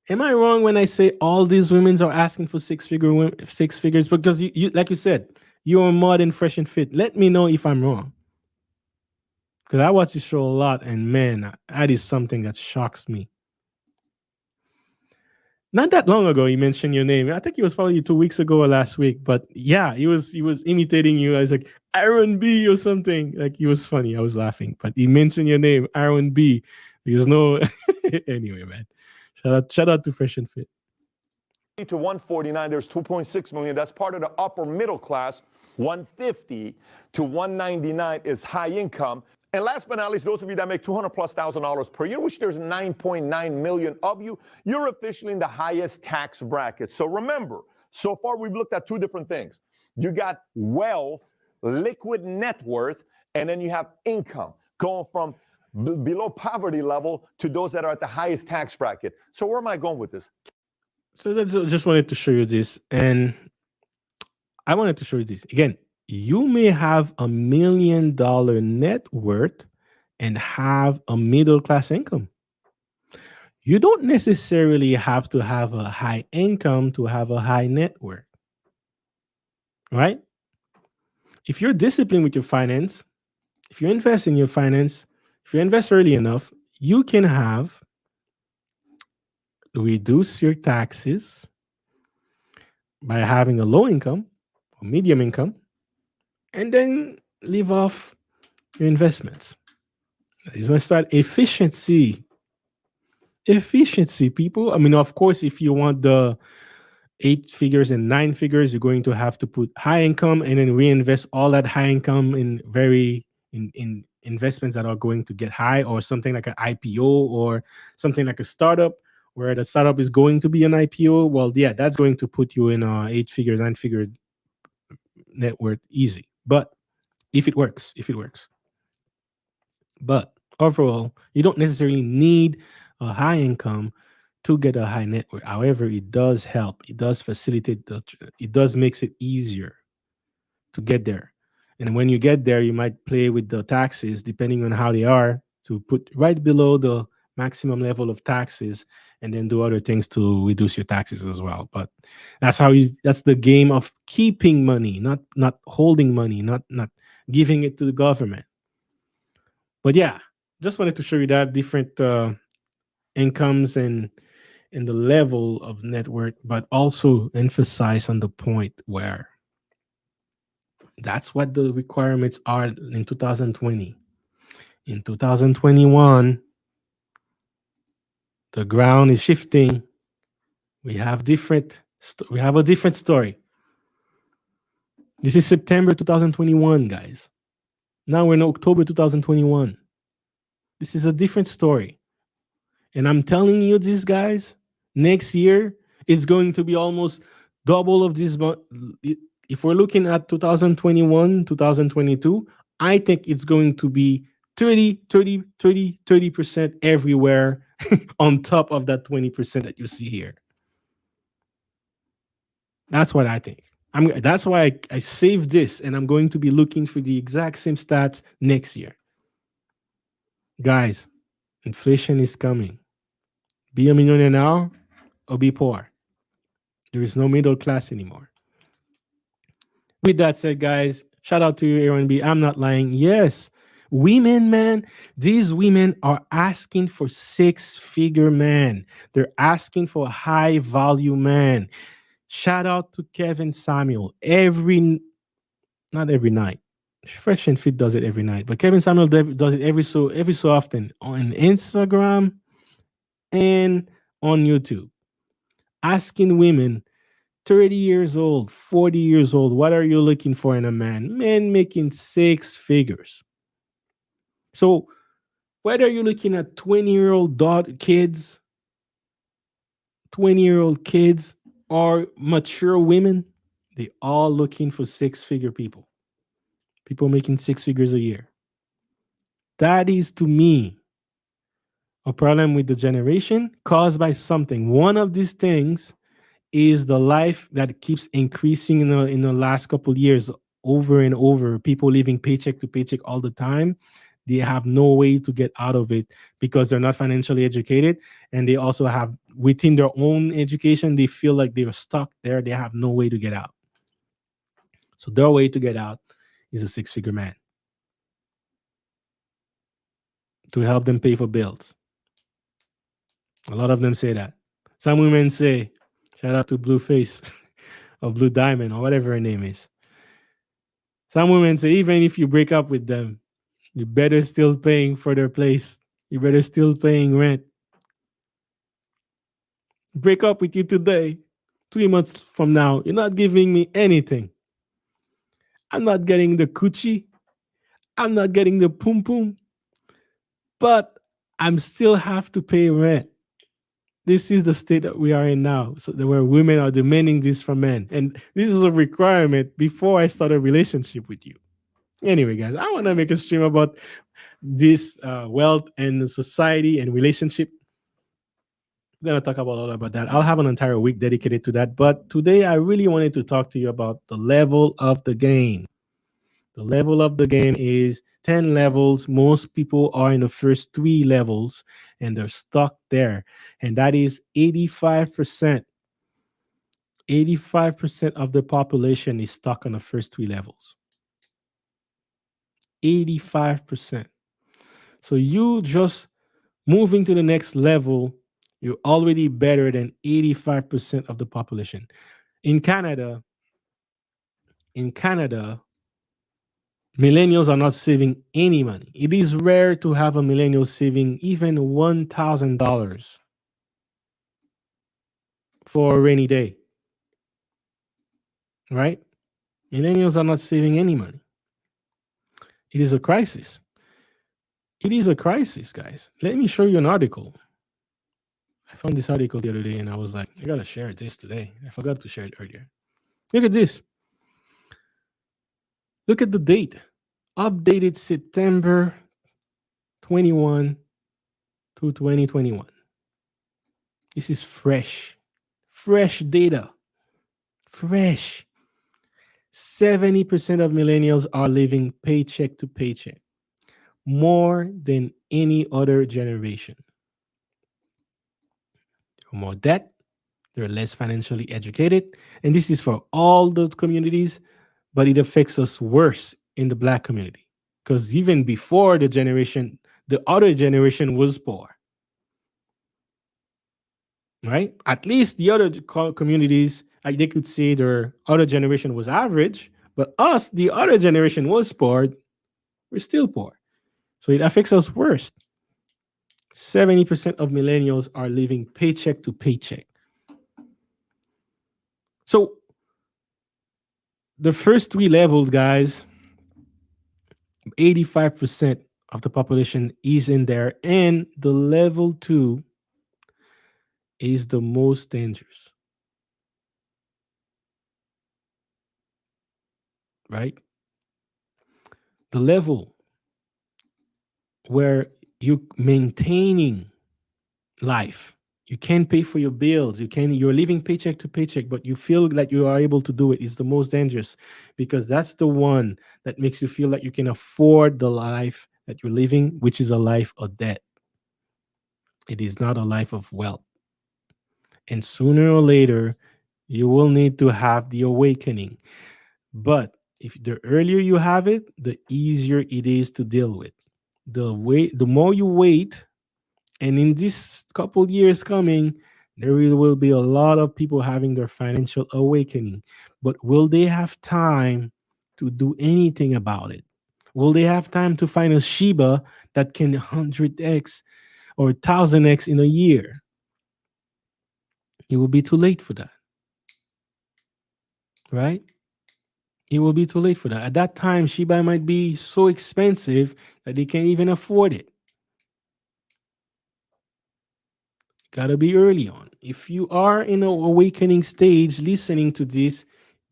Am I wrong when I say all these women are asking for six figures? Because you like you said, you're more than fresh and fit. Let me know if I'm wrong. Because I watch this show a lot, and man, that is something that shocks me. Not that long ago, he mentioned your name. I think it was probably 2 weeks ago or last week. But yeah, he was imitating you. I was like Aaron B or something. Like he was funny. I was laughing. But he mentioned your name, Aaron B. There's no anyway, man. Shout out to Fresh and Fit. To 149, there's 2.6 million. That's part of the upper middle class. 150 to 199 is high income. And last but not least, those of you that make 200 plus $1,000 per year, which there's 9.9 million of you, you're officially in the highest tax bracket. So remember, so far we've looked at two different things. You got wealth, liquid net worth, and then you have income going from below poverty level to those that are at the highest tax bracket. So where am I going with this? So that's just wanted to show you this, and I wanted to show you this again. You may have $1 million net worth and have a middle class income. You don't necessarily have to have a high income to have a high net worth, right? If you're disciplined with your finance, if you invest in your finance, if you invest early enough, you can have reduce your taxes by having a low income or medium income and then leave off your investments. It's going to start efficiency. Efficiency, people. I mean, of course, if you want the 8 figures and 9 figures, you're going to have to put high income and then reinvest all that high income in in investments that are going to get high, or something like an IPO, or something like a startup where the startup is going to be an IPO. Well, yeah, that's going to put you in a 8 figure, 9 figure net worth easy. But if it works. But overall, you don't necessarily need a high income to get a high net worth. However, it does help. It does facilitate it does makes it easier to get there. And when you get there, you might play with the taxes depending on how they are to put right below the maximum level of taxes, and then do other things to reduce your taxes as well. But that's the game of keeping money, not holding money, not giving it to the government. But yeah, just wanted to show you that different incomes and the level of net worth, but also emphasize on the point where that's what the requirements are in 2020. In 2021, the ground is shifting. We have a different story. This is September 2021, guys. Now we're in October 2021. This is a different story. And I'm telling you this, guys, next year it's going to be almost double of this. If we're looking at 2021, 2022, I think it's going to be 30% everywhere on top of that 20% that you see here. That's what I think. That's why I saved this, and I'm going to be looking for the exact same stats next year. Guys, inflation is coming. Be a millionaire now or be poor. There is no middle class anymore. With that said, guys, shout out to you, Aaron B. I'm not lying. Yes, women, man, these women are asking for 6 figure man. They're asking for a high value man. Shout out to Kevin Samuel. Not every night. Fresh and Fit does it every night, but Kevin Samuel does it every so often on Instagram and on YouTube, asking women 30 years old, 40 years old, what are you looking for in a man? Men making 6 figures. So whether you're looking at 20-year-old kids, 20-year-old kids, or mature women, they all looking for 6 figure people. People making 6 figures a year. That is to me a problem with the generation caused by something. One of these things is the life that keeps increasing in the last couple of years, over and over. People living paycheck to paycheck all the time. They have no way to get out of it because they're not financially educated, and they also have within their own education, they feel like they're stuck there. They have no way to get out. So their way to get out is a 6 figure man to help them pay for bills. A lot of them say that. Some women say, shout out to Blueface or Blue Diamond or whatever her name is. Some women say, even if you break up with them, you better still paying for their place. You better still paying rent. Break up with you today, 3 months from now, you're not giving me anything. I'm not getting the coochie. I'm not getting the pum pum, but I'm still have to pay rent. This is the state that we are in now. So where women are demanding this from men. And this is a requirement before I start a relationship with you. Anyway, guys, I want to make a stream about this wealth and society and relationship. We're going to talk about a lot about that. I'll have an entire week dedicated to that. But today, I really wanted to talk to you about the level of the game. The level of the game is 10 levels. Most people are in the first three levels and they're stuck there. And that is 85%. 85% of the population is stuck on the first three levels. 85%. So you just moving to the next level, you're already better than 85% of the population. In Canada, in Canada, millennials are not saving any money. It is rare to have a millennial saving even $1,000 for a rainy day, right? Millennials are not saving any money. It is a crisis. It is a crisis, guys. Let me show you an article. I found this article the other day and I was like, I gotta share this today. I forgot to share it earlier. Look at this. Look at the date. Updated September 21 to 2021. This is fresh. Fresh data. Fresh. 70% of millennials are living paycheck to paycheck, more than any other generation. More debt, they're less financially educated. And this is for all the communities, but it affects us worse in the black community. Because even before the other generation was poor, right? At least the other communities, like they could say their other generation was average, but us, the other generation was poor, we're still poor. So it affects us worse. 70% of millennials are living paycheck to paycheck. So the first three levels, guys, 85% of the population is in there. And the level two is the most dangerous, right? The level where you maintaining life. You can pay for your bills. You're living paycheck to paycheck, but you feel like you are able to do it. It's the most dangerous because that's the one that makes you feel like you can afford the life that you're living, which is a life of debt. It is not a life of wealth. And sooner or later, you will need to have the awakening. But if the earlier you have it, the easier it is to deal with. The more you wait, and in this couple years coming, there will be a lot of people having their financial awakening. But will they have time to do anything about it? Will they have time to find a Shiba that can 100x or 1000x in a year? It will be too late for that, right? It will be too late for that. At that time, Shiba might be so expensive that they can't even afford it. Gotta be early on. If you are in an awakening stage listening to this,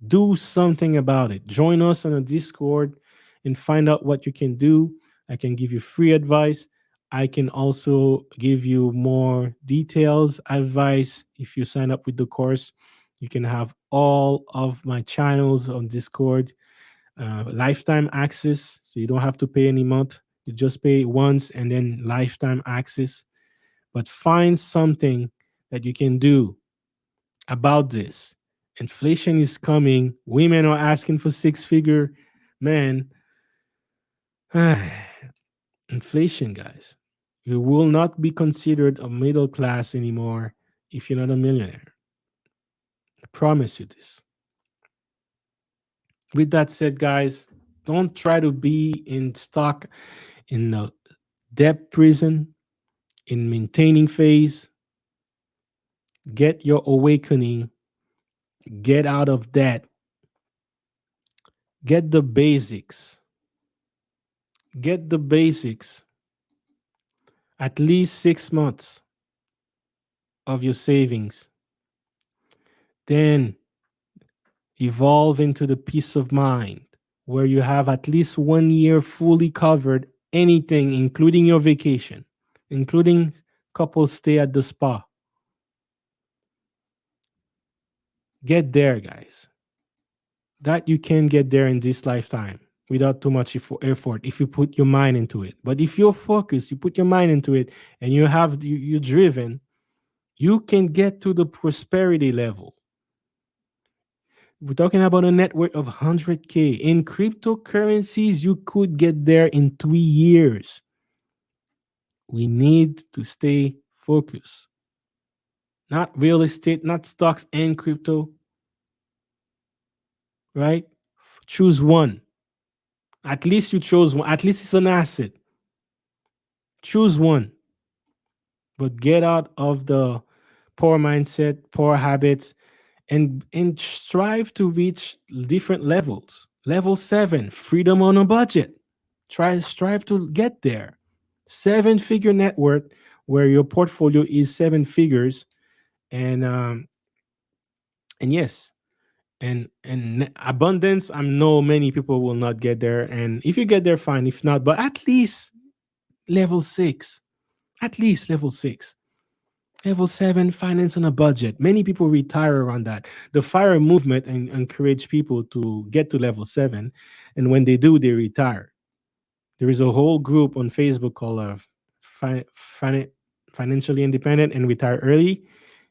do something about it. Join us on a Discord and find out what you can do. I can give you free advice. I can also give you more details, advice. If you sign up with the course, you can have all of my channels on Discord, lifetime access. So you don't have to pay any month. You just pay once and then lifetime access, but find something that you can do about this. Inflation is coming. Women are asking for six figure. Man, inflation, guys. You will not be considered a middle class anymore if you're not a millionaire. I promise you this. With that said, guys, don't try to be in stock in a debt prison, in maintaining phase. Get your awakening, get out of debt, Get the basics. Get the basics. At least 6 months of your savings. Then evolve into the peace of mind where you have at least 1 year fully covered anything, including your vacation, including couple stay at the spa. Get there, guys. That you can get there in this lifetime without too much effort if you put your mind into it. But if you're focused, you put your mind into it, and you're driven, you can get to the prosperity level. We're talking about a net worth of 100K. In cryptocurrencies, you could get there in 3 years. We need to stay focused. Not real estate, not stocks and crypto, right? Choose one. At least you chose one. At least it's an asset. Choose one. But get out of the poor mindset, poor habits, and strive to reach different levels. Level 7, freedom on a budget. Strive to get there. Seven-figure net worth, where your portfolio is 7 figures, and yes, and abundance. I know many people will not get there, and if you get there, fine. If not, but at least level 6, at least level 6. Level 7, finance on a budget. Many people retire around that. The fire movement encourage people to get to level 7, and when they do, they retire. There is a whole group on Facebook called fi- Fin- Financially Independent and Retire Early.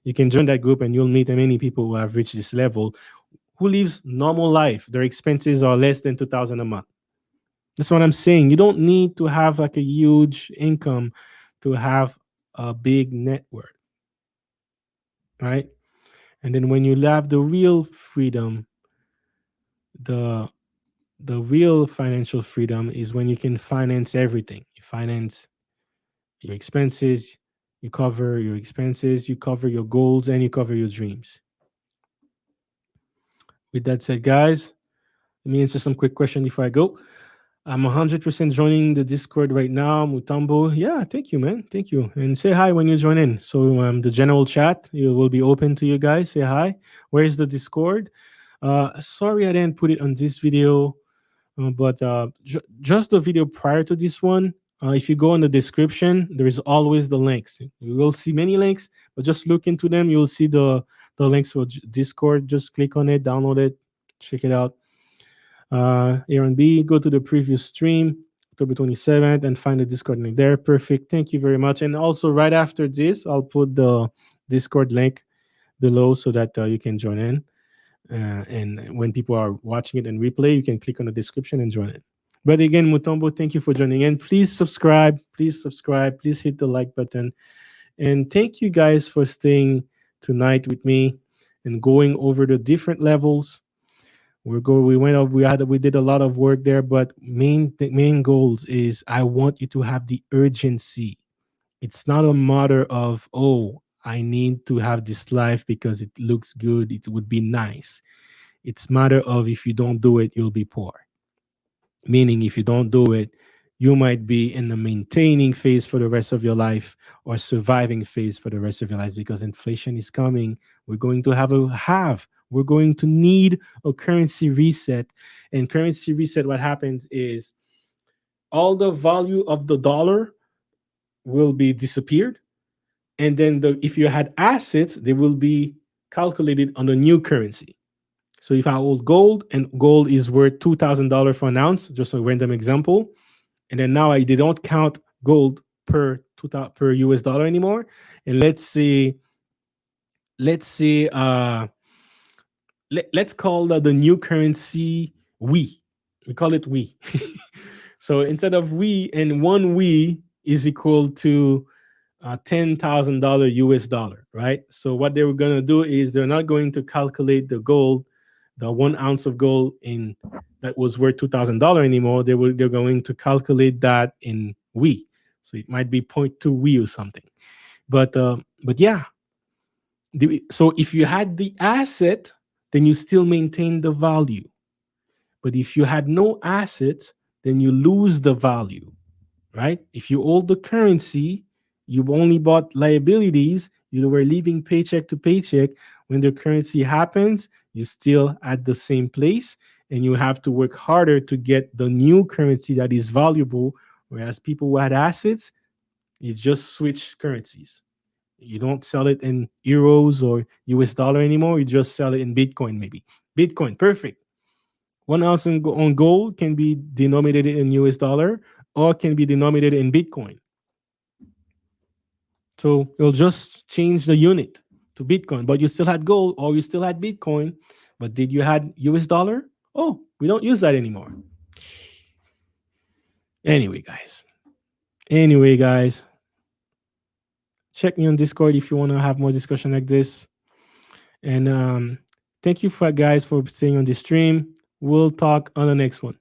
You can join that group, and you'll meet many people who have reached this level, who lives normal life. Their expenses are less than 2,000 a month. That's what I'm saying. You don't need to have like a huge income to have a big network, right? And then when you have the real freedom, the the real financial freedom is when you can finance everything. You finance your expenses, you cover your expenses, you cover your goals, and you cover your dreams. With that said, guys, let me answer some quick question before I go. I'm 100% joining the Discord right now, Mutambo. Yeah, thank you, man. Thank you. And say hi when you join in. So the general chat it will be open to you guys. Say hi. Where's the Discord? Sorry I didn't put it on this video, but just the video prior to this one. If you go in the description, there is always the links. You will see many links, but just look into them. You'll see the links for Discord. Just click on it, download it, check it out. Aaron B, go to the previous stream, October 27th, and find the Discord link there. Perfect. Thank you very much. And also, right after this, I'll put the Discord link below so that you can join in. And when people are watching it in replay, you can click on the description and join it. But again, Mutombo, thank you for joining in. Please subscribe. Please subscribe. Please hit the like button. And thank you guys for staying tonight with me and going over the different levels. We went over, we did a lot of work there, but the main goals is I want you to have the urgency. It's not a matter of, oh, I need to have this life because it looks good, it would be nice. It's matter of, if you don't do it, you'll be poor. Meaning, if you don't do it, you might be in the maintaining phase for the rest of your life, or surviving phase for the rest of your life, because inflation is coming. We're going to need a currency reset. And currency reset, what happens is all the value of the dollar will be disappeared. And then if you had assets, they will be calculated on a new currency. So if I hold gold, and gold is worth $2,000 for an ounce, just a random example, and then now they don't count gold per US dollar anymore. And let's say let's call the new currency we call it we. So instead of we, and one we is equal to $10,000 US dollar, right? So what they were going to do is they're not going to calculate the 1 ounce of gold in that was worth $2,000 anymore. They're going to calculate that in we. So it might be point 0.2 we or something. But yeah. So if you had the asset, then you still maintain the value. But if you had no assets, then you lose the value, right? If you hold the currency, you only bought liabilities, you were living paycheck to paycheck. When the currency happens, you still at the same place, and you have to work harder to get the new currency that is valuable. Whereas people who had assets, you just switch currencies. You don't sell it in euros or US dollar anymore. You just sell it in Bitcoin, maybe. Bitcoin, perfect. 1 ounce on gold can be denominated in US dollar or can be denominated in Bitcoin. So you'll just change the unit to Bitcoin, but you still had gold or you still had Bitcoin, but did you had US dollar? Oh, we don't use that anymore. Anyway, guys. Anyway, guys, check me on Discord if you want to have more discussion like this. And thank you for guys for staying on the stream. We'll talk on the next one.